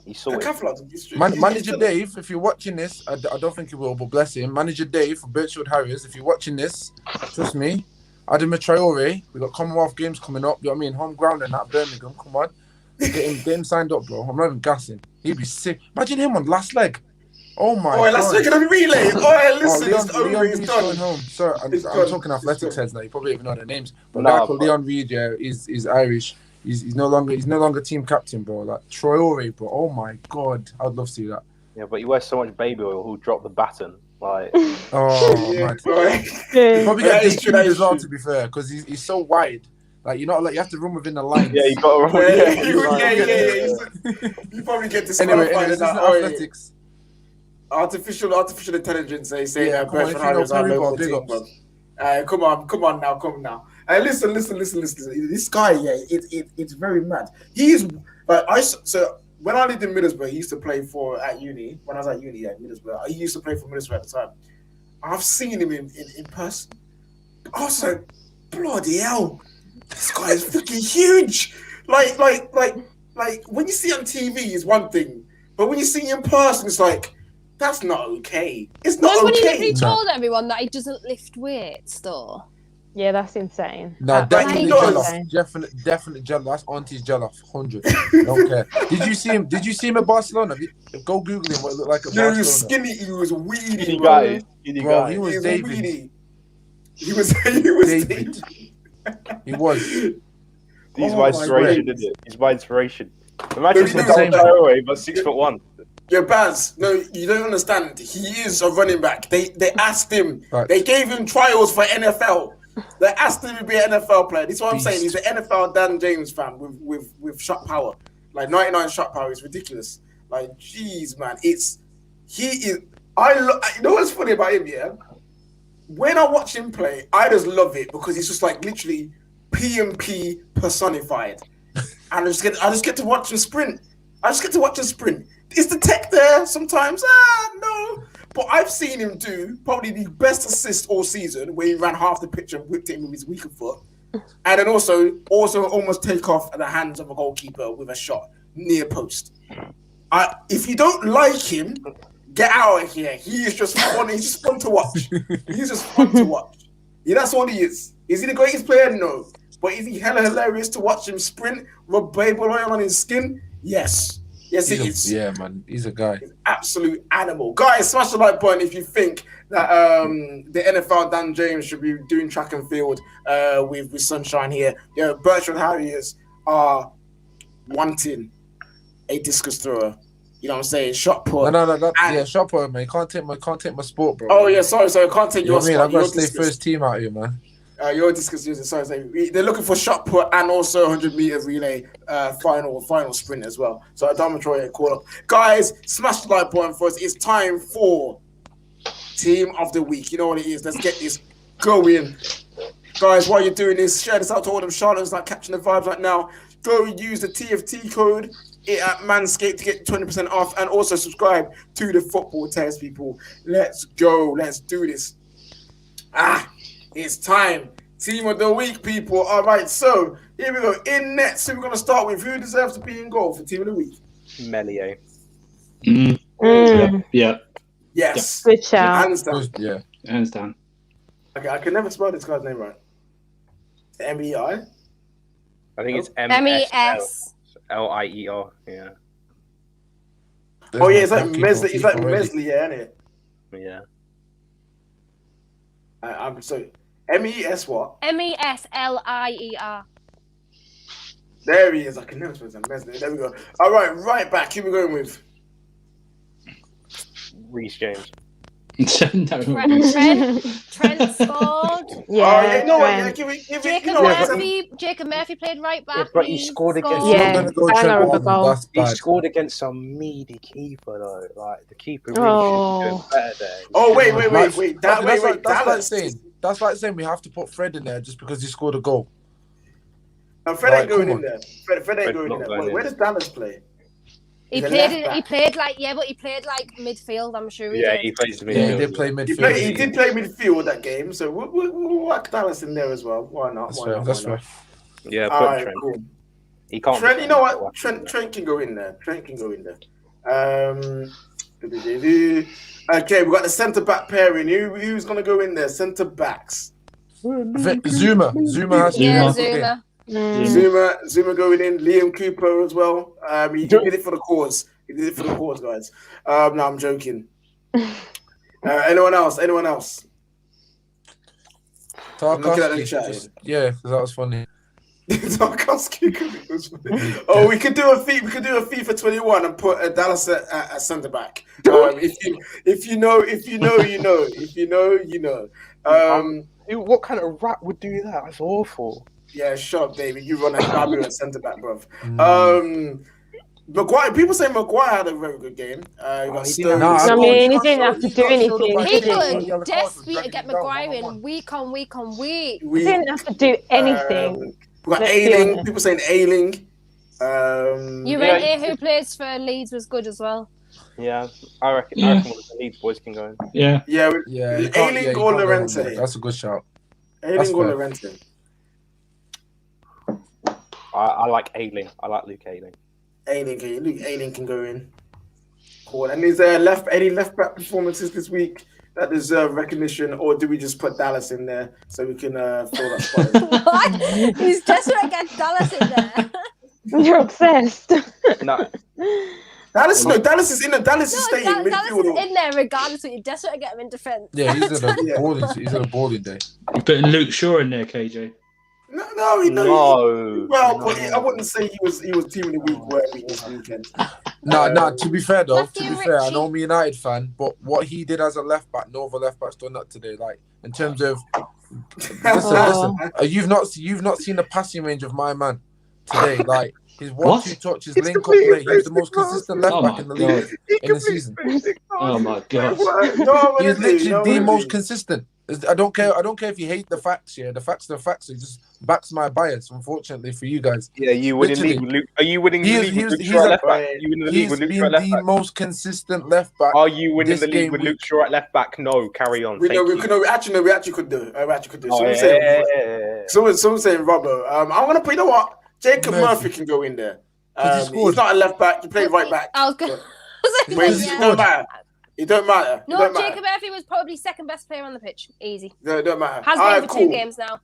[SPEAKER 2] He saw it.
[SPEAKER 6] Manager Dave, if you're watching this, I don't think he will, but bless him. Manager Dave from Birchwood Harriers, if you're watching this, trust me. Adama Traore, we got Commonwealth Games coming up. You know what I mean? Home ground and that Birmingham. Come on, get him signed up, bro. I'm not even gassing. He'd be sick. Imagine him on last leg. Oh my God.
[SPEAKER 1] Last leg of the relay. Listen, it's over. It's done.
[SPEAKER 6] Home. Sorry, I'm talking athletics heads now. You probably even know their names. But guy called Leon Reid, yeah, is Irish. He's no longer team captain, bro. Like Traore, bro. Oh my God, I'd love to see that.
[SPEAKER 2] Yeah, but he wears so much baby oil. Who'll drop the baton? Like,
[SPEAKER 6] oh my God. He probably gets DQ'd as well, to be fair, because he's so wide. Like you have to run within the lines.
[SPEAKER 2] Yeah, you got to run.
[SPEAKER 1] Yeah. You probably get disqualified.
[SPEAKER 6] Anyway, this is athletics.
[SPEAKER 1] Artificial intelligence. They say come on now. Listen. This guy, yeah, it's very mad. He is so when I lived in Middlesbrough, he used to play at uni. When I was at uni at Middlesbrough, he used to play for Middlesbrough at the time. I've seen him in person. I was like, bloody hell, this guy is freaking huge. Like when you see on TV is one thing, but when you see him in person, it's like, that's not okay. It's not okay.
[SPEAKER 3] When he told everyone that he doesn't lift weights, though.
[SPEAKER 4] Yeah, that's insane.
[SPEAKER 6] No, definitely jealous. Definitely jealous. That's Auntie's jealous. 100. Don't care. Did you see him at Barcelona? Go Google him. What it looked like at Barcelona.
[SPEAKER 1] He was skinny. He was weedy.
[SPEAKER 6] Bro, he was David.
[SPEAKER 1] Weedy. He was David.
[SPEAKER 6] He was.
[SPEAKER 2] He's my inspiration, isn't it? He's my inspiration. Imagine some Traore, but 6'1".
[SPEAKER 1] Yeah, Baz, no, you don't understand. He is a running back. They asked him. Right. They gave him trials for NFL. They asked him to be an NFL player. This is what I'm saying. He's an NFL Dan James fan with shot power. Like 99 shot power is ridiculous. Like, jeez, man. You know what's funny about him, yeah? When I watch him play, I just love it because he's just like literally P&P personified. And I just get to watch him sprint. Is the tech there sometimes? No. But I've seen him do probably the best assist all season, where he ran half the pitch and whipped it with his weaker foot. And then also almost take off at the hands of a goalkeeper with a shot near post. If you don't like him, get out of here. He is just fun. He's just fun to watch. He's just fun to watch. Yeah, that's all he is. Is he the greatest player? No. But is he hella hilarious to watch him sprint, rub baby oil on his skin? Yes. Yes, it is.
[SPEAKER 6] Yeah, man. He's a guy.
[SPEAKER 1] He's an absolute animal. Guys, smash the like button if you think that the NFL Dan James should be doing track and field with Sunshine here. Yeah, Bertrand Harriers are wanting a discus thrower. You know what I'm saying? Shot put.
[SPEAKER 6] No. Shot put, man. You can't take my sport, bro.
[SPEAKER 1] Oh yeah, sorry. I can't take your spot.
[SPEAKER 6] I've got to stay first team out here, man.
[SPEAKER 1] Your discus user. Sorry. They're looking for shot put and also 100-meter relay final sprint as well. So Adama Troy call up. Guys, smash the like button for us. It's time for Team of the Week. You know what it is. Let's get this going. Guys, while you're doing this, share this out to all them charlatans that catching the vibes right now. Go use the TFT code at Manscaped to get 20% off and also subscribe to the Football Terrace, people. Let's go. Let's do this. It's time. Team of the Week, people. All right, so here we go. In net, so we're going to start with who deserves to be in goal for Team of the Week.
[SPEAKER 2] Melier.
[SPEAKER 5] Yeah.
[SPEAKER 1] Yes.
[SPEAKER 4] Good shout.
[SPEAKER 1] Hands down.
[SPEAKER 6] Yeah.
[SPEAKER 5] Hands down.
[SPEAKER 1] Okay, I can never spell this guy's name right. M-E-I?
[SPEAKER 2] I think it's
[SPEAKER 3] MESLIER.
[SPEAKER 2] Yeah.
[SPEAKER 1] Oh yeah, it's like Mesli. It's like Mesli, yeah, isn't it?
[SPEAKER 2] Yeah.
[SPEAKER 1] I'm sorry. M-E-S what?
[SPEAKER 3] MESLIER.
[SPEAKER 1] There he is. I can never spell that. Mesli. There we go. All right, right back. Who we going with?
[SPEAKER 2] Reece James.
[SPEAKER 3] Trent scored.
[SPEAKER 4] Yeah.
[SPEAKER 1] Give it.
[SPEAKER 3] Jacob Murphy played right back.
[SPEAKER 2] Yeah, but he scored against. He scored against some meaty keeper though. Like the keeper really should be doing better there.
[SPEAKER 1] Oh wait.
[SPEAKER 6] That's like saying we have to put Fred in there just because he scored a goal.
[SPEAKER 1] Fred ain't going in there. Fred ain't going in there. Where does Dallas play?
[SPEAKER 3] He played like midfield. I'm sure.
[SPEAKER 2] He plays midfield.
[SPEAKER 6] Yeah, he did play midfield.
[SPEAKER 1] He did play midfield that game, so we'll whack Dallas in there as well. Why not?
[SPEAKER 6] That's fair.
[SPEAKER 2] Yeah,
[SPEAKER 1] all right,
[SPEAKER 2] Trent.
[SPEAKER 1] Cool.
[SPEAKER 2] He can't.
[SPEAKER 1] Trent, you know what? Trent can go in there. Okay, we got the centre back pairing. Who's gonna go in there? Centre backs.
[SPEAKER 6] Zuma has to.
[SPEAKER 3] Yeah, Zuma.
[SPEAKER 1] Zuma going in. Liam Cooper as well. He did it for the cause. Guys. No, I'm joking. Anyone else?
[SPEAKER 6] Tarkowski. Yeah, that was funny.
[SPEAKER 1] Tarkowski was funny. Oh, we could do a FIFA 21 and put Dallas at centre back. If you know, you know.
[SPEAKER 2] What kind of rat would do that? That's awful.
[SPEAKER 1] Yeah, shut up, David. You run a Fabio at centre back, bruv. Maguire. People say Maguire had a very good game. He didn't
[SPEAKER 4] have to do anything.
[SPEAKER 3] People are desperate to get Maguire in week on week.
[SPEAKER 4] He didn't have to do anything.
[SPEAKER 1] We got Ayling. People saying Ayling.
[SPEAKER 3] Who plays for Leeds was good as well.
[SPEAKER 2] Yeah, I reckon one of the Leeds boys can go in.
[SPEAKER 1] Yeah.
[SPEAKER 6] Ayling
[SPEAKER 1] or Llorente.
[SPEAKER 6] That's a good shout.
[SPEAKER 1] Ayling or Llorente.
[SPEAKER 2] I like Ayling. I like Luke Ayling.
[SPEAKER 1] Ayling can go in. Cool. And is there any left back performances this week that deserve recognition, or do we just put Dallas in there so we can fill that spot?
[SPEAKER 3] What? He's desperate to get Dallas in there.
[SPEAKER 4] You're obsessed.
[SPEAKER 2] No.
[SPEAKER 1] Dallas is in the Dallas is staying midfield.
[SPEAKER 3] Dallas is in there regardless, but you're desperate to get him in defence.
[SPEAKER 6] Yeah, he's in a balling day.
[SPEAKER 5] You're putting Luke Shaw in there, KJ.
[SPEAKER 1] No. Well, but I wouldn't say he was team of the week where he was weekend.
[SPEAKER 6] No. To be fair, I know I'm a United fan, but what he did as a left back, no other left back's done that today. Like in terms of, listen. You've not seen the passing range of my man today. Like his 1-2 touches, link up play. He's the most consistent left back in the league in the season.
[SPEAKER 5] Oh my god!
[SPEAKER 6] He's literally the most consistent. I don't care if you hate the facts. Yeah, the facts are the facts. It just backs my bias. Unfortunately for you guys.
[SPEAKER 2] Yeah, you winning the league with Luke. Are you winning the league with Luke Shaw at left back?
[SPEAKER 6] He's been the most consistent left back.
[SPEAKER 2] Are you winning the league with Luke Shaw at left back? No, carry on.
[SPEAKER 1] We actually could do. Someone's saying Robbo. I'm gonna put. You know what? Jacob Murphy can go in there. He's not a left back. He played right back.
[SPEAKER 3] I was gonna
[SPEAKER 1] say It don't matter.
[SPEAKER 3] Jacob Murphy was probably second best player on the pitch. Easy.
[SPEAKER 1] No, it don't matter.
[SPEAKER 3] Has been for 2 games now.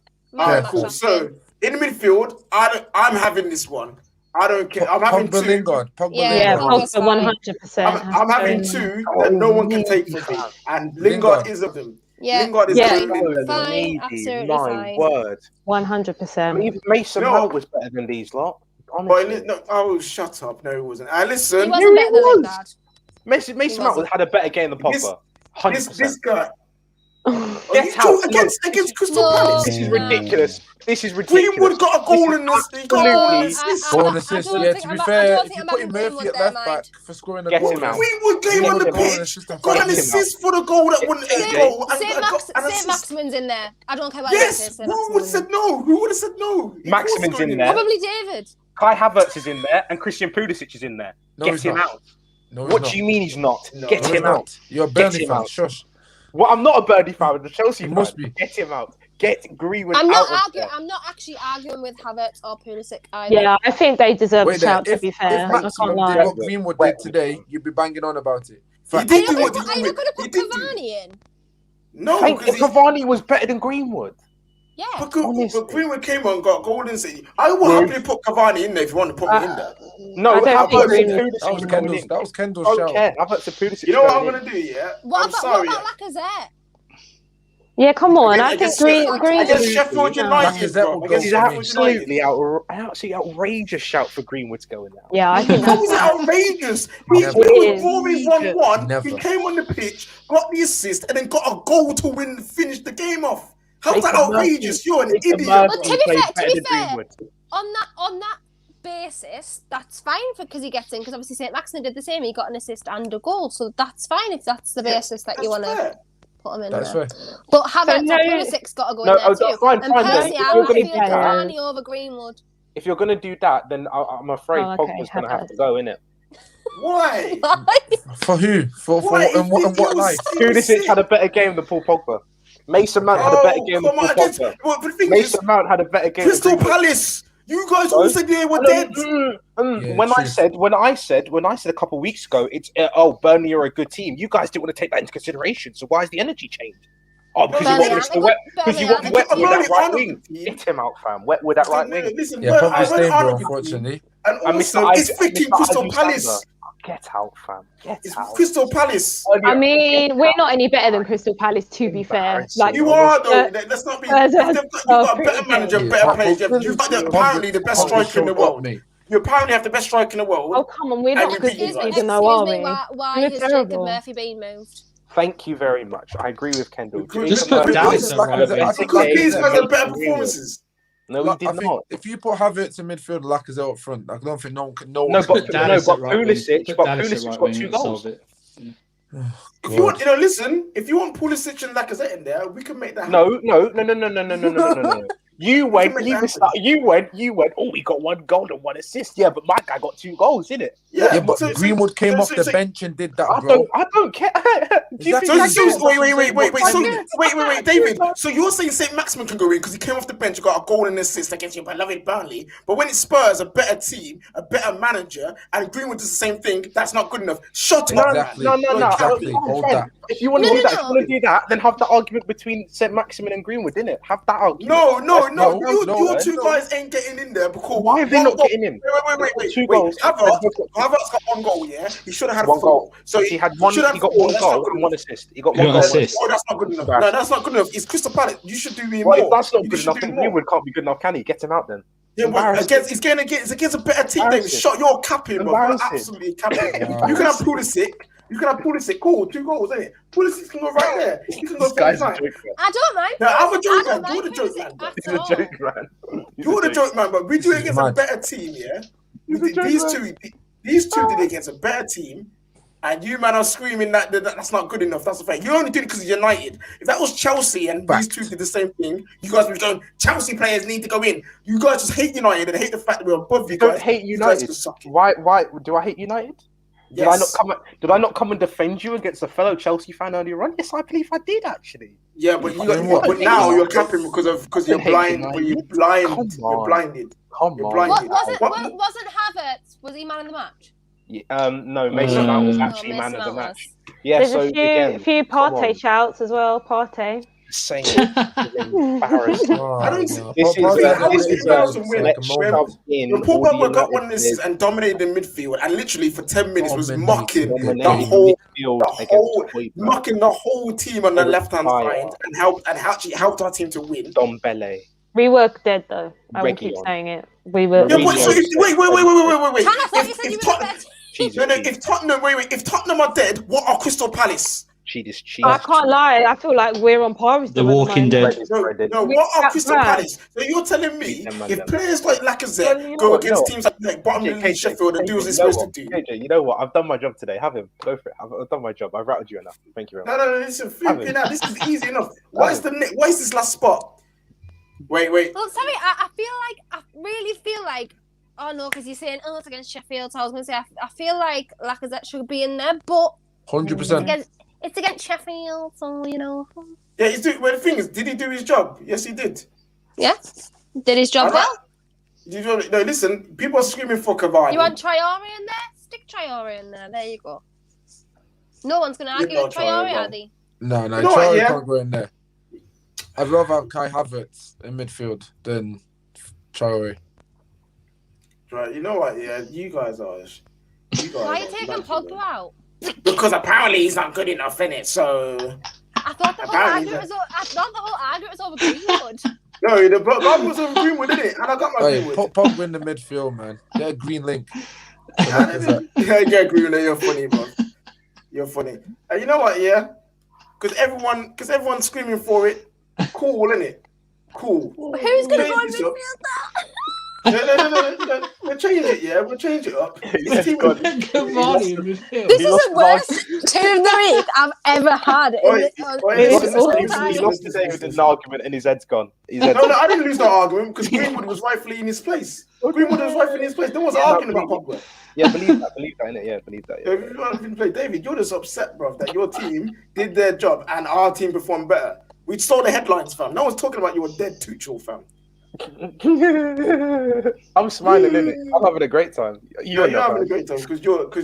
[SPEAKER 1] Cool. So In midfield, I'm having this one. I don't care. I'm having
[SPEAKER 6] Pogba,
[SPEAKER 1] two.
[SPEAKER 6] Lingard.
[SPEAKER 4] Yeah,
[SPEAKER 3] Lingard.
[SPEAKER 4] Pogba 100%.
[SPEAKER 1] I'm having two that no one can take from me, and Lingard is of them.
[SPEAKER 3] Yeah.
[SPEAKER 1] Lingard is
[SPEAKER 4] Yeah.
[SPEAKER 1] going
[SPEAKER 3] Fine,
[SPEAKER 2] Lady,
[SPEAKER 3] absolutely
[SPEAKER 2] my
[SPEAKER 3] fine.
[SPEAKER 2] word.
[SPEAKER 4] 100%.
[SPEAKER 2] Even Mason
[SPEAKER 1] No.
[SPEAKER 2] Mount was better than these lot.
[SPEAKER 1] But
[SPEAKER 2] Honestly.
[SPEAKER 1] no, oh, shut up. No, it wasn't.
[SPEAKER 3] He
[SPEAKER 1] Listen,
[SPEAKER 3] wasn't better than Lingard.
[SPEAKER 2] Mason Mount
[SPEAKER 3] wasn't.
[SPEAKER 2] had a better game than Pogba. 100%.
[SPEAKER 1] this guy.
[SPEAKER 2] Get out.
[SPEAKER 1] Against Crystal
[SPEAKER 3] No.
[SPEAKER 1] Palace.
[SPEAKER 2] This is ridiculous. This is ridiculous.
[SPEAKER 1] Greenwood got a goal in this. He got a goal in
[SPEAKER 2] Absolutely.
[SPEAKER 1] this.
[SPEAKER 6] Goal and assist.
[SPEAKER 3] don't
[SPEAKER 6] Yeah,
[SPEAKER 3] think
[SPEAKER 6] to
[SPEAKER 3] I'm-
[SPEAKER 6] be
[SPEAKER 3] I
[SPEAKER 6] fair,
[SPEAKER 3] don't
[SPEAKER 6] if
[SPEAKER 3] think
[SPEAKER 6] you
[SPEAKER 3] I'm
[SPEAKER 6] put
[SPEAKER 3] having
[SPEAKER 6] Murphy
[SPEAKER 3] Greenwood
[SPEAKER 6] at
[SPEAKER 3] there,
[SPEAKER 6] left
[SPEAKER 3] mind.
[SPEAKER 6] back for scoring a
[SPEAKER 2] Get
[SPEAKER 6] goal,
[SPEAKER 2] him out.
[SPEAKER 1] Greenwood came on the
[SPEAKER 6] goal and
[SPEAKER 1] pitch.
[SPEAKER 6] assist and
[SPEAKER 1] Got an
[SPEAKER 2] Get him
[SPEAKER 1] assist for the goal that wouldn't
[SPEAKER 2] Saint-
[SPEAKER 1] go.
[SPEAKER 3] Saint-Maximin's in there. I don't care what
[SPEAKER 1] Yes,
[SPEAKER 3] you
[SPEAKER 1] who would have said no? Who would have said no?
[SPEAKER 2] Maximin's in there.
[SPEAKER 3] Probably David.
[SPEAKER 2] Kai Havertz is in there, and Christian Pulisic is in there.
[SPEAKER 6] No,
[SPEAKER 2] Get
[SPEAKER 6] he's
[SPEAKER 2] him
[SPEAKER 6] not.
[SPEAKER 2] out.
[SPEAKER 6] No, he's
[SPEAKER 2] What
[SPEAKER 6] not.
[SPEAKER 2] do you mean he's not?
[SPEAKER 1] No,
[SPEAKER 2] Get
[SPEAKER 6] No,
[SPEAKER 2] him
[SPEAKER 6] he's
[SPEAKER 2] out.
[SPEAKER 6] not. You're a
[SPEAKER 2] Get
[SPEAKER 6] Burnley
[SPEAKER 2] him
[SPEAKER 6] fan.
[SPEAKER 2] out.
[SPEAKER 6] Shush.
[SPEAKER 2] Well, I'm not a Burnley fan. I'm a Chelsea
[SPEAKER 6] You
[SPEAKER 2] fan.
[SPEAKER 6] must be.
[SPEAKER 2] Get him out. Get Greenwood
[SPEAKER 3] I'm
[SPEAKER 2] out.
[SPEAKER 3] not arguing. I'm not actually arguing with Havertz or Pulisic either.
[SPEAKER 4] Yeah, I think they deserve a
[SPEAKER 6] Wait there.
[SPEAKER 4] shout, to
[SPEAKER 6] If
[SPEAKER 4] be fair. I can't
[SPEAKER 6] Maximum
[SPEAKER 4] lie.
[SPEAKER 6] did what Greenwood did today, you'd be banging on about it.
[SPEAKER 1] He
[SPEAKER 6] Fact.
[SPEAKER 1] did
[SPEAKER 3] Are
[SPEAKER 1] do
[SPEAKER 3] you
[SPEAKER 1] what
[SPEAKER 3] not going to put Cavani in?
[SPEAKER 1] No,
[SPEAKER 2] Think
[SPEAKER 1] because
[SPEAKER 2] Cavani was better than Greenwood.
[SPEAKER 3] Yeah.
[SPEAKER 1] but
[SPEAKER 2] honestly.
[SPEAKER 1] Greenwood came on, got Golden City. I would happily put Cavani in there if you want to put me in there.
[SPEAKER 2] No,
[SPEAKER 4] I don't
[SPEAKER 2] Havertz
[SPEAKER 4] think
[SPEAKER 2] and
[SPEAKER 4] Greenwood-
[SPEAKER 2] Pulisic
[SPEAKER 6] That was
[SPEAKER 2] were going
[SPEAKER 6] Kendall's.
[SPEAKER 2] in.
[SPEAKER 6] That was Kendall's
[SPEAKER 2] Don't
[SPEAKER 6] shout.
[SPEAKER 2] care. Havertz and Pulisic.
[SPEAKER 1] You know what I'm
[SPEAKER 2] going in.
[SPEAKER 1] gonna do? Yeah,
[SPEAKER 3] What
[SPEAKER 1] I'm
[SPEAKER 3] about
[SPEAKER 1] sorry.
[SPEAKER 3] Lacazette?
[SPEAKER 4] Yeah, come on. I think
[SPEAKER 1] Against
[SPEAKER 4] Greenwood.
[SPEAKER 1] Sheffield United,
[SPEAKER 6] Lacazette
[SPEAKER 1] bro.
[SPEAKER 6] will go
[SPEAKER 1] Against
[SPEAKER 2] He's
[SPEAKER 6] for
[SPEAKER 1] Sheffield
[SPEAKER 6] me.
[SPEAKER 2] absolutely
[SPEAKER 1] United.
[SPEAKER 2] absolutely outrageous shout for Greenwood's going out.
[SPEAKER 4] Yeah, I think
[SPEAKER 1] How was
[SPEAKER 4] that's
[SPEAKER 1] it outrageous? He
[SPEAKER 6] Never.
[SPEAKER 1] was drawing 1-1.
[SPEAKER 6] Never.
[SPEAKER 1] He came on the pitch, got the assist, and then got a goal to win, finish the game off. How's that
[SPEAKER 2] Jacob
[SPEAKER 1] outrageous? You're an
[SPEAKER 2] Jacob
[SPEAKER 1] idiot.
[SPEAKER 2] Murphy
[SPEAKER 3] But to be
[SPEAKER 2] played
[SPEAKER 3] fair-
[SPEAKER 2] better than Greenwood.
[SPEAKER 3] On that basis, that's fine because he gets in. Because obviously Saint-Maximin did the same. He got an assist and a goal, so that's fine if that's the basis that you want to put him in
[SPEAKER 6] That's
[SPEAKER 3] there.
[SPEAKER 6] fair.
[SPEAKER 3] But Havertz
[SPEAKER 4] no-
[SPEAKER 3] and Pulisic's got to go
[SPEAKER 2] No,
[SPEAKER 3] in there
[SPEAKER 2] oh,
[SPEAKER 3] too.
[SPEAKER 2] fine,
[SPEAKER 3] And
[SPEAKER 2] fine, then.
[SPEAKER 3] personally,
[SPEAKER 2] If
[SPEAKER 3] I
[SPEAKER 2] you're
[SPEAKER 3] would
[SPEAKER 2] gonna
[SPEAKER 3] feel
[SPEAKER 2] do that-
[SPEAKER 3] Cavani over Greenwood.
[SPEAKER 2] If you're going to do that, then I'm afraid
[SPEAKER 4] Oh, okay,
[SPEAKER 2] Pogba's going to have
[SPEAKER 4] Havertz.
[SPEAKER 2] to go, innit?
[SPEAKER 1] Why?
[SPEAKER 6] For who? For
[SPEAKER 1] Why?
[SPEAKER 6] in what life?
[SPEAKER 2] Pulisic had a better game than Paul Pogba. Mason Mount had a better game than
[SPEAKER 1] come on,
[SPEAKER 2] Paul
[SPEAKER 1] against,
[SPEAKER 2] Pogba.
[SPEAKER 1] well, the thing is,
[SPEAKER 2] Mason Mount had a better game
[SPEAKER 1] Crystal
[SPEAKER 2] than Greenwood.
[SPEAKER 1] Palace. You guys all said they were dead.
[SPEAKER 6] Yeah,
[SPEAKER 2] When
[SPEAKER 6] true.
[SPEAKER 2] I said a couple of weeks ago, it's Burnley are a good team. You guys didn't want to take that into consideration. So why is the energy changed? Oh, because
[SPEAKER 3] Burnley
[SPEAKER 2] you want
[SPEAKER 3] aren't
[SPEAKER 2] Mr.
[SPEAKER 3] a
[SPEAKER 2] Wet,
[SPEAKER 3] good-
[SPEAKER 2] because you
[SPEAKER 3] Burnley
[SPEAKER 2] want
[SPEAKER 3] aren't a
[SPEAKER 2] Wet with
[SPEAKER 1] Burnley
[SPEAKER 2] that right
[SPEAKER 1] aren't a
[SPEAKER 2] wing.
[SPEAKER 1] good team.
[SPEAKER 2] Get him out, fam. Wet with that right wing.
[SPEAKER 1] Listen,
[SPEAKER 6] Yeah,
[SPEAKER 1] but
[SPEAKER 6] probably
[SPEAKER 1] I went
[SPEAKER 6] staying,
[SPEAKER 1] on
[SPEAKER 6] bro.
[SPEAKER 1] with you.
[SPEAKER 6] Unfortunately.
[SPEAKER 1] And
[SPEAKER 2] And
[SPEAKER 1] also,
[SPEAKER 2] Mr.
[SPEAKER 1] it's freaking Crystal Palace.
[SPEAKER 2] Get out, fam. Get
[SPEAKER 1] It's
[SPEAKER 2] out.
[SPEAKER 1] Crystal Palace.
[SPEAKER 4] I mean, we're not any better than Crystal Palace, to be fair.
[SPEAKER 2] Embarrassing.
[SPEAKER 4] Like,
[SPEAKER 1] You are though. Let's not be.
[SPEAKER 4] Spurs
[SPEAKER 1] You've
[SPEAKER 4] are
[SPEAKER 1] got a better
[SPEAKER 4] pretty
[SPEAKER 1] manager,
[SPEAKER 4] good.
[SPEAKER 1] better
[SPEAKER 6] Yeah,
[SPEAKER 1] players.
[SPEAKER 6] but
[SPEAKER 1] You've got
[SPEAKER 6] Pogba-
[SPEAKER 1] apparently the best
[SPEAKER 6] Pogba
[SPEAKER 1] striker in the
[SPEAKER 6] showed up,
[SPEAKER 1] world.
[SPEAKER 6] mate.
[SPEAKER 1] You apparently have the best striker in the world.
[SPEAKER 4] oh, come on, we're
[SPEAKER 1] And
[SPEAKER 4] not
[SPEAKER 1] we
[SPEAKER 4] good
[SPEAKER 1] beat you
[SPEAKER 4] this
[SPEAKER 1] guys.
[SPEAKER 4] season, though,
[SPEAKER 3] Excuse
[SPEAKER 4] are
[SPEAKER 3] me,
[SPEAKER 4] we?
[SPEAKER 3] why
[SPEAKER 4] We're
[SPEAKER 3] has
[SPEAKER 4] terrible.
[SPEAKER 3] Jacob Murphy been moved?
[SPEAKER 2] Thank you very much. I agree with Kendall.
[SPEAKER 1] Because-
[SPEAKER 5] Just
[SPEAKER 2] Jacob
[SPEAKER 5] put
[SPEAKER 2] Murphy-
[SPEAKER 5] Dallas at right wing.
[SPEAKER 1] Because these guys have better performances.
[SPEAKER 2] No, he
[SPEAKER 6] Like,
[SPEAKER 2] did
[SPEAKER 6] I think
[SPEAKER 2] not.
[SPEAKER 6] if you put Havertz in midfield, Lacazette up front, I don't think no one can. No,
[SPEAKER 2] No,
[SPEAKER 6] one
[SPEAKER 2] but
[SPEAKER 6] can.
[SPEAKER 5] Dallas at right wing.
[SPEAKER 2] Pulisic,
[SPEAKER 5] Put
[SPEAKER 2] but
[SPEAKER 5] Dallas at
[SPEAKER 2] Pulisic's
[SPEAKER 5] right
[SPEAKER 2] got
[SPEAKER 5] wing
[SPEAKER 2] 2
[SPEAKER 5] and
[SPEAKER 2] goals.
[SPEAKER 5] solve it.
[SPEAKER 1] If you want, listen. If you want Pulisic and Lacazette in there, we can make that.
[SPEAKER 2] No. You went.
[SPEAKER 1] make
[SPEAKER 2] You,
[SPEAKER 1] that
[SPEAKER 2] was, you went. Oh, he got 1 goal and 1 assist. Yeah, but my guy got 2 goals, didn't it?
[SPEAKER 6] Yeah, but
[SPEAKER 1] so-
[SPEAKER 6] Greenwood came
[SPEAKER 1] so-
[SPEAKER 6] off
[SPEAKER 1] so-
[SPEAKER 6] the
[SPEAKER 1] so-
[SPEAKER 6] bench and did that,
[SPEAKER 2] I
[SPEAKER 6] bro.
[SPEAKER 2] don't care. Do you
[SPEAKER 6] Exactly.
[SPEAKER 2] think I
[SPEAKER 1] So,
[SPEAKER 2] care?
[SPEAKER 1] wait, David. So you're saying Saint-Maximin can go in because he came off the bench, got a goal and assist against your beloved Burnley. But when it's Spurs, a better team, a better manager, and Greenwood does the same thing, that's not good enough. Shut up,
[SPEAKER 6] Exactly.
[SPEAKER 1] man.
[SPEAKER 2] No.
[SPEAKER 6] Exactly.
[SPEAKER 2] Fine,
[SPEAKER 6] Hold
[SPEAKER 2] fine.
[SPEAKER 6] that.
[SPEAKER 2] If you want to
[SPEAKER 3] No,
[SPEAKER 2] do
[SPEAKER 3] no,
[SPEAKER 2] that, if
[SPEAKER 3] no.
[SPEAKER 2] you want to do that, then have the argument between Saint-Maximin and Greenwood, innit? Have that argument.
[SPEAKER 1] No.
[SPEAKER 6] No,
[SPEAKER 1] You
[SPEAKER 6] no,
[SPEAKER 1] two
[SPEAKER 6] no.
[SPEAKER 1] guys ain't getting in there because
[SPEAKER 2] Why have they not getting in?
[SPEAKER 1] Wait.
[SPEAKER 2] 2 goals.
[SPEAKER 1] Havertz got 1 goal, yeah? He should have had
[SPEAKER 2] 1
[SPEAKER 1] 4.
[SPEAKER 2] goal.
[SPEAKER 1] So
[SPEAKER 2] he had 1. He got 1 goal and 1 assist. He got 1
[SPEAKER 5] got
[SPEAKER 2] goal.
[SPEAKER 5] assist.
[SPEAKER 1] Oh, that's not good enough. No, that's not good enough. It's Crystal Palace. You should do more.
[SPEAKER 2] Well, if that's not
[SPEAKER 1] You
[SPEAKER 2] good
[SPEAKER 1] should
[SPEAKER 2] enough,
[SPEAKER 1] do
[SPEAKER 2] then
[SPEAKER 1] more.
[SPEAKER 2] Greenwood can't be good enough, can he? Get him out then.
[SPEAKER 1] Yeah, but
[SPEAKER 2] Embarrassing.
[SPEAKER 1] it's against a better team. Then
[SPEAKER 2] Embarrassing.
[SPEAKER 1] shut your capping, bro. You're
[SPEAKER 2] Embarrassing.
[SPEAKER 1] absolutely capping. You can have Pulisic. Cool, 2 goals, isn't it? Pulisic can go right there. He can go
[SPEAKER 2] This guy's a
[SPEAKER 1] 49.
[SPEAKER 2] joke, man.
[SPEAKER 3] I don't mind.
[SPEAKER 1] No, I'm a
[SPEAKER 3] I
[SPEAKER 1] joke
[SPEAKER 3] don't
[SPEAKER 1] man.
[SPEAKER 3] mind
[SPEAKER 1] You're the joke
[SPEAKER 3] Pulisic
[SPEAKER 1] man, bro.
[SPEAKER 3] at
[SPEAKER 2] He's a
[SPEAKER 3] all.
[SPEAKER 2] joke, man. He's
[SPEAKER 1] You're
[SPEAKER 2] a
[SPEAKER 1] the
[SPEAKER 2] joke.
[SPEAKER 1] joke man, but we do it
[SPEAKER 6] This is
[SPEAKER 1] against a
[SPEAKER 6] mad.
[SPEAKER 1] better team, yeah?
[SPEAKER 2] He's a joke, man.
[SPEAKER 1] These two did it against a better team, and you man are screaming that's not good enough. That's the fact. You only did it because of United. If that was Chelsea and these two did the same thing, you guys would be going, Chelsea players need to go in. You guys just hate United and hate the fact that we're above you
[SPEAKER 2] Don't
[SPEAKER 1] guys.
[SPEAKER 2] hate
[SPEAKER 1] You guys
[SPEAKER 2] United.
[SPEAKER 1] can suck it.
[SPEAKER 2] Why do I hate United?
[SPEAKER 1] Yes.
[SPEAKER 2] Did I not come and defend you against a fellow Chelsea fan earlier on? Yes, I believe I did actually.
[SPEAKER 1] Yeah, but
[SPEAKER 6] What?
[SPEAKER 1] but now you're capping because you're
[SPEAKER 2] hate
[SPEAKER 1] blind.
[SPEAKER 2] United.
[SPEAKER 1] But you're blind.
[SPEAKER 2] Come
[SPEAKER 1] You're
[SPEAKER 2] on.
[SPEAKER 1] blinded.
[SPEAKER 2] Come
[SPEAKER 1] You're
[SPEAKER 2] on.
[SPEAKER 1] blinded.
[SPEAKER 3] Wasn't Havertz? Was he man of the match?
[SPEAKER 2] No, Mason Mount was
[SPEAKER 5] Mm.
[SPEAKER 2] actually
[SPEAKER 3] Oh,
[SPEAKER 2] man
[SPEAKER 3] Mason
[SPEAKER 2] of the
[SPEAKER 3] Mount
[SPEAKER 2] match.
[SPEAKER 3] was.
[SPEAKER 2] Yeah,
[SPEAKER 4] There's
[SPEAKER 2] so
[SPEAKER 4] a
[SPEAKER 2] again,
[SPEAKER 4] few
[SPEAKER 2] come
[SPEAKER 4] Partey
[SPEAKER 2] on.
[SPEAKER 4] shouts as well. Partey.
[SPEAKER 2] insane. Embarrassing.
[SPEAKER 1] I don't
[SPEAKER 6] no.
[SPEAKER 2] This
[SPEAKER 6] Pogba
[SPEAKER 2] is
[SPEAKER 6] had
[SPEAKER 1] how
[SPEAKER 6] a
[SPEAKER 1] is
[SPEAKER 6] bit
[SPEAKER 1] it
[SPEAKER 6] of
[SPEAKER 1] Belgium
[SPEAKER 6] it's
[SPEAKER 1] win?
[SPEAKER 6] like a moment.
[SPEAKER 2] In
[SPEAKER 1] Paul
[SPEAKER 2] all the
[SPEAKER 1] Pogba got
[SPEAKER 2] United
[SPEAKER 1] one of this and dominated the midfield, and literally for 10 minutes was
[SPEAKER 6] Dominated.
[SPEAKER 1] mocking
[SPEAKER 2] dominating
[SPEAKER 1] the
[SPEAKER 2] midfield
[SPEAKER 1] whole,
[SPEAKER 2] against
[SPEAKER 1] mocking the whole team on the
[SPEAKER 2] All
[SPEAKER 1] left hand
[SPEAKER 2] fire.
[SPEAKER 1] side and actually helped our team to win.
[SPEAKER 2] Dombele.
[SPEAKER 4] We were dead though. I will keep
[SPEAKER 2] Reguilon.
[SPEAKER 4] saying it. We were.
[SPEAKER 1] Yeah,
[SPEAKER 2] Mourinho
[SPEAKER 1] but so wait.
[SPEAKER 3] Tan, I thought you said you were the better team.
[SPEAKER 2] Jesus,
[SPEAKER 1] No, if Tottenham, if Tottenham are dead, what are Crystal Palace?
[SPEAKER 2] cheese.
[SPEAKER 4] I can't lie. I feel like we're on par with
[SPEAKER 5] The
[SPEAKER 4] them at
[SPEAKER 5] Walking
[SPEAKER 4] moment.
[SPEAKER 5] Dead.
[SPEAKER 1] No,
[SPEAKER 4] We
[SPEAKER 1] what are
[SPEAKER 4] got
[SPEAKER 1] Crystal
[SPEAKER 4] bad.
[SPEAKER 1] Palace? So you're telling me
[SPEAKER 2] Beat them, man,
[SPEAKER 1] if
[SPEAKER 2] them.
[SPEAKER 1] players like Lacazette
[SPEAKER 2] Well, you know
[SPEAKER 1] go
[SPEAKER 2] what,
[SPEAKER 1] against
[SPEAKER 2] no.
[SPEAKER 1] teams like bottom of the league, Sheffield, and do what they're supposed to do?
[SPEAKER 2] KJ, you know what? I've done my job today. Have him. Go for it. I've done my job. I've rattled you enough. Thank you very much.
[SPEAKER 1] No, listen, flipping out. This is easy enough. What is this last spot? Wait.
[SPEAKER 3] Well, sorry, I really feel like, oh no, because you're saying, oh, it's against Sheffield. So I was going to say, I feel like Lacazette should be in there, but
[SPEAKER 6] 100%.
[SPEAKER 3] it's against Sheffield, so you know.
[SPEAKER 1] Yeah, he's doing. Well, the thing is, did he do his job? Yes, he did.
[SPEAKER 3] Yeah, did his job well.
[SPEAKER 1] No, listen. People are screaming for Cavani.
[SPEAKER 3] You want Traore in there? Stick Traore in there. There you go. No one's going to argue with Traore, are they?
[SPEAKER 6] No,
[SPEAKER 1] You know what,
[SPEAKER 6] Traore
[SPEAKER 1] yeah?
[SPEAKER 6] can't go in there. I'd rather have Kai Havertz in midfield than Traore.
[SPEAKER 1] Right, you know what? Yeah, you guys are.
[SPEAKER 3] Why are you taking Pogba out?
[SPEAKER 1] Because apparently he's not good enough in it. So
[SPEAKER 3] I thought the whole
[SPEAKER 1] Apparently,
[SPEAKER 3] argument was over Greenwood.
[SPEAKER 1] no, the blood was over Greenwood, didn't it? And I got my
[SPEAKER 6] Hey,
[SPEAKER 1] Greenwood.
[SPEAKER 6] Pogba in the midfield, man. Get a green link.
[SPEAKER 1] Yeah, Greenwood, you're funny, bro. You're funny. And you know what? Yeah, because everyone's screaming for it. Cool, isn't it? Cool.
[SPEAKER 3] Who's going to go in
[SPEAKER 1] Change this up.
[SPEAKER 3] midfield?
[SPEAKER 1] No. We'll change it, yeah. We'll change it up. This team will-
[SPEAKER 5] Cavani in midfield.
[SPEAKER 3] This is the worst team of the week I've ever had.
[SPEAKER 2] He lost today with an argument and his head's gone.
[SPEAKER 1] No, I didn't lose that argument because Greenwood was rightfully in his place. Greenwood was rightfully in his place. No one's arguing about Pogba.
[SPEAKER 2] Yeah, believe that, innit? Yeah, believe that.
[SPEAKER 1] Yeah. David, you're just upset, bro, that your team did their job and our team performed better. We stole the headlines, fam. No one's talking about your dead Tuchel, fam.
[SPEAKER 2] I'm smiling, innit? I'm having a great time.
[SPEAKER 1] You're having a great time because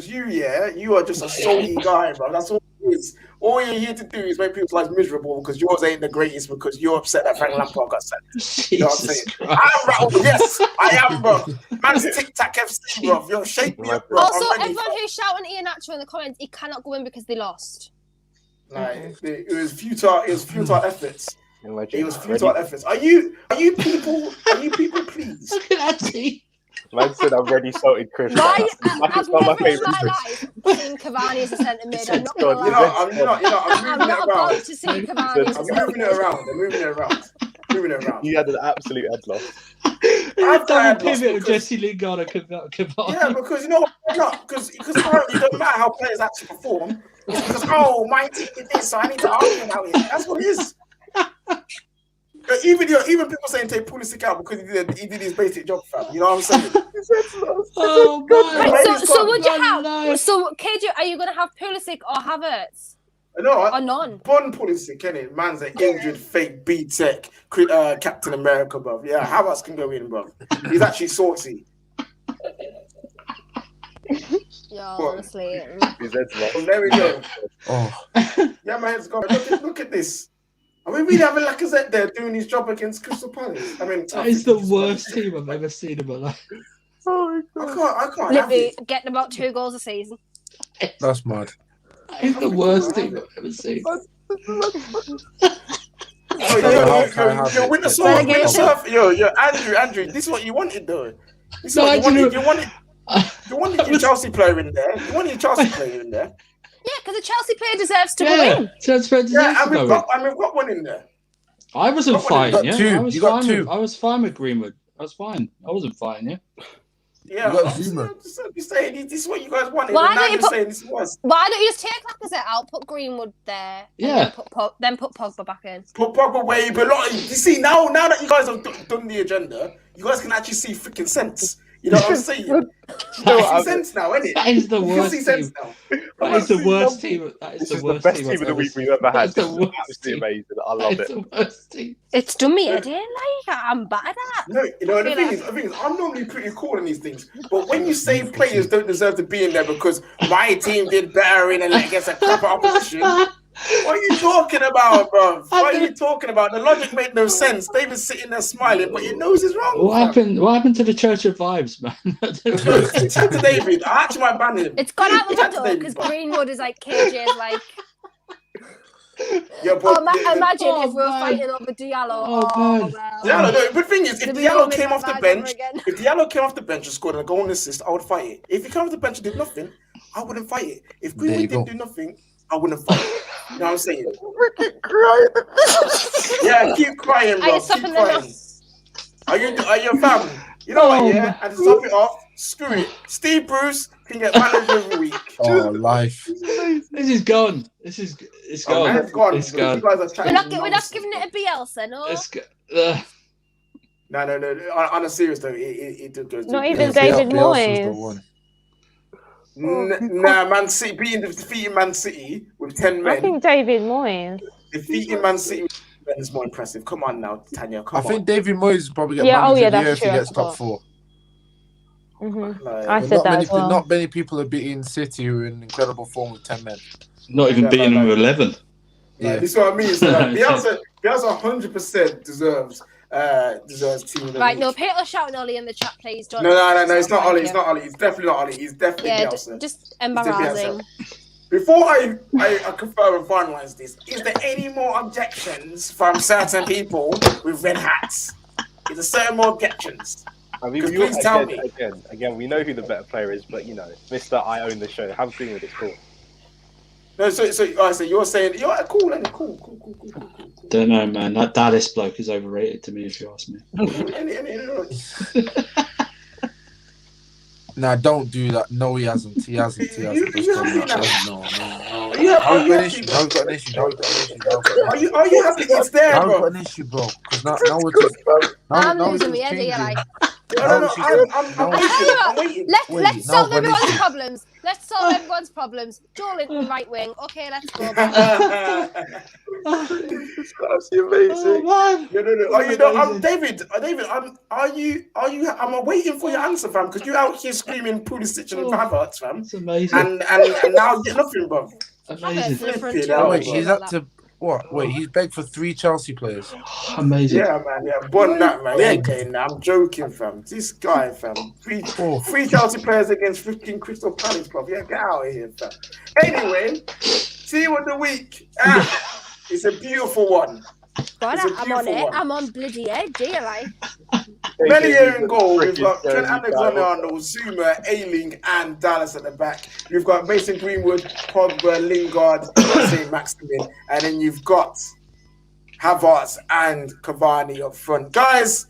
[SPEAKER 1] you are just a salty guy, bro. That's all it is. All you're here to do is make people's lives miserable because yours ain't the greatest because you're upset that Frank Lampard got sacked. You know what I'm saying? I'm rattled. Yes, I am, bro. Man's Tic Tac FC, bro. You're shaking me up, bro.
[SPEAKER 3] Also,
[SPEAKER 1] I'm ready.
[SPEAKER 3] everyone who's shouting Ian Nacho in the comments, he cannot go in because they lost.
[SPEAKER 1] Like, it was futile. It was futile efforts.
[SPEAKER 2] Imagine.
[SPEAKER 1] It was futile efforts. Are you people pleased?
[SPEAKER 5] Look at that team.
[SPEAKER 2] Man said I'm ready salted Chris.
[SPEAKER 3] Why?
[SPEAKER 2] That's
[SPEAKER 3] I've
[SPEAKER 2] not my
[SPEAKER 3] never in
[SPEAKER 2] favourite
[SPEAKER 3] my
[SPEAKER 2] Chris.
[SPEAKER 3] life seen Cavani as a centre mid. I'm not
[SPEAKER 2] God,
[SPEAKER 3] gonna
[SPEAKER 1] You
[SPEAKER 3] lie.
[SPEAKER 1] know, I'm
[SPEAKER 3] I'm
[SPEAKER 1] moving it
[SPEAKER 3] not about
[SPEAKER 1] around.
[SPEAKER 3] to see Cavani as a
[SPEAKER 1] I'm
[SPEAKER 3] centre
[SPEAKER 1] moving
[SPEAKER 3] mid.
[SPEAKER 1] it around. I'm moving it around.
[SPEAKER 2] You had an absolute head loss.
[SPEAKER 1] I've
[SPEAKER 5] Double
[SPEAKER 1] had lost
[SPEAKER 5] pivot of
[SPEAKER 1] because-
[SPEAKER 5] Jesse Lingard and Cavani.
[SPEAKER 1] Yeah, because you know what? Not because apparently it doesn't matter how players actually perform. It's because my team did this, so I need to argue about it. That's what it is. But even people saying take Pulisic out because he did his basic job, fam. You know what I'm saying?
[SPEAKER 5] Oh, man.
[SPEAKER 3] Right, so would you
[SPEAKER 5] Man,
[SPEAKER 3] have?
[SPEAKER 5] no.
[SPEAKER 3] So KJ, are you gonna have Pulisic or Havertz
[SPEAKER 1] No,
[SPEAKER 3] or none?
[SPEAKER 1] Bon Pulisic, innit? Man's an injured fake B-Tech Captain America, bro. Yeah, Havertz can go in, bro. He's actually saucy.
[SPEAKER 3] Yeah,
[SPEAKER 1] What?
[SPEAKER 3] honestly.
[SPEAKER 2] His head's lost.
[SPEAKER 1] Well, there we go.
[SPEAKER 6] Oh,
[SPEAKER 1] Yeah, my head's gone. Look at this. Are we really having Lacazette there doing his job against Crystal Palace? I mean,
[SPEAKER 5] That is the worst team I've ever seen in my life.
[SPEAKER 1] I can't have
[SPEAKER 3] Literally
[SPEAKER 1] it.
[SPEAKER 3] getting about 2 goals a season.
[SPEAKER 6] that's mad.
[SPEAKER 5] That is the worst team I've ever seen.
[SPEAKER 1] Yo, Winter Surf. Yo, Andrew, this is what you wanted, though. This is
[SPEAKER 5] No,
[SPEAKER 1] what
[SPEAKER 5] I
[SPEAKER 1] you wanted.
[SPEAKER 5] didn't-
[SPEAKER 1] You wanted your Chelsea player in there.
[SPEAKER 3] Yeah, because a Chelsea player deserves to go
[SPEAKER 5] Yeah,
[SPEAKER 3] in.
[SPEAKER 5] transfer
[SPEAKER 1] Yeah,
[SPEAKER 5] deserves to
[SPEAKER 1] and we've
[SPEAKER 5] go in.
[SPEAKER 1] got one in there.
[SPEAKER 5] I wasn't fine,
[SPEAKER 6] got
[SPEAKER 5] yeah.
[SPEAKER 6] two.
[SPEAKER 5] I was
[SPEAKER 6] You got
[SPEAKER 5] fine
[SPEAKER 6] two.
[SPEAKER 5] I was fine with Greenwood. I was fine. I wasn't fine, yeah.
[SPEAKER 1] Yeah,
[SPEAKER 6] You got Zuma.
[SPEAKER 1] I'm saying this is what you guys wanted.
[SPEAKER 3] Why
[SPEAKER 1] and now
[SPEAKER 3] don't you
[SPEAKER 1] you're
[SPEAKER 3] put-
[SPEAKER 1] saying this was.
[SPEAKER 3] Why don't you just take Lacazette out, put Greenwood there, and
[SPEAKER 5] Yeah.
[SPEAKER 3] then put Pogba back in?
[SPEAKER 1] Put Pogba where he belongs. You see, now that you guys have done the agenda, you guys can actually see freaking sense. You know what I'm saying? You see sense now, innit?
[SPEAKER 5] That is the
[SPEAKER 1] You can
[SPEAKER 5] worst
[SPEAKER 1] see sense
[SPEAKER 5] team.
[SPEAKER 1] now.
[SPEAKER 5] That is the worst team. That
[SPEAKER 2] This
[SPEAKER 5] is the
[SPEAKER 2] is the
[SPEAKER 5] worst
[SPEAKER 2] best
[SPEAKER 5] team
[SPEAKER 2] team
[SPEAKER 5] I've
[SPEAKER 2] of the
[SPEAKER 5] ever
[SPEAKER 2] week
[SPEAKER 5] seen.
[SPEAKER 2] we've ever had.
[SPEAKER 5] That's the
[SPEAKER 2] This is
[SPEAKER 5] worst
[SPEAKER 2] absolutely
[SPEAKER 5] team.
[SPEAKER 2] amazing. I love
[SPEAKER 5] That is
[SPEAKER 2] it.
[SPEAKER 5] the worst team.
[SPEAKER 3] It's done me head in, like I'm bad at that.
[SPEAKER 1] No, you know, the
[SPEAKER 3] feel
[SPEAKER 1] thing is, I'm normally pretty cool in these things. But when you say players don't deserve to be in there because my team did better in and against a crap opposition, What are you talking about, bro? What are you talking about? The logic made no sense. David's sitting there smiling, but your nose is wrong.
[SPEAKER 5] What happened? What happened to the Church of Vibes, man?
[SPEAKER 1] It's to David. I actually might ban him.
[SPEAKER 3] It's gone out the window because Greenwood is like KJ's like.
[SPEAKER 1] Yeah, but
[SPEAKER 3] imagine if we were fighting over Diallo.
[SPEAKER 5] Oh,
[SPEAKER 1] Diallo, no, the thing is, if Diallo came off the bench, and scored a goal and assist, I would fight it. If he came off the bench and did nothing, I wouldn't fight it. If Greenwood didn't do nothing, I wouldn't fight it. You know what I'm saying? Yeah, keep crying, bro. Keep crying. Are you a family? You know what? Yeah, and to top it off, screw it. Steve Bruce can get manager every week.
[SPEAKER 6] Oh, life.
[SPEAKER 5] This is gone. It's gone.
[SPEAKER 1] It's gone.
[SPEAKER 5] It's gone.
[SPEAKER 3] We're not giving it a Bielsa, no.
[SPEAKER 1] No. On a serious note, it goes.
[SPEAKER 4] Not even David Moyes.
[SPEAKER 1] Nah, Man City defeating Man City with 10 men.
[SPEAKER 4] I think David Moyes.
[SPEAKER 1] Defeating Man City with 10 men is more impressive. Come on now, Tanya. Come on.
[SPEAKER 6] I think David Moyes will probably get manager of the year if he gets top 4.
[SPEAKER 4] Mm-hmm. I said that as well.
[SPEAKER 6] Not many people are beating City who are in incredible form with 10 men.
[SPEAKER 5] Not even beating them with 11.
[SPEAKER 1] Yeah, this is what I mean. So Bielsa 100% deserves team of the
[SPEAKER 3] Right,
[SPEAKER 1] week.
[SPEAKER 3] no, people are shouting Ole in the chat, please. Don't.
[SPEAKER 1] No, it's not Ole. It's not Ole. It's definitely not Ole. He's definitely Bielsa.
[SPEAKER 3] Just embarrassing.
[SPEAKER 1] Before I confirm and finalize this, is there any more objections from certain people with red hats? Is there certain more objections?
[SPEAKER 2] I mean,
[SPEAKER 1] please tell me.
[SPEAKER 2] Again, we know who the better player is, but Mr. I own the show. Have Greenwood is cool.
[SPEAKER 1] No, so you're saying you're cool, and cool.
[SPEAKER 5] Don't know, man. That Dallas bloke is overrated to me, if you ask me.
[SPEAKER 6] Nah, don't do that. No, he hasn't. He hasn't.
[SPEAKER 1] No.
[SPEAKER 6] I've got an issue.
[SPEAKER 1] Are you happy it's there,
[SPEAKER 6] I've
[SPEAKER 1] bro?
[SPEAKER 6] got an issue, bro. Because now we're just.
[SPEAKER 3] I'm losing my idea, like.
[SPEAKER 1] I'm waiting.
[SPEAKER 3] Let's solve everyone's problems. Let's solve everyone's problems. Joel in right wing. Okay, let's go back.
[SPEAKER 2] It's absolutely amazing.
[SPEAKER 1] No. David. I'm waiting for your answer, fam, because you're out here screaming Pulisic and Havertz, fam.
[SPEAKER 5] It's amazing.
[SPEAKER 1] And now you're nothing, bro.
[SPEAKER 5] Amazing.
[SPEAKER 6] Wait, he's up to what? Wait, he's begged for 3 Chelsea players.
[SPEAKER 5] Amazing.
[SPEAKER 1] Yeah, man. Yeah, bun that, man. Yeah, okay, nah, I'm joking, fam. This guy, fam. Three Chelsea players against 15 Crystal Palace, bro. Yeah, get out of here, fam. Anyway, team of the week. It's a beautiful one.
[SPEAKER 3] God, I'm on it. I'm on bloody edge, like.
[SPEAKER 1] Melia in goal. We've got Trent Alexander-Arnold, Zuma, Ayling, and Dallas at the back. You've got Mason Greenwood, Pogba, Lingard, Saint-Maximin, and then you've got Havertz and Cavani up front. Guys,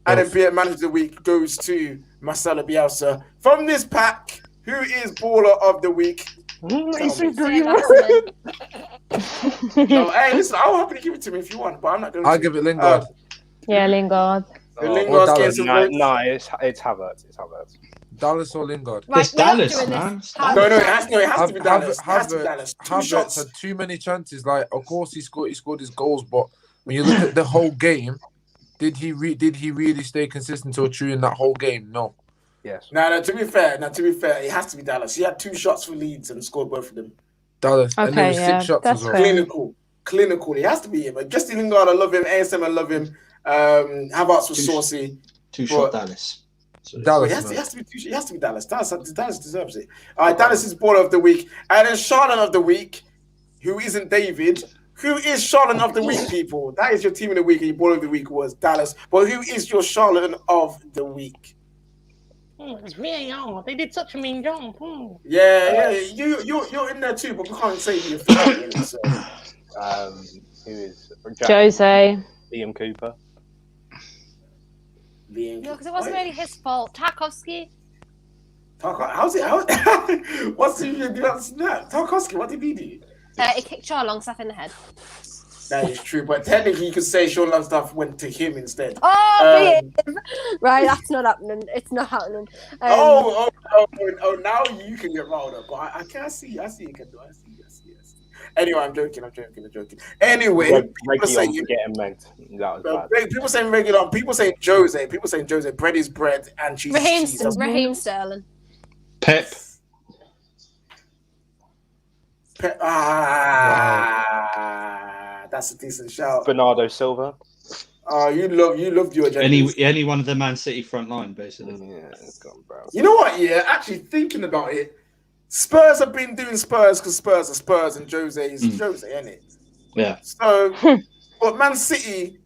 [SPEAKER 1] Adam Beard Manager of the Week goes to Marcelo Bielsa. From this pack, who is Baller of the Week?
[SPEAKER 2] Mason Greenwood.
[SPEAKER 1] No, hey, listen, I'll happily give it to me if you want, but I'm not going to.
[SPEAKER 6] I'll give it Lingard.
[SPEAKER 4] Yeah, Lingard.
[SPEAKER 1] Lingard's getting some votes.
[SPEAKER 2] No, it's Havertz. It's Havertz.
[SPEAKER 6] Dallas or Lingard?
[SPEAKER 3] Right,
[SPEAKER 5] It's Dallas, man.
[SPEAKER 1] No, it has to be Dallas.
[SPEAKER 6] Havertz had too many chances. Like, of course, he scored his goals, but when you look at the whole game, did he really stay consistent or true in that whole game? No.
[SPEAKER 2] Yes.
[SPEAKER 1] No. To be fair, it has to be Dallas. He had 2 shots for Leeds and scored both of them.
[SPEAKER 6] Dallas.
[SPEAKER 4] Okay,
[SPEAKER 6] and there was 6 shots as well.
[SPEAKER 1] Clinical. It has to be him. Justin Lingard, I love him. ASM, I love him. Havertz was saucy.
[SPEAKER 5] 2-shot Dallas.
[SPEAKER 6] Dallas.
[SPEAKER 1] It has to be Dallas. Dallas deserves it. All right, Dallas is Baller of the Week. And then Charlotte of the Week, who isn't David. Who is Charlotte of the Week, people? That is your team of the week, and your Baller of the Week was Dallas. But who is your Charlotte of the Week?
[SPEAKER 8] It's me, they did such a mean job.
[SPEAKER 1] Yeah, you're in there too, but we can't say you're favorite. So.
[SPEAKER 2] Who is
[SPEAKER 4] Jose.
[SPEAKER 2] Liam Cooper.
[SPEAKER 3] No, because it wasn't really his fault. Tarkovsky.
[SPEAKER 1] What's he doing on Snap? Tarkovsky, what did he do?
[SPEAKER 3] He kicked Shaw Longstaff in the head.
[SPEAKER 1] That is true, but technically you could say Sean Longstaff went to him instead.
[SPEAKER 3] Oh, right, that's not happening. It's not happening.
[SPEAKER 1] Now you can get riled up, but I can't see. You can do. I see. Anyway, I'm joking. Anyway, people saying regular. People saying Jose. People saying Jose. Bread is bread and cheese is cheese.
[SPEAKER 3] Raheem Sterling.
[SPEAKER 5] Pep.
[SPEAKER 1] That's a decent shout.
[SPEAKER 2] Bernardo Silva.
[SPEAKER 1] Oh, you love your agendas.
[SPEAKER 5] Any one of the Man City front line, basically.
[SPEAKER 2] Yeah, gone, bro.
[SPEAKER 1] You know what? Yeah, actually thinking about it, Spurs have been doing Spurs because Spurs are Spurs and Jose is Jose, isn't it?
[SPEAKER 5] Yeah.
[SPEAKER 1] So, but Man City,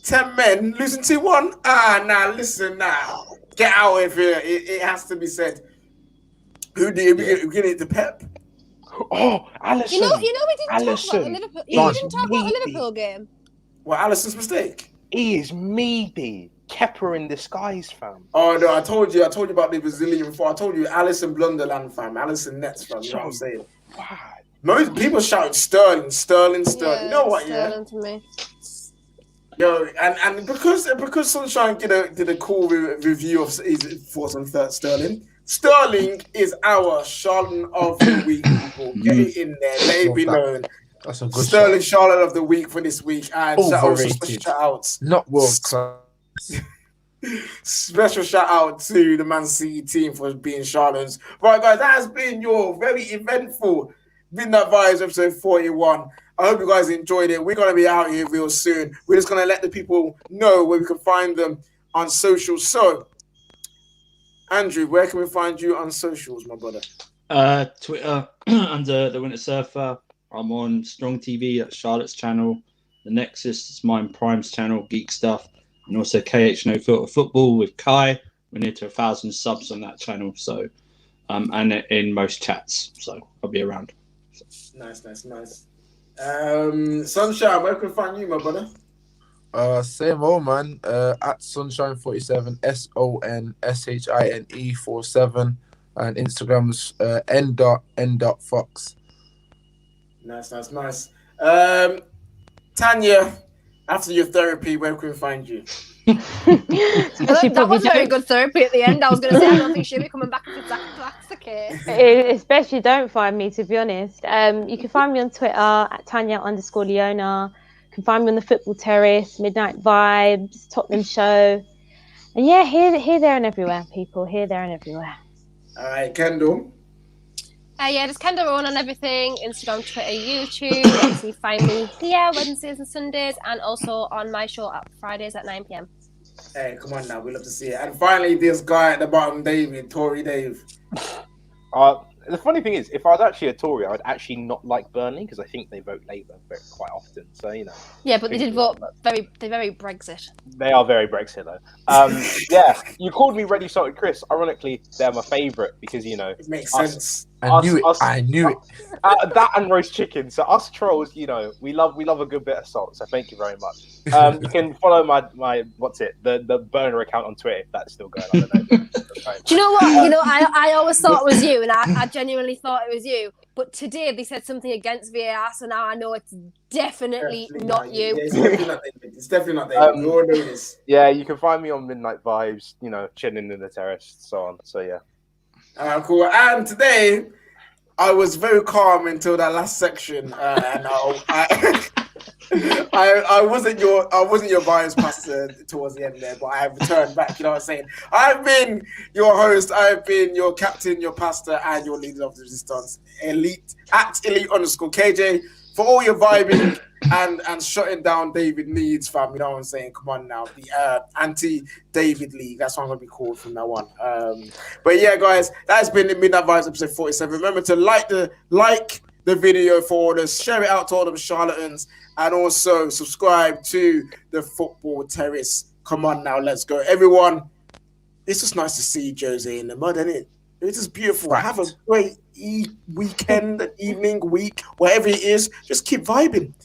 [SPEAKER 1] 10 men losing 2-1. Now listen, now get out of here. It has to be said. Who did we get it to Pep?
[SPEAKER 2] Oh, Alisson.
[SPEAKER 3] You know, we didn't talk about the Liverpool. You didn't talk about the
[SPEAKER 2] Meaty.
[SPEAKER 3] Liverpool game.
[SPEAKER 1] Well, Alisson's mistake.
[SPEAKER 2] He is meaty. Kepper in disguise, fam.
[SPEAKER 1] Oh no, I told you about the Brazilian before. I told you Alisson Blunderland, fam. Alisson Nets, fam. You know what I'm saying?
[SPEAKER 2] Wow.
[SPEAKER 1] Most people shouting Sterling.
[SPEAKER 3] Yeah,
[SPEAKER 1] You know what?
[SPEAKER 3] Sterling to me.
[SPEAKER 1] Yo, and because Sunshine did a cool review of his thoughts on Sterling. Sterling is our Charlatan of the week, people. Get it in there. Let it be known.
[SPEAKER 6] That's a good
[SPEAKER 1] Sterling Charlotte of the week for this week. And
[SPEAKER 6] Overrated.
[SPEAKER 1] shout outs.
[SPEAKER 6] Not world class.
[SPEAKER 1] Special shout out to the Man City team for being Charlatans. Right, guys, that has been your very eventful Midnight Vibes episode 41. I hope you guys enjoyed it. We're going to be out here real soon. We're just going to let the people know where we can find them on social. So, Andrew, where can we find you on socials, my brother?
[SPEAKER 5] Twitter under the Winter Surfer. I'm on Strong TV at Charlotte's channel. The Nexus is mine, Prime's channel, Geek Stuff, and also KH No Filter Football with Kai. We're near to 1,000 subs on that channel, so and in most chats. So I'll be around.
[SPEAKER 1] Nice. Sunshine, where can we find you, my brother?
[SPEAKER 6] Same old man. At Sunshine47, SONSHINE47, and Instagram's n.fox.
[SPEAKER 1] Nice. Tanya, after your therapy, where can we find you?
[SPEAKER 3] That was very good therapy at the end. I was going to say, I don't think she'll be coming back if that's the case.
[SPEAKER 4] Especially don't find me, to be honest. You can find me on Twitter at Tanya_Leona. You can find me on the Football Terrace, Midnight Vibes, Tottenham Show. And yeah, here, there and everywhere, people. Here, there and everywhere.
[SPEAKER 1] All right, Kendall.
[SPEAKER 3] Yeah, just Kendall Rowan on everything. Instagram, Twitter, YouTube. Obviously, find me here Wednesdays and Sundays, and also on my show at Fridays at 9 p.m.
[SPEAKER 1] Hey, come on now. We love to see it. And finally, this guy at the bottom, Tory Dave.
[SPEAKER 2] The funny thing is, if I was actually a Tory, I would actually not like Burnley because I think they vote Labour quite often. So, you know.
[SPEAKER 3] Yeah, but they did vote they're very Brexit.
[SPEAKER 2] They are very Brexit, though. Yeah, you called me Ready Salted Chris. Ironically, they're my favourite because, you know.
[SPEAKER 1] It makes sense.
[SPEAKER 6] I knew it.
[SPEAKER 2] That and roast chicken. So us trolls, you know, we love a good bit of salt. So thank you very much. You can follow my the burner account on Twitter if that's still going. I don't know.
[SPEAKER 3] Do you know what? I always thought it was you, and I genuinely thought it was you. But today they said something against VAR, so now I know it's definitely not you.
[SPEAKER 1] Yeah, it's definitely not there. We all know this.
[SPEAKER 2] Yeah, you can find me on Midnight Vibes, you know, chilling in the terrace, so on. So yeah.
[SPEAKER 1] Cool. And today, I was very calm until that last section, and I wasn't your bias pastor towards the end there, but I have returned back. You know what I'm saying? I've been your host. I've been your captain, your pastor, and your leader of the resistance. @elite_KJ for all your vibing and shutting down David Leeds, fam. You know what I'm saying? Come on now, the anti-David League. That's what I'm gonna be called from now on. But yeah, guys, that's been the Midnight Vibes episode 47. Remember to like the video for us, share it out to all them charlatans, and also subscribe to the Football Terrace. Come on now, let's go, everyone. It's just nice to see Jose in the mud, isn't it? It's just beautiful. Right. Have a great weekend, evening, week, whatever it is. Just keep vibing.